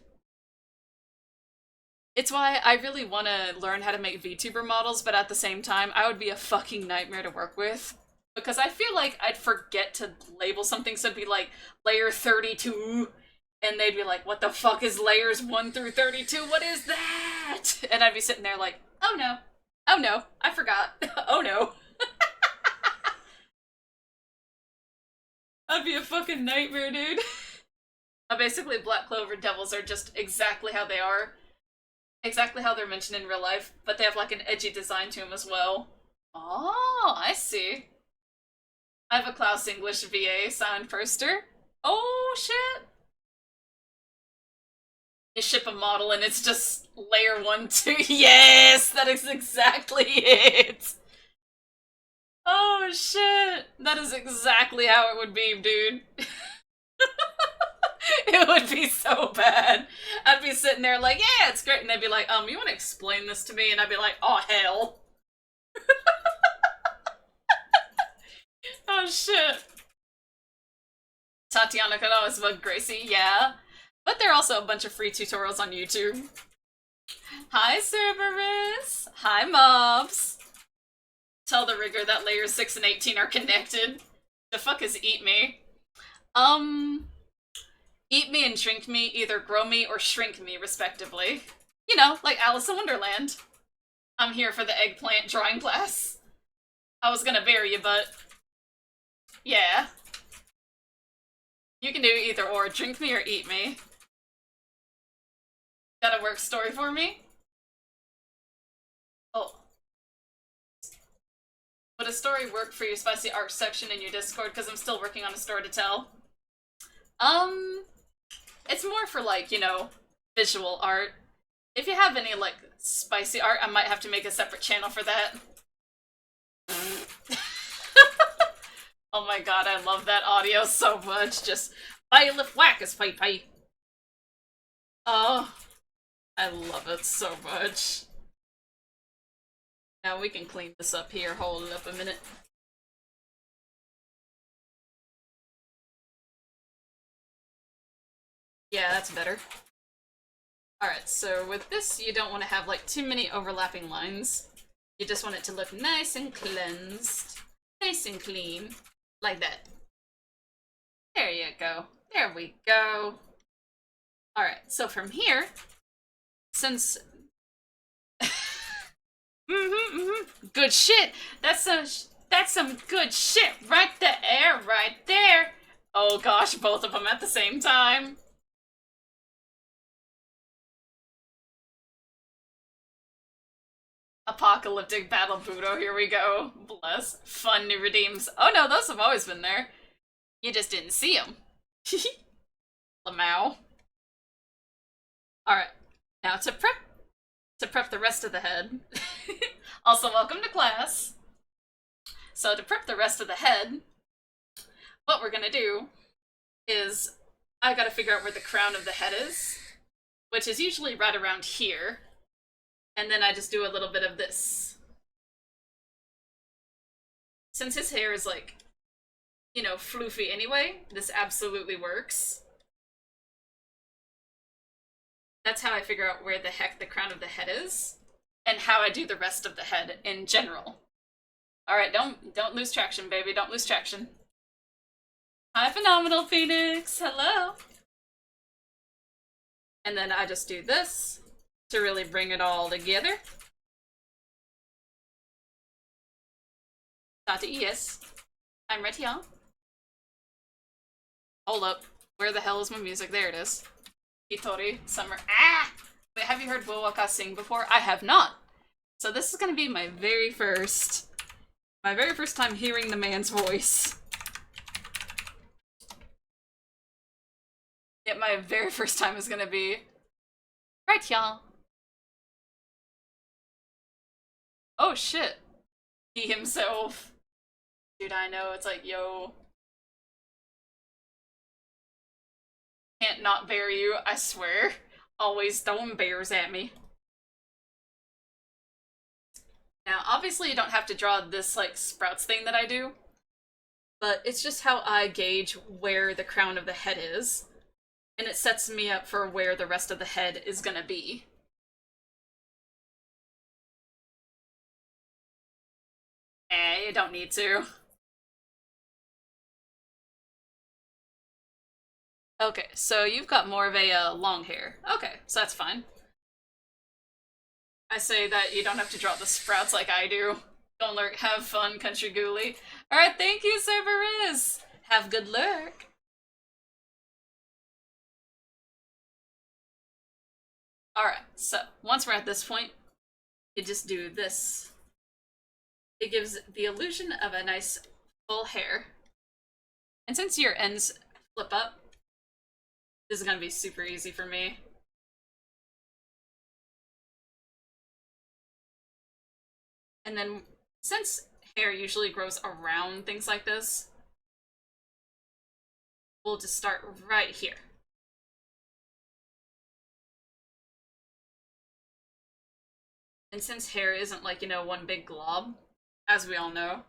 It's why I really want to learn how to make VTuber models, but at the same time, I would be a fucking nightmare to work with. Because I feel like I'd forget to label something, so it'd be like, layer 32, and they'd be like, what the fuck is layers 1 through 32? What is that? And I'd be sitting there like, oh no. Oh no, I forgot. Oh no. That'd be a fucking nightmare, dude. Basically, Black Clover Devils are just exactly how they are. Exactly how they're mentioned in real life, but they have like an edgy design to them as well. Oh, I see. I have a Klaus English VA signed poster. Oh, shit. You ship a model and it's just layer 1, 2. Yes, that is exactly it. Oh, shit. That is exactly how it would be, dude. It would be so bad. I'd be sitting there like, yeah, it's great. And they'd be like, you want to explain this to me? And I'd be like, oh, hell. Oh, shit. Tatiana could always bug Gracie, yeah. But there are also a bunch of free tutorials on YouTube. Hi, Cerberus. Hi, Mobs. Tell the rigger that layers 6 and 18 are connected. The fuck is eat me? Eat me and drink me, either grow me or shrink me, respectively. You know, like Alice in Wonderland. I'm here for the eggplant drawing class. I was gonna bury you, but... yeah. You can do either or, drink me or eat me. Got a work story for me? Oh. Would a story work for your spicy art section in your Discord? Because I'm still working on a story to tell. It's more for, like, you know, visual art. If you have any, like, spicy art, I might have to make a separate channel for that. Oh my god, I love that audio so much. Just, bailiff whackers, pie. Oh, I love it so much. Now we can clean this up here. Hold it up a minute. Yeah, that's better. Alright, so with this, you don't want to have, like, too many overlapping lines. You just want it to look nice and cleansed. Nice and clean. Like that. There you go. There we go. Alright, so from here, since... Good shit! That's some good shit right there, right there! Oh gosh, both of them at the same time. Apocalyptic Battle Budo, here we go. Bless. Fun new redeems. Oh no, those have always been there. You just didn't see them. Lamau. Alright, now to prep the rest of the head. Also, welcome to class. So to prep the rest of the head, what we're gonna do is, I gotta figure out where the crown of the head is, which is usually right around here. And then I just do a little bit of this. Since his hair is, like, you know, floofy anyway, this absolutely works. That's how I figure out where the heck the crown of the head is, and how I do the rest of the head in general. Alright, don't lose traction, baby. Don't lose traction. Hi, Phenomenal Phoenix! Hello! And then I just do this to really bring it all together. Tati, yes. I'm right here. Hold up. Where the hell is my music? There it is. Hitori, Summer. Ah! Wait, have you heard Wowaka sing before? I have not. So this is gonna be my very first time hearing the man's voice. Yeah, my very first time is gonna be right, y'all. Oh shit. He himself. Dude, I know, it's like, yo, can't not bear you, I swear. Always throwing bears at me. Now, obviously you don't have to draw this, like, sprouts thing that I do, but it's just how I gauge where the crown of the head is, and it sets me up for where the rest of the head is gonna be. You don't need to. Okay, so you've got more of a long hair. Okay, so that's fine. I say that you don't have to draw the sprouts like I do. Don't lurk, have fun, country ghoulie. Alright, thank you, Cerberus! Have good luck! Alright, so once we're at this point, you just do this. It gives the illusion of a nice full hair. And since your ends flip up, this is gonna be super easy for me. And then, since hair usually grows around things like this, we'll just start right here. And since hair isn't like, one big glob, as we all know,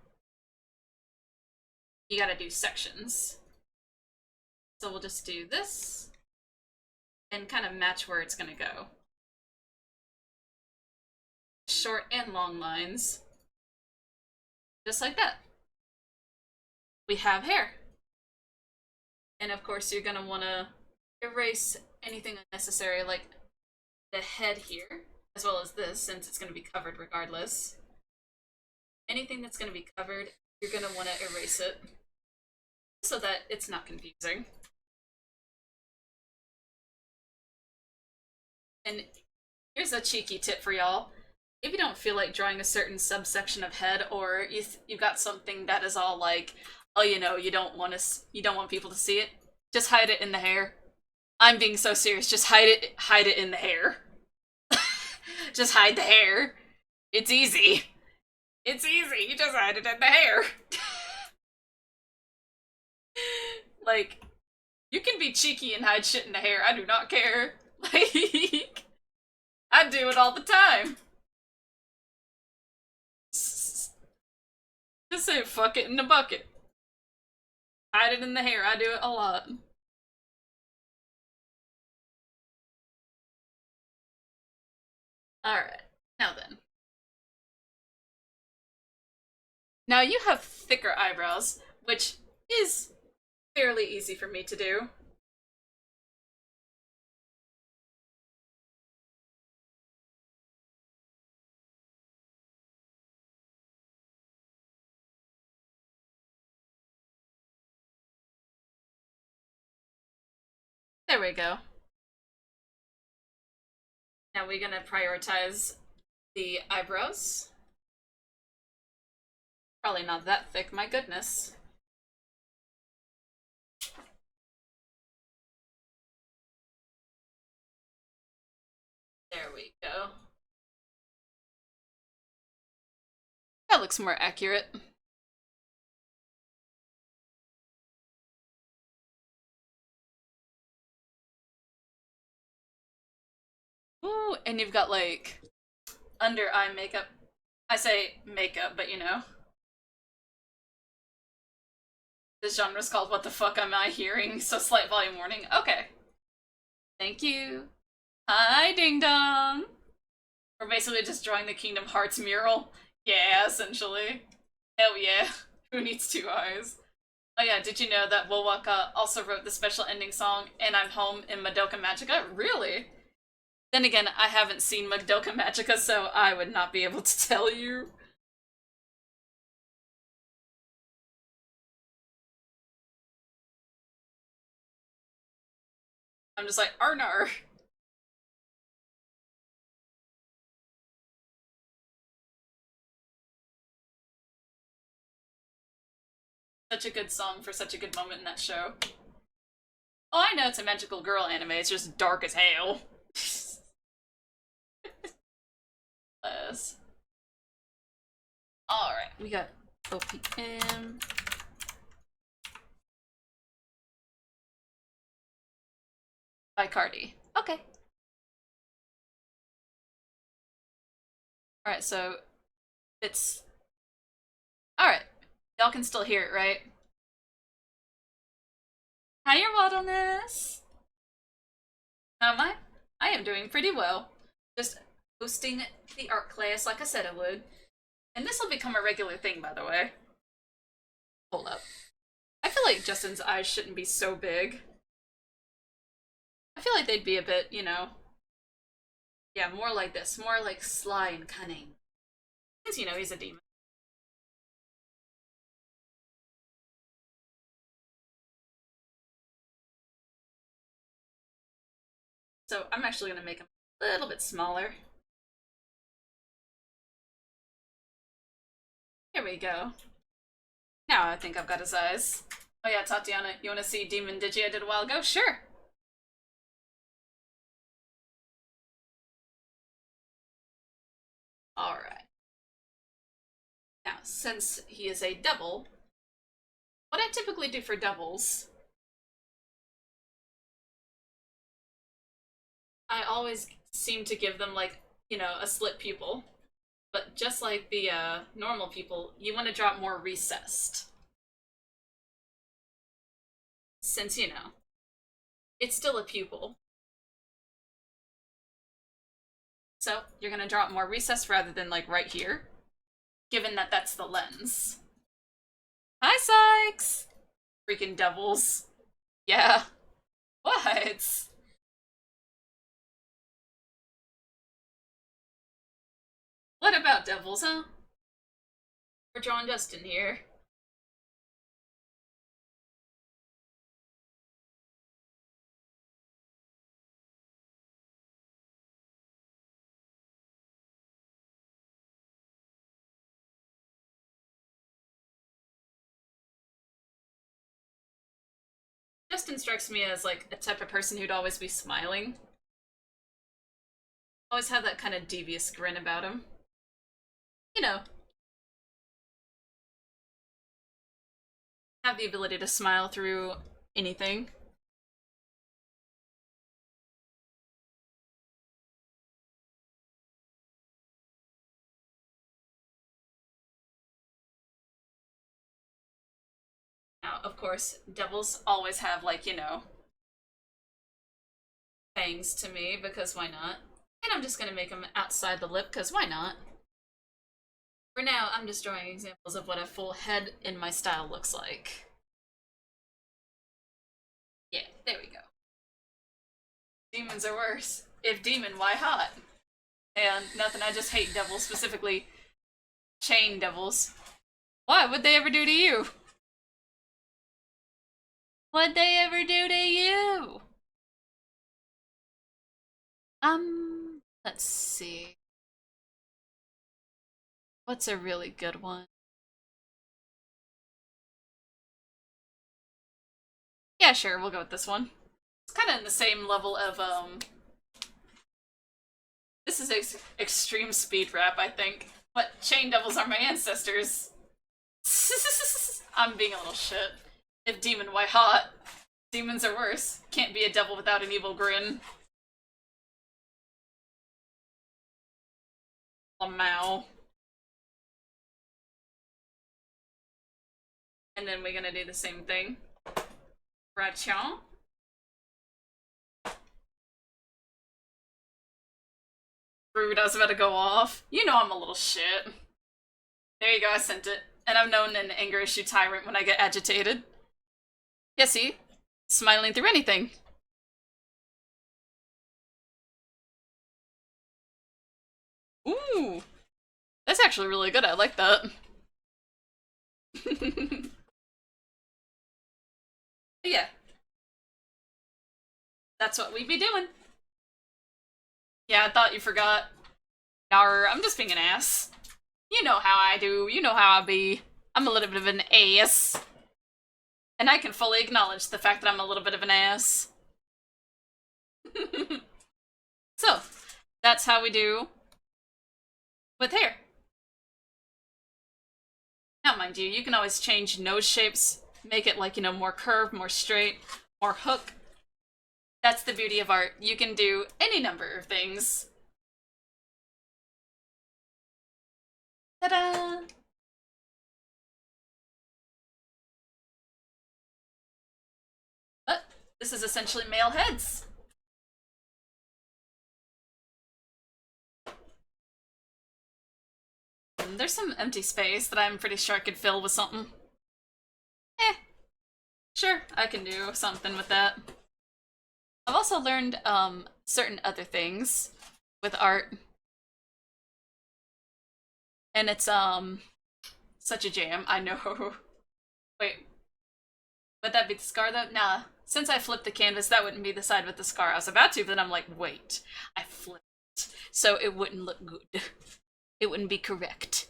you gotta do sections. So we'll just do this and kind of match where it's gonna go. Short and long lines. Just like that. We have hair. And of course you're gonna wanna erase anything unnecessary like the head here, as well as this, since it's gonna be covered regardless. Anything that's gonna be covered, you're gonna wanna erase it so that it's not confusing. And here's a cheeky tip for y'all. If you don't feel like drawing a certain subsection of head, or you've got something that is all like, oh, you don't want people to see it, just hide it in the hair. I'm being so serious. Just hide it in the hair. Just hide the hair. It's easy. It's easy. You just hide it in the hair. Like, you can be cheeky and hide shit in the hair. I do not care. Like, I do it all the time. Just say fuck it in the bucket. Hide it in the hair. I do it a lot. Alright. Now then. Now you have thicker eyebrows, which is fairly easy for me to do. There we go. Now we're gonna prioritize the eyebrows. Probably not that thick, my goodness. There we go. That looks more accurate. Ooh, and you've got like under eye makeup. I say makeup, but this genre's called What the Fuck Am I Hearing? So slight volume warning. Okay. Thank you. Hi, Ding Dong! We're basically just drawing the Kingdom Hearts mural. Yeah, essentially. Hell yeah. Who needs two eyes? Oh yeah, did you know that Wowaka also wrote the special ending song, And I'm Home in Madoka Magica? Really? Then again, I haven't seen Madoka Magica, so I would not be able to tell you. I'm just like, Arnar. Such a good song for such a good moment in that show. Oh, I know it's a magical girl anime. It's just dark as hell. Yes. All right, we got OPM. By Cardi. Okay. All right, so it's all right. Y'all can still hear it, right? Hi, your waddleness. How am I? I am doing pretty well. Just hosting the art class like I said I would. And this will become a regular thing, by the way. Hold up. I feel like Justin's eyes shouldn't be so big. I feel like they'd be a bit, you know. Yeah, more like this. More like sly and cunning. Because, you know, he's a demon. So I'm actually going to make him a little bit smaller. Here we go. Now I think I've got his eyes. Oh yeah, Tatiana, you want to see Demon Digi I did a while ago? Sure. Alright. Now, since he is a double, what I typically do for doubles, I always seem to give them, like, you know, a slit pupil. But just like the normal people, you want to draw it more recessed. Since, you know, it's still a pupil. So you're going to draw it more recessed rather than, like, right here, given that that's the lens. Hi, Sykes! Freaking devils. Yeah. What? What about devils, huh? We're drawing Justin here. Justin strikes me as, like, a type of person who'd always be smiling. Always have that kind of devious grin about him. You know, have the ability to smile through anything. Now, of course, devils always have, like, you know, fangs to me, because why not? And I'm just gonna make them outside the lip, because why not? For now, I'm just drawing examples of what a full head in my style looks like. Yeah, there we go. Demons are worse. If demon, why hot? And nothing, I just hate devils, specifically chain devils. What would they ever do to you? What'd they ever do to you? Let's see. What's a really good one? Yeah, sure, we'll go with this one. It's kind of in the same level of, this is extreme speed rap, I think. But chain devils are my ancestors. I'm being a little shit. If demon, why hot? Demons are worse. Can't be a devil without an evil grin. Lamau. And then we're gonna do the same thing. Rachon. Rude, I was about to go off. You know I'm a little shit. There you go, I sent it. And I'm known an anger issue tyrant when I get agitated. Yeah, see? Smiling through anything. Ooh! That's actually really good, I like that. Yeah. That's what we'd be doing. Yeah, I thought you forgot. Nar, I'm just being an ass. You know how I do. You know how I be. I'm a little bit of an ass. And I can fully acknowledge the fact that I'm a little bit of an ass. So, that's how we do with hair. Now, mind you, you can always change nose shapes, make it like, more curved, more straight, more hook. That's the beauty of art. You can do any number of things. Ta-da! But this is essentially male heads. There's some empty space that I'm pretty sure I could fill with something. Sure, I can do something with that. I've also learned certain other things with art. And it's such a jam, I know. Wait. Would that be the scar though? Nah. Since I flipped the canvas, that wouldn't be the side with the scar. I was about to, but then I'm like, wait. I flipped. So it wouldn't look good. It wouldn't be correct.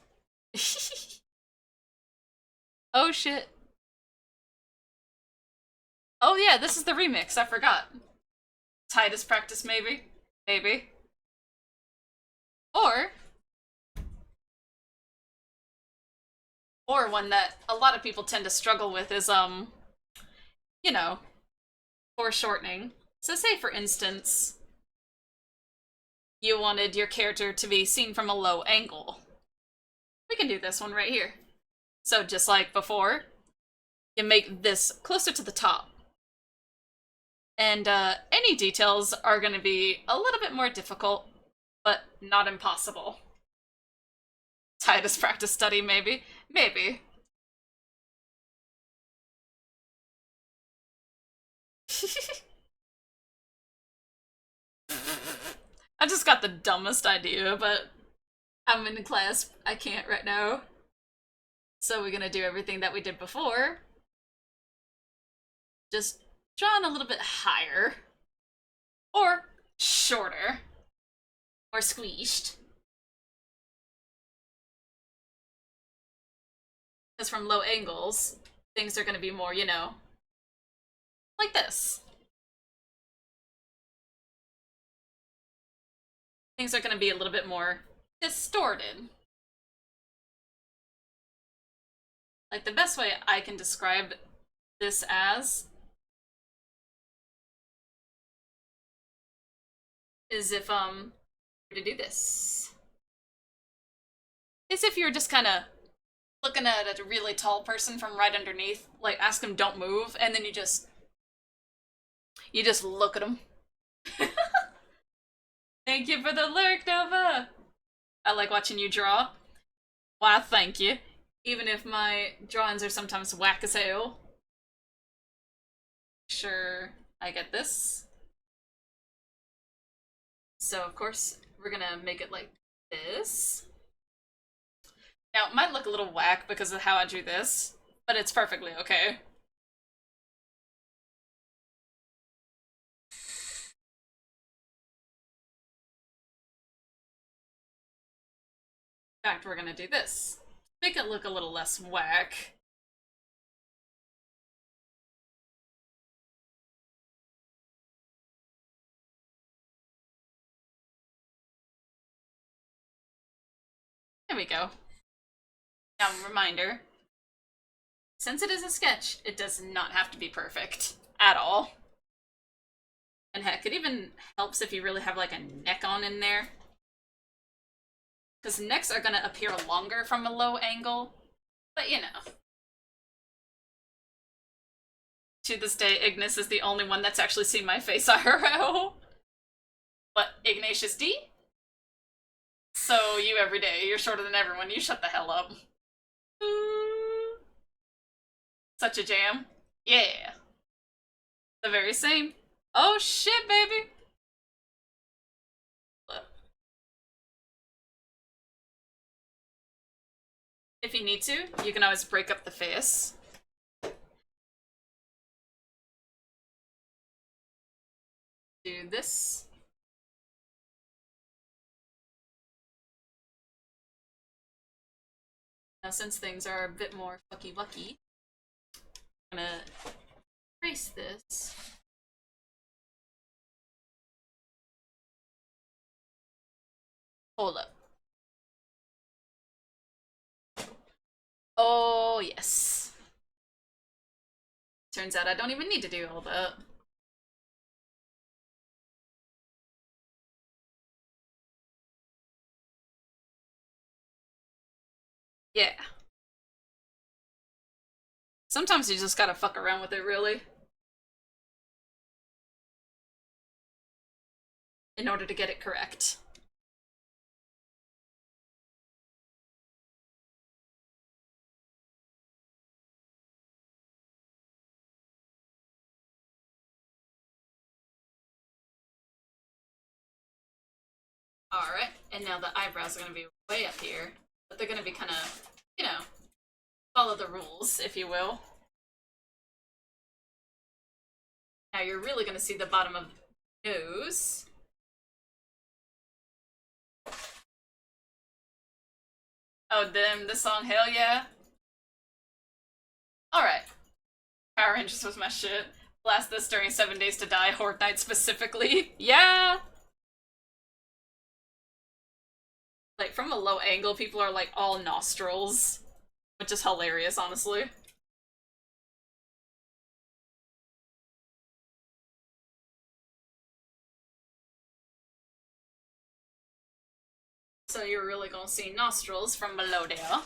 Oh shit. Oh yeah, this is the remix, I forgot. Titus practice, maybe? Maybe. Or one that a lot of people tend to struggle with is, you know, foreshortening. So say, for instance, you wanted your character to be seen from a low angle. We can do this one right here. So just like before, you make this closer to the top. And any details are going to be a little bit more difficult, but not impossible. Titus practice study, maybe? Maybe. I just got the dumbest idea, but I'm in class. I can't right now. So we're gonna do everything that we did before. Just drawn a little bit higher. Or shorter. Or squeezed. Because from low angles, things are gonna be more, like this. Things are gonna be a little bit more distorted. Like, the best way I can describe this as is if, to do this. Is if you're just kind of looking at a really tall person from right underneath, like, ask them don't move, and then you just look at them. Thank you for the lurk, Nova! I like watching you draw. Why, thank you. Even if my drawings are sometimes whack as hell. Sure, I get this. So, of course, we're gonna make it like this. Now, it might look a little whack because of how I drew this, but it's perfectly okay. In fact, we're gonna do this. Make it look a little less whack. There we go. Now, reminder, since it is a sketch, it does not have to be perfect at all. And heck, it even helps if you really have like a neck on in there. Because necks are going to appear longer from a low angle, but To this day, Ignis is the only one that's actually seen my face IRL. What, Ignatius D? So you every day, you're shorter than everyone, you shut the hell up. Such a jam. Yeah. The very same. Oh shit, baby! If you need to, you can always break up the face. Do this. Now, since things are a bit more fucky-wucky, I'm gonna trace this. Hold up. Oh, yes. Turns out I don't even need to do all that. Yeah. Sometimes you just gotta fuck around with it, really. In order to get it correct. Alright, and now the eyebrows are gonna be way up here. But they're gonna be kind of, you know, follow the rules, if you will. Now you're really gonna see the bottom of the nose. Oh, damn, this song, hell yeah. Alright. Power Rangers was my shit. Blast this during 7 Days to Die, Horde Night specifically. Yeah! Like, from a low angle, people are like all nostrils. Which is hilarious, honestly. So you're really gonna see nostrils from below there.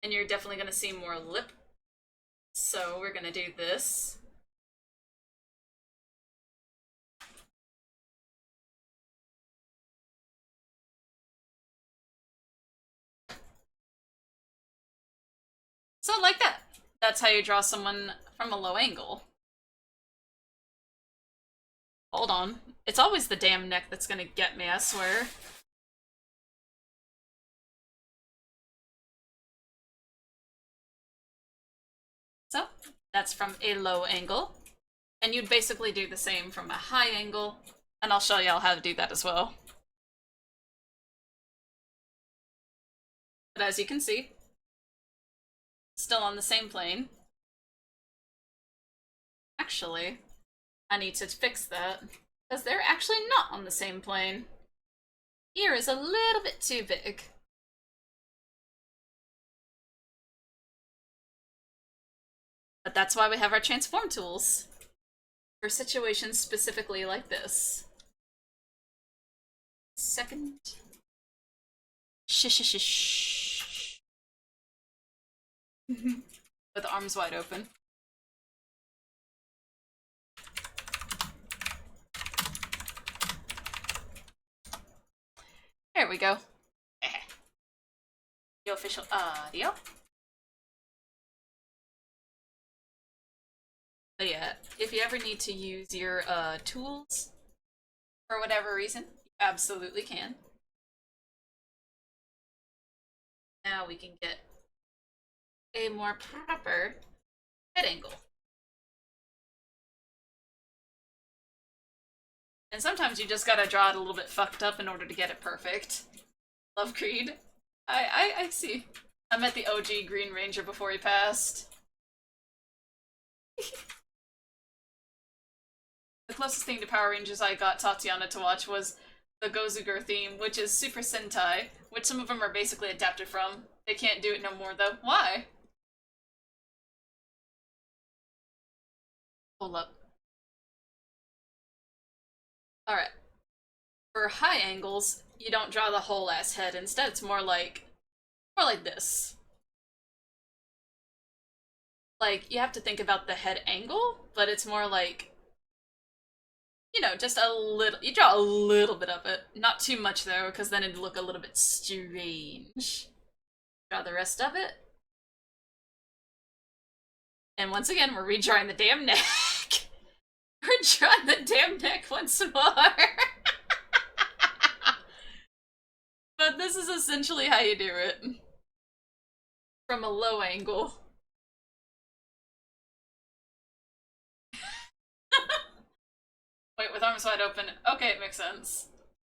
And you're definitely gonna see more lip. So we're gonna do this. So like that. That's how you draw someone from a low angle. Hold on. It's always the damn neck that's gonna get me, I swear. So, that's from a low angle. And you'd basically do the same from a high angle. And I'll show y'all how to do that as well. But as you can see, still on the same plane. Actually, I need to fix that. Because they're actually not on the same plane. Ear is a little bit too big. But that's why we have our transform tools. For situations specifically like this. Second. Shh. With arms wide open. There we go. The official audio. But yeah, if you ever need to use your tools for whatever reason, you absolutely can. Now we can get a more proper head angle. And sometimes you just gotta draw it a little bit fucked up in order to get it perfect. Love Creed. I see. I met the OG Green Ranger before he passed. The closest thing to Power Rangers I got Tatiana to watch was the Gozuger theme, which is Super Sentai, which some of them are basically adapted from. They can't do it no more, though. Why? Hold up. Alright. For high angles, you don't draw the whole ass head. Instead, it's more like this. Like, you have to think about the head angle, but it's more like, you know, just a little, you draw a little bit of it. Not too much though, because then it'd look a little bit strange. Draw the rest of it. And once again, we're redrawing the damn neck. We're drawing the damn neck once more. But this is essentially how you do it. From a low angle. Wait, with arms wide open. Okay, it makes sense.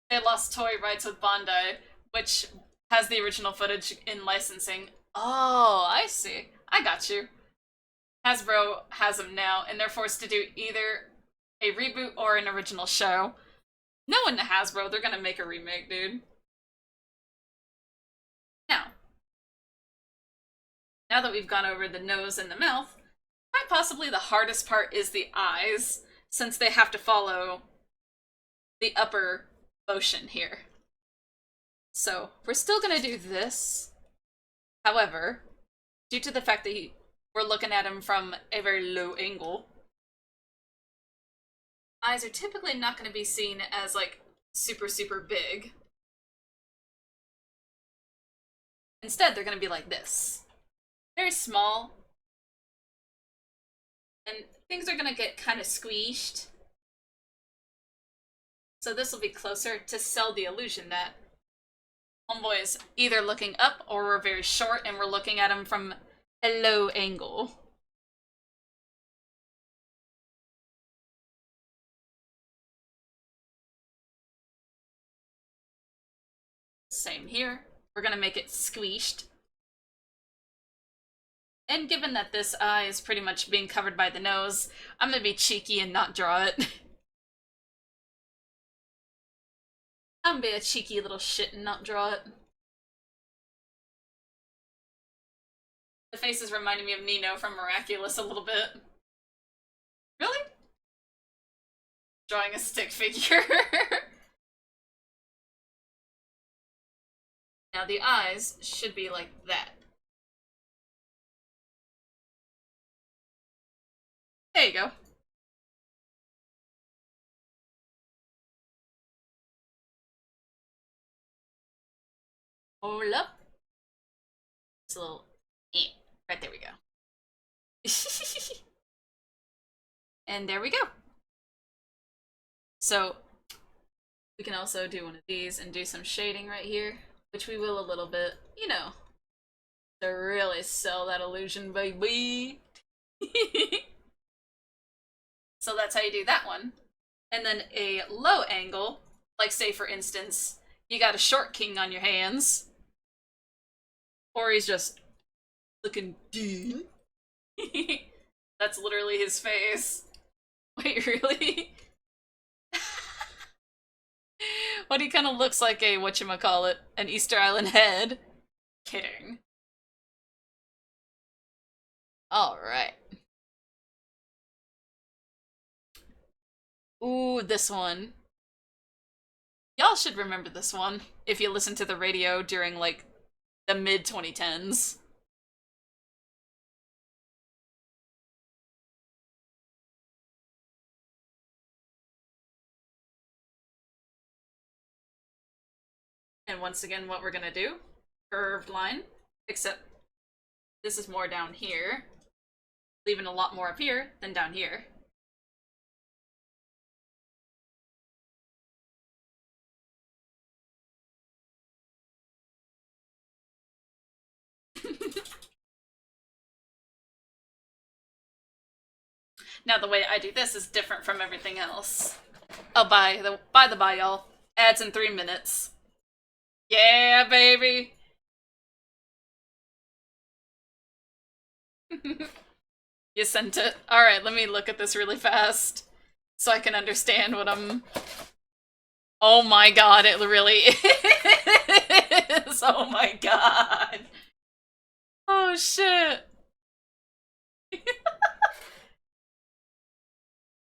They lost toy rights with Bandai, which has the original footage in licensing. Oh, I see. I got you. Hasbro has them now, and they're forced to do either a reboot or an original show. Knowing the Hasbro, they're gonna make a remake, dude. Now that we've gone over the nose and the mouth, quite possibly the hardest part is the eyes, since they have to follow the upper motion here. So, we're still gonna do this. However, due to the fact that we're looking at him from a very low angle, eyes are typically not going to be seen as, like, super, super big. Instead, they're going to be like this. Very small. And things are going to get kind of squeezed. So this will be closer to sell the illusion that Homeboy is either looking up or we're very short and we're looking at him from a low angle. Same here. We're gonna make it squeezed. And given that this eye is pretty much being covered by the nose, I'm gonna be cheeky and not draw it. I'm gonna be a cheeky little shit and not draw it. The face is reminding me of Nino from Miraculous a little bit. Really? Drawing a stick figure. Now the eyes should be like that. There you go. Hold up. It's a little... Right, there we go. And there we go. So, we can also do one of these and do some shading right here, which we will a little bit, you know, to really sell that illusion, baby. So that's how you do that one. And then a low angle, like say for instance, you got a short king on your hands, or he's just looking deep. That's literally his face. Wait, really? What he kind of looks like a, whatchamacallit, an Easter Island head. Kidding. Alright. Ooh, this one. Y'all should remember this one if you listen to the radio during, like, the mid-2010s. And once again, what we're gonna do, curved line, except this is more down here, leaving a lot more up here than down here. Now the way I do this is different from everything else. Oh, by the by, y'all. Ads in 3 minutes. Yeah, baby! You sent it? Alright, let me look at this really fast. So I can understand what I'm... Oh my god, it really is! Oh my god! Oh shit!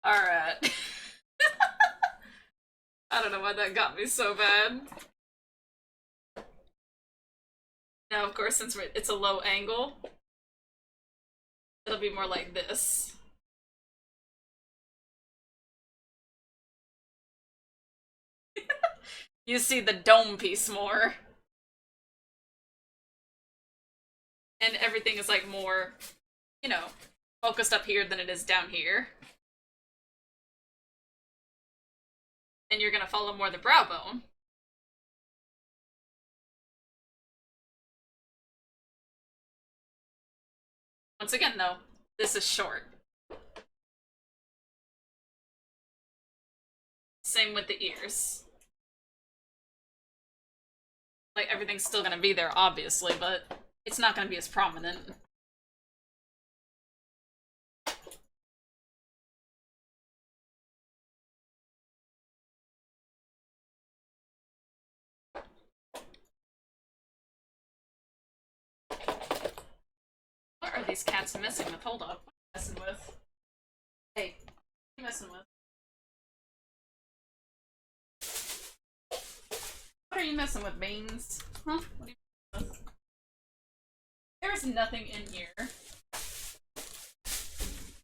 Alright. I don't know why that got me so bad. Now, of course, since it's a low angle, it'll be more like this. You see the dome piece more. And everything is like more, you know, focused up here than it is down here. And you're gonna follow more the brow bone. Once again, though, this is short. Same with the ears. Like, everything's still gonna be there, obviously, but it's not gonna be as prominent. these cats messing with? Hold up. What are you messing with? Hey, what are you messing with? What are you messing with, Beans? Huh? What are you messing with? There's nothing in here.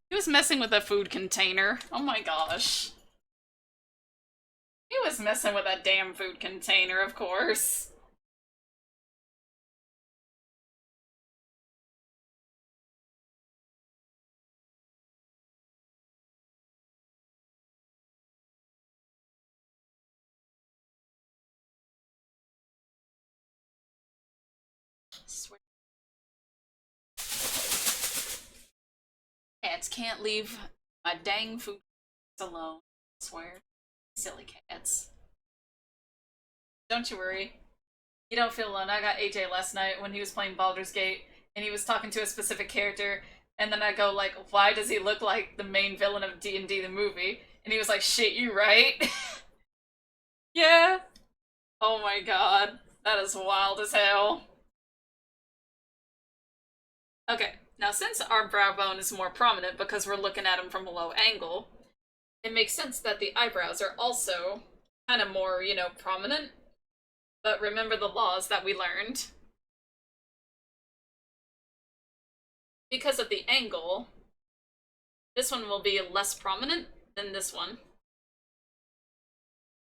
He was messing with a food container. Oh my gosh. He was messing with a damn food container, of course. Swear. Cats can't leave my dang food alone. I swear. Silly cats. Don't you worry. You don't feel alone. I got AJ last night when he was playing Baldur's Gate, and he was talking to a specific character, and then I go like, why does he look like the main villain of D&D the movie? And he was like, shit, you right? Yeah. Oh my god. That is wild as hell. Okay, now since our brow bone is more prominent because we're looking at him from a low angle, it makes sense that the eyebrows are also kind of more, prominent. But remember the laws that we learned. Because of the angle, this one will be less prominent than this one.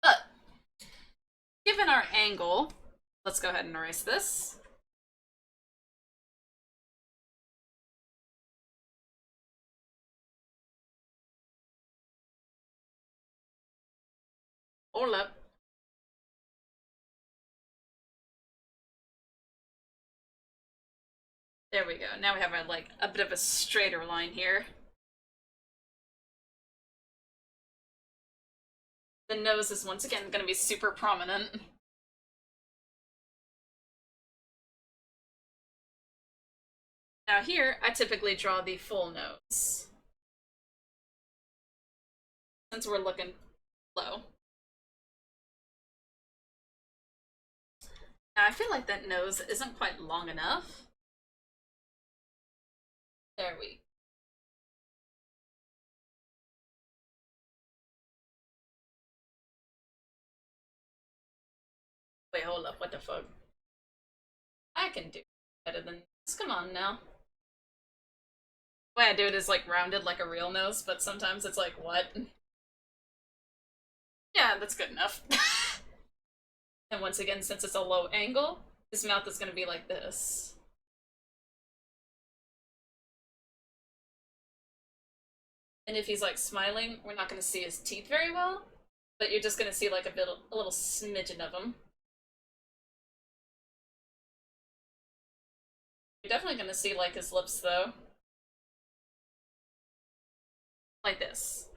But, given our angle, let's go ahead and erase this. Hold up. There we go. Now we have a bit of a straighter line here. The nose is once again going to be super prominent. Now here, I typically draw the full nose. Since we're looking low. Now I feel like that nose isn't quite long enough. There we go. Wait, hold up, what the fuck? I can do better than this. Come on now. The way I do it is like rounded like a real nose, but sometimes it's like, what? Yeah, that's good enough. And once again, since it's a low angle, his mouth is gonna be like this. And if he's like smiling, we're not gonna see his teeth very well, but you're just gonna see like a little smidgen of them. You're definitely gonna see like his lips though. Like this.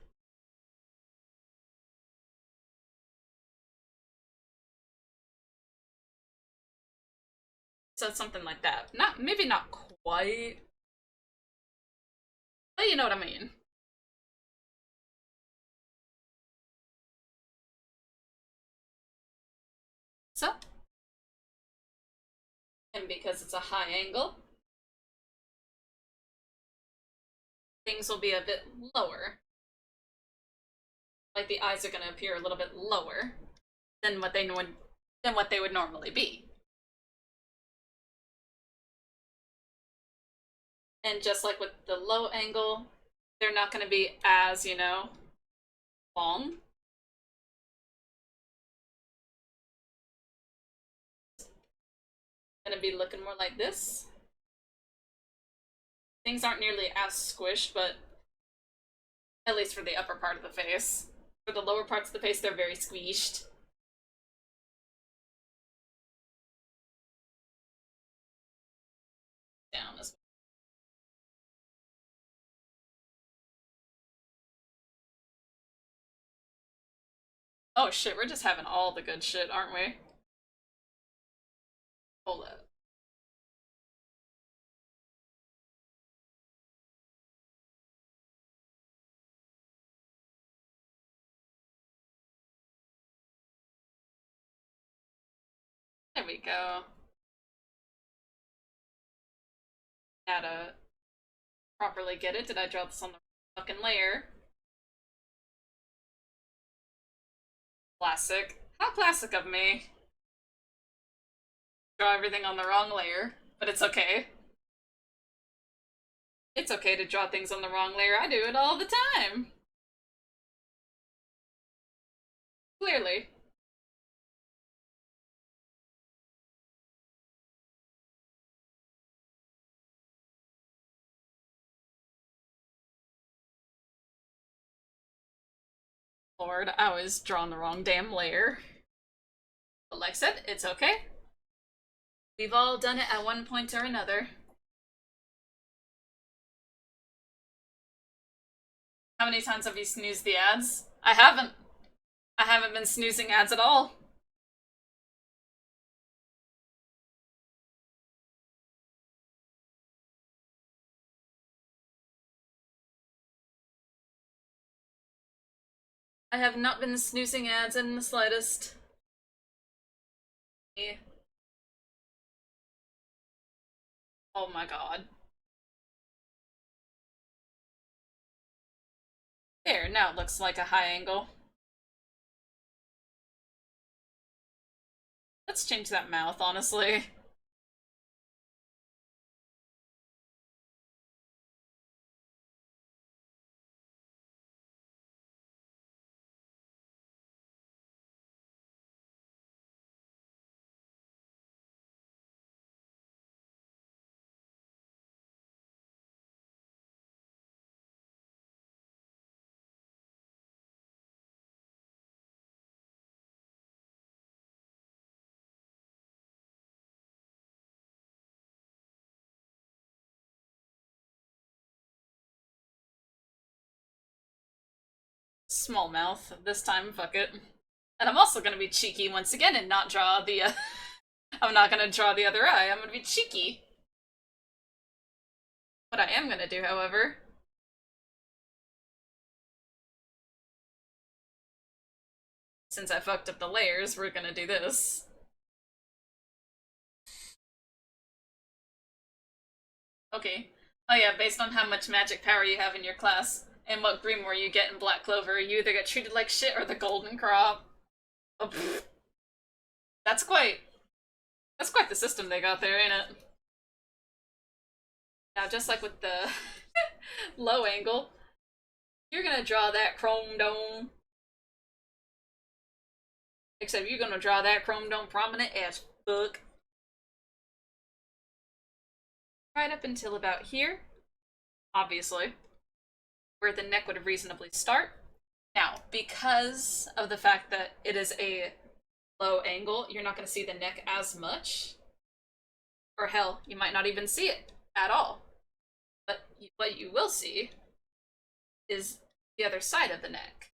So something like that. Maybe not quite, but you know what I mean. So, and because it's a high angle, things will be a bit lower. Like the eyes are going to appear a little bit lower than what they would normally be. And just like with the low angle, they're not going to be as, long. Going to be looking more like this. Things aren't nearly as squished, but at least for the upper part of the face. For the lower parts of the face, they're very squeezed. Down as well. Oh shit, we're just having all the good shit, aren't we? Hold up. There we go. Add a properly get it. Did I draw this on the fucking layer? Classic. How classic of me. Draw everything on the wrong layer, but it's okay. It's okay to draw things on the wrong layer. I do it all the time. Clearly. Lord, I was drawing the wrong damn layer. But like I said, it's okay. We've all done it at one point or another. How many times have you snoozed the ads? I haven't. I haven't been snoozing ads at all. I have not been snoozing ads in the slightest. Oh my god. There, now it looks like a high angle. Let's change that mouth, honestly. Small mouth. This time, fuck it. And I'm also gonna be cheeky once again and not draw the, I'm not gonna draw the other eye. I'm gonna be cheeky. What I am gonna do, however, since I fucked up the layers, we're gonna do this. Okay. Oh yeah, based on how much magic power you have in your class and what grimoire you get in Black Clover, you either get treated like shit or the golden crop. Oh, that's quite the system they got there, ain't it? Now, just like with the low angle, you're gonna draw that chrome dome. Except you're gonna draw that chrome dome prominent as fuck. Right up until about here, obviously, where the neck would reasonably start. Now, because of the fact that it is a low angle, you're not going to see the neck as much. Or hell, you might not even see it at all. But what you will see is the other side of the neck.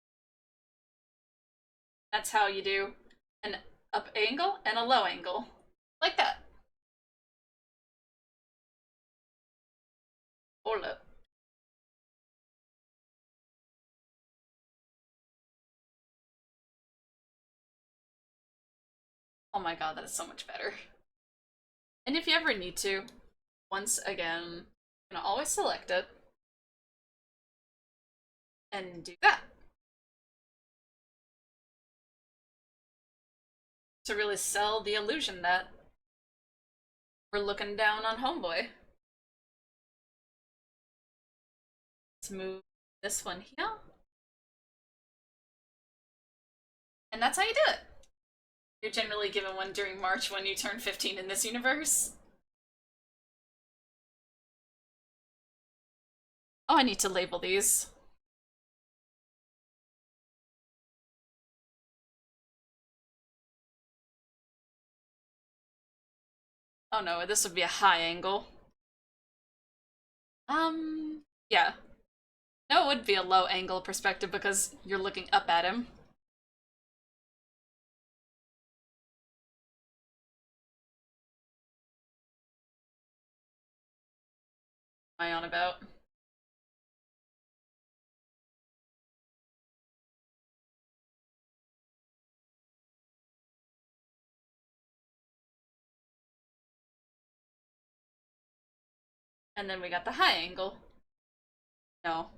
That's how you do an up angle and a low angle. Like that. Hold up. Oh my god, that is so much better. And if you ever need to, once again, you're gonna always select it and do that. To really sell the illusion that we're looking down on Homeboy. Let's move this one here. And that's how you do it. You're generally given one during March when you turn 15 in this universe. Oh, I need to label these. Oh no, this would be a high angle. Yeah. No, it would be a low angle perspective because you're looking up at him. What am I on about? And then we got the high angle. No.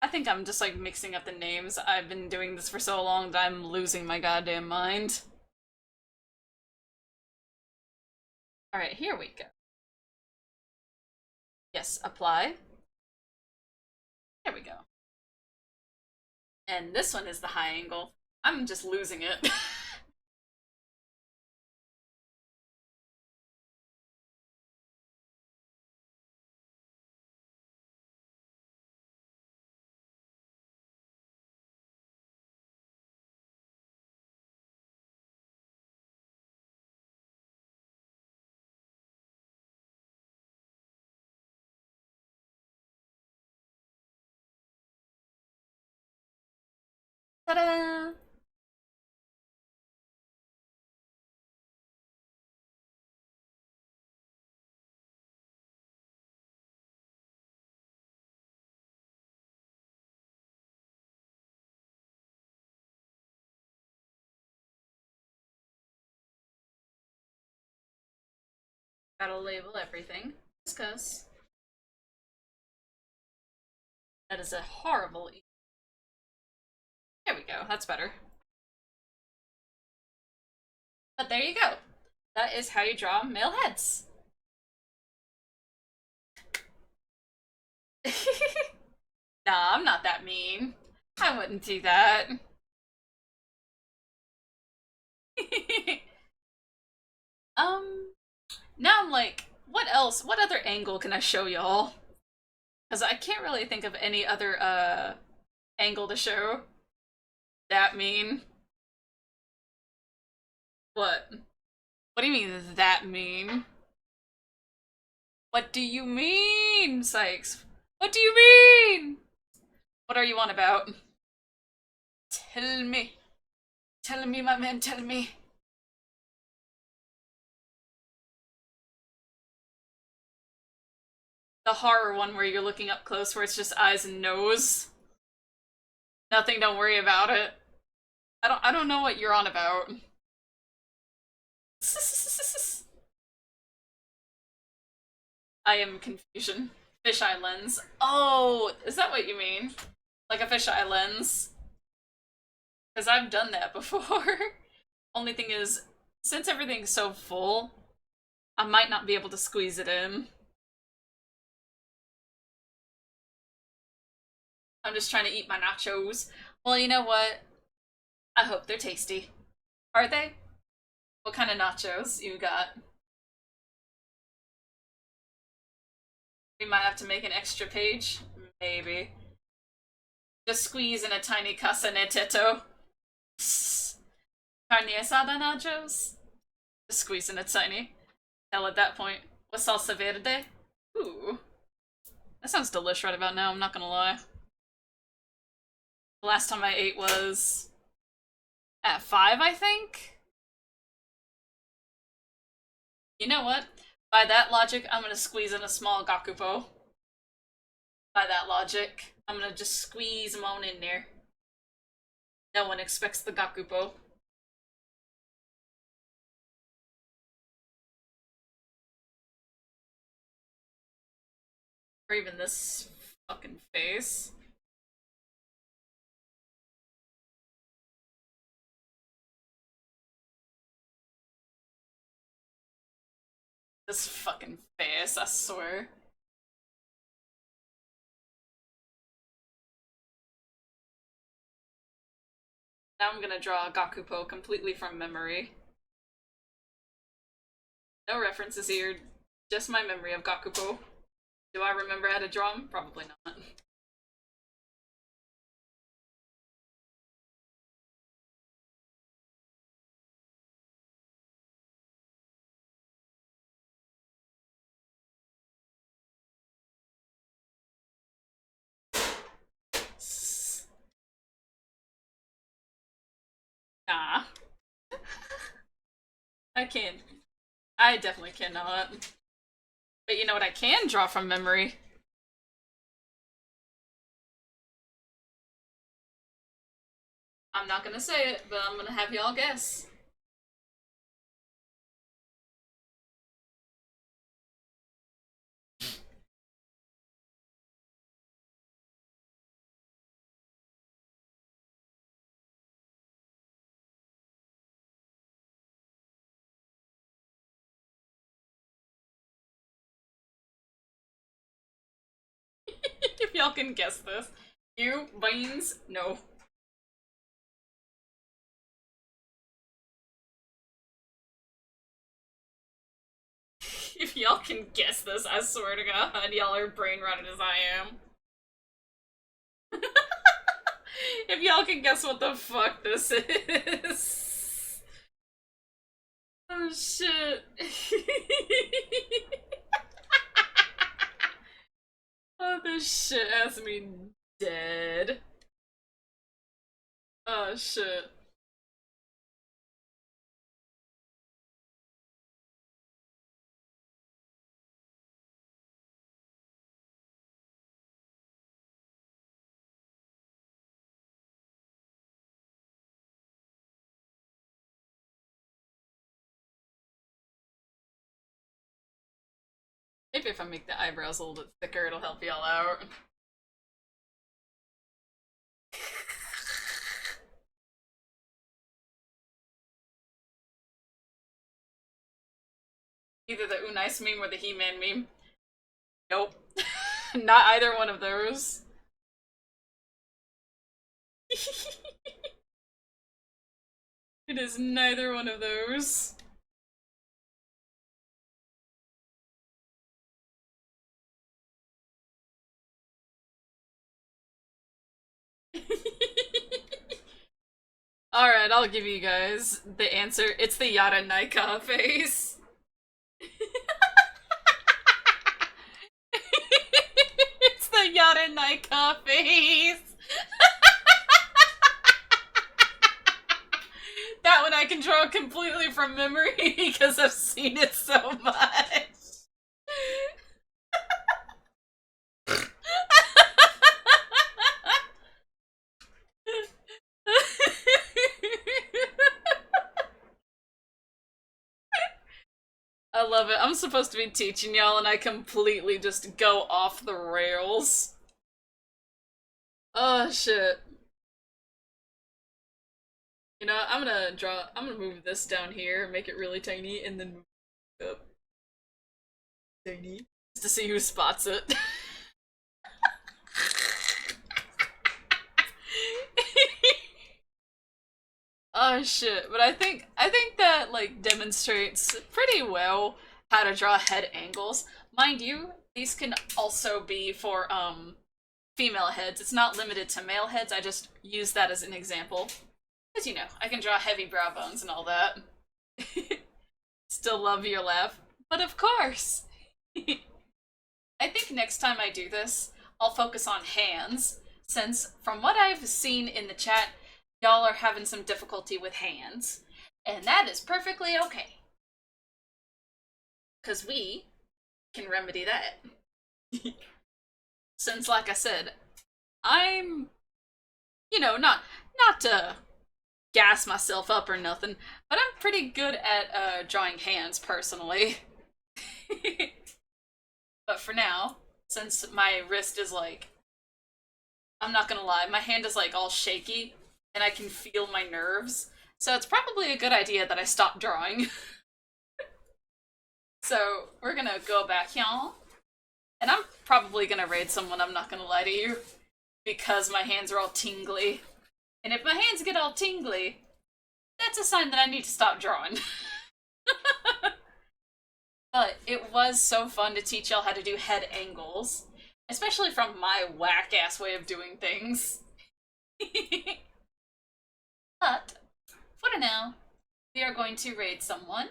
I think I'm just like mixing up the names. I've been doing this for so long that I'm losing my goddamn mind. Alright, here we go. Yes, apply. There we go. And this one is the high angle. I'm just losing it. Ta-da! Gotta label everything. Discuss. That is a horrible. There we go. That's better. But there you go. That is how you draw male heads. Nah, I'm not that mean. I wouldn't do that. um, now I'm like, what else? What other angle can I show y'all? Because I can't really think of any other, angle to show. That mean? What? What do you mean, that mean? What do you mean, Sykes? What do you mean? What are you on about? Tell me. Tell me, my man, tell me. The horror one where you're looking up close where it's just eyes and nose. Nothing, don't worry about it. I don't know what you're on about. I am confusion. Fisheye lens. Oh, is that what you mean? Like a fisheye lens? Because I've done that before. Only thing is, since everything's so full, I might not be able to squeeze it in. I'm just trying to eat my nachos. Well, you know what? I hope they're tasty. Are they? What kind of nachos you got? We might have to make an extra page. Maybe. Just squeeze in a tiny casanetito. Carne asada nachos? Just squeeze in a tiny. Hell, at that point. With salsa verde? Ooh. That sounds delish right about now, I'm not gonna lie. The last time I ate was at 5, I think? You know what? By that logic, I'm gonna squeeze in a small gakupo. By that logic, I'm gonna just squeeze them on in there. No one expects the gakupo. Or even this fucking face. This fucking face, I swear. Now I'm gonna draw Gakupo completely from memory. No references here, just my memory of Gakupo. Do I remember how to draw him? Probably not. Nah. I can't. I definitely cannot. But you know what I can draw from memory? I'm not gonna say it, but I'm gonna have y'all guess. y'all can guess this. You, Beans? No. If y'all can guess this, I swear to God, y'all are brain rotted as I am. If y'all can guess what the fuck this is. Oh shit. Oh, this shit has me dead. Oh shit. Maybe if I make the eyebrows a little bit thicker, it'll help y'all out. Either the Unice meme or the He-Man meme. Nope. Not either one of those. It is neither one of those. Alright, I'll give you guys the answer. It's the Yara Naika face. It's the Yara Naika face. That one I can draw completely from memory because I've seen it so much. I love it. I'm supposed to be teaching y'all and I completely just go off the rails. Oh shit. You know, I'm gonna move this down here, make it really tiny, and then move it up. Tiny. Just to see who spots it. Oh shit, but I think that like demonstrates pretty well how to draw head angles. Mind you, these can also be for female heads. It's not limited to male heads. I just use that as an example. Because you know, I can draw heavy brow bones and all that. Still love your laugh. But of course. I think next time I do this, I'll focus on hands, since from what I've seen in the chat, y'all are having some difficulty with hands. And that is perfectly okay. Because we can remedy that. Since, like I said, I'm, you know, not to gas myself up or nothing, but I'm pretty good at drawing hands, personally. But for now, since my wrist is like, I'm not gonna lie, my hand is like all shaky, and I can feel my nerves, so it's probably a good idea that I stop drawing. So, we're gonna go back, y'all. And I'm probably gonna raid someone, I'm not gonna lie to you, because my hands are all tingly. And if my hands get all tingly, that's a sign that I need to stop drawing. But it was so fun to teach y'all how to do head angles, especially from my whack-ass way of doing things. But, for now, we are going to raid someone.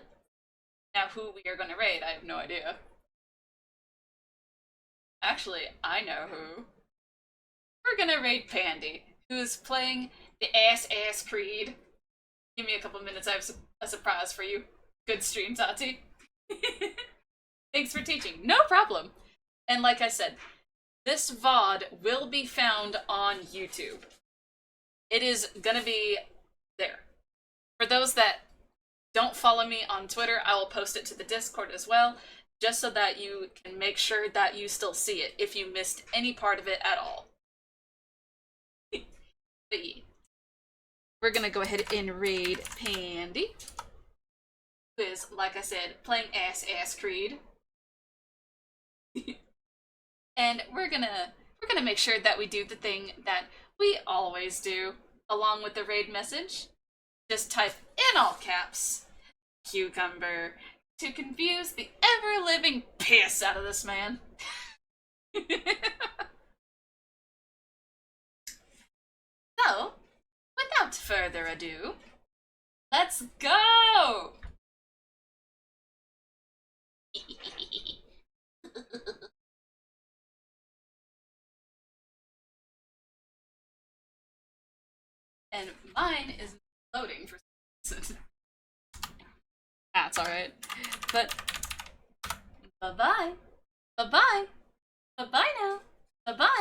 Now, who we are going to raid, I have no idea. Actually, I know who. We're gonna raid Pandy, who is playing the Ass Creed. Give me a couple minutes, I have a surprise for you. Good stream, Tati. Thanks for teaching. No problem. And like I said, this VOD will be found on YouTube. It is gonna be there. For those that don't follow me on Twitter, I will post it to the Discord as well, just so that you can make sure that you still see it if you missed any part of it at all. But yeah. We're gonna go ahead and raid Pandy, who is, like I said, playing Ass Creed. And we're gonna we're gonna make sure that we do the thing that we always do, along with the raid message. Just type in all caps, cucumber, to confuse the ever-living piss out of this man. So, without further ado, let's go! And mine is loading for some reason. That's alright. But, bye-bye. Bye-bye. Bye-bye now. Bye-bye.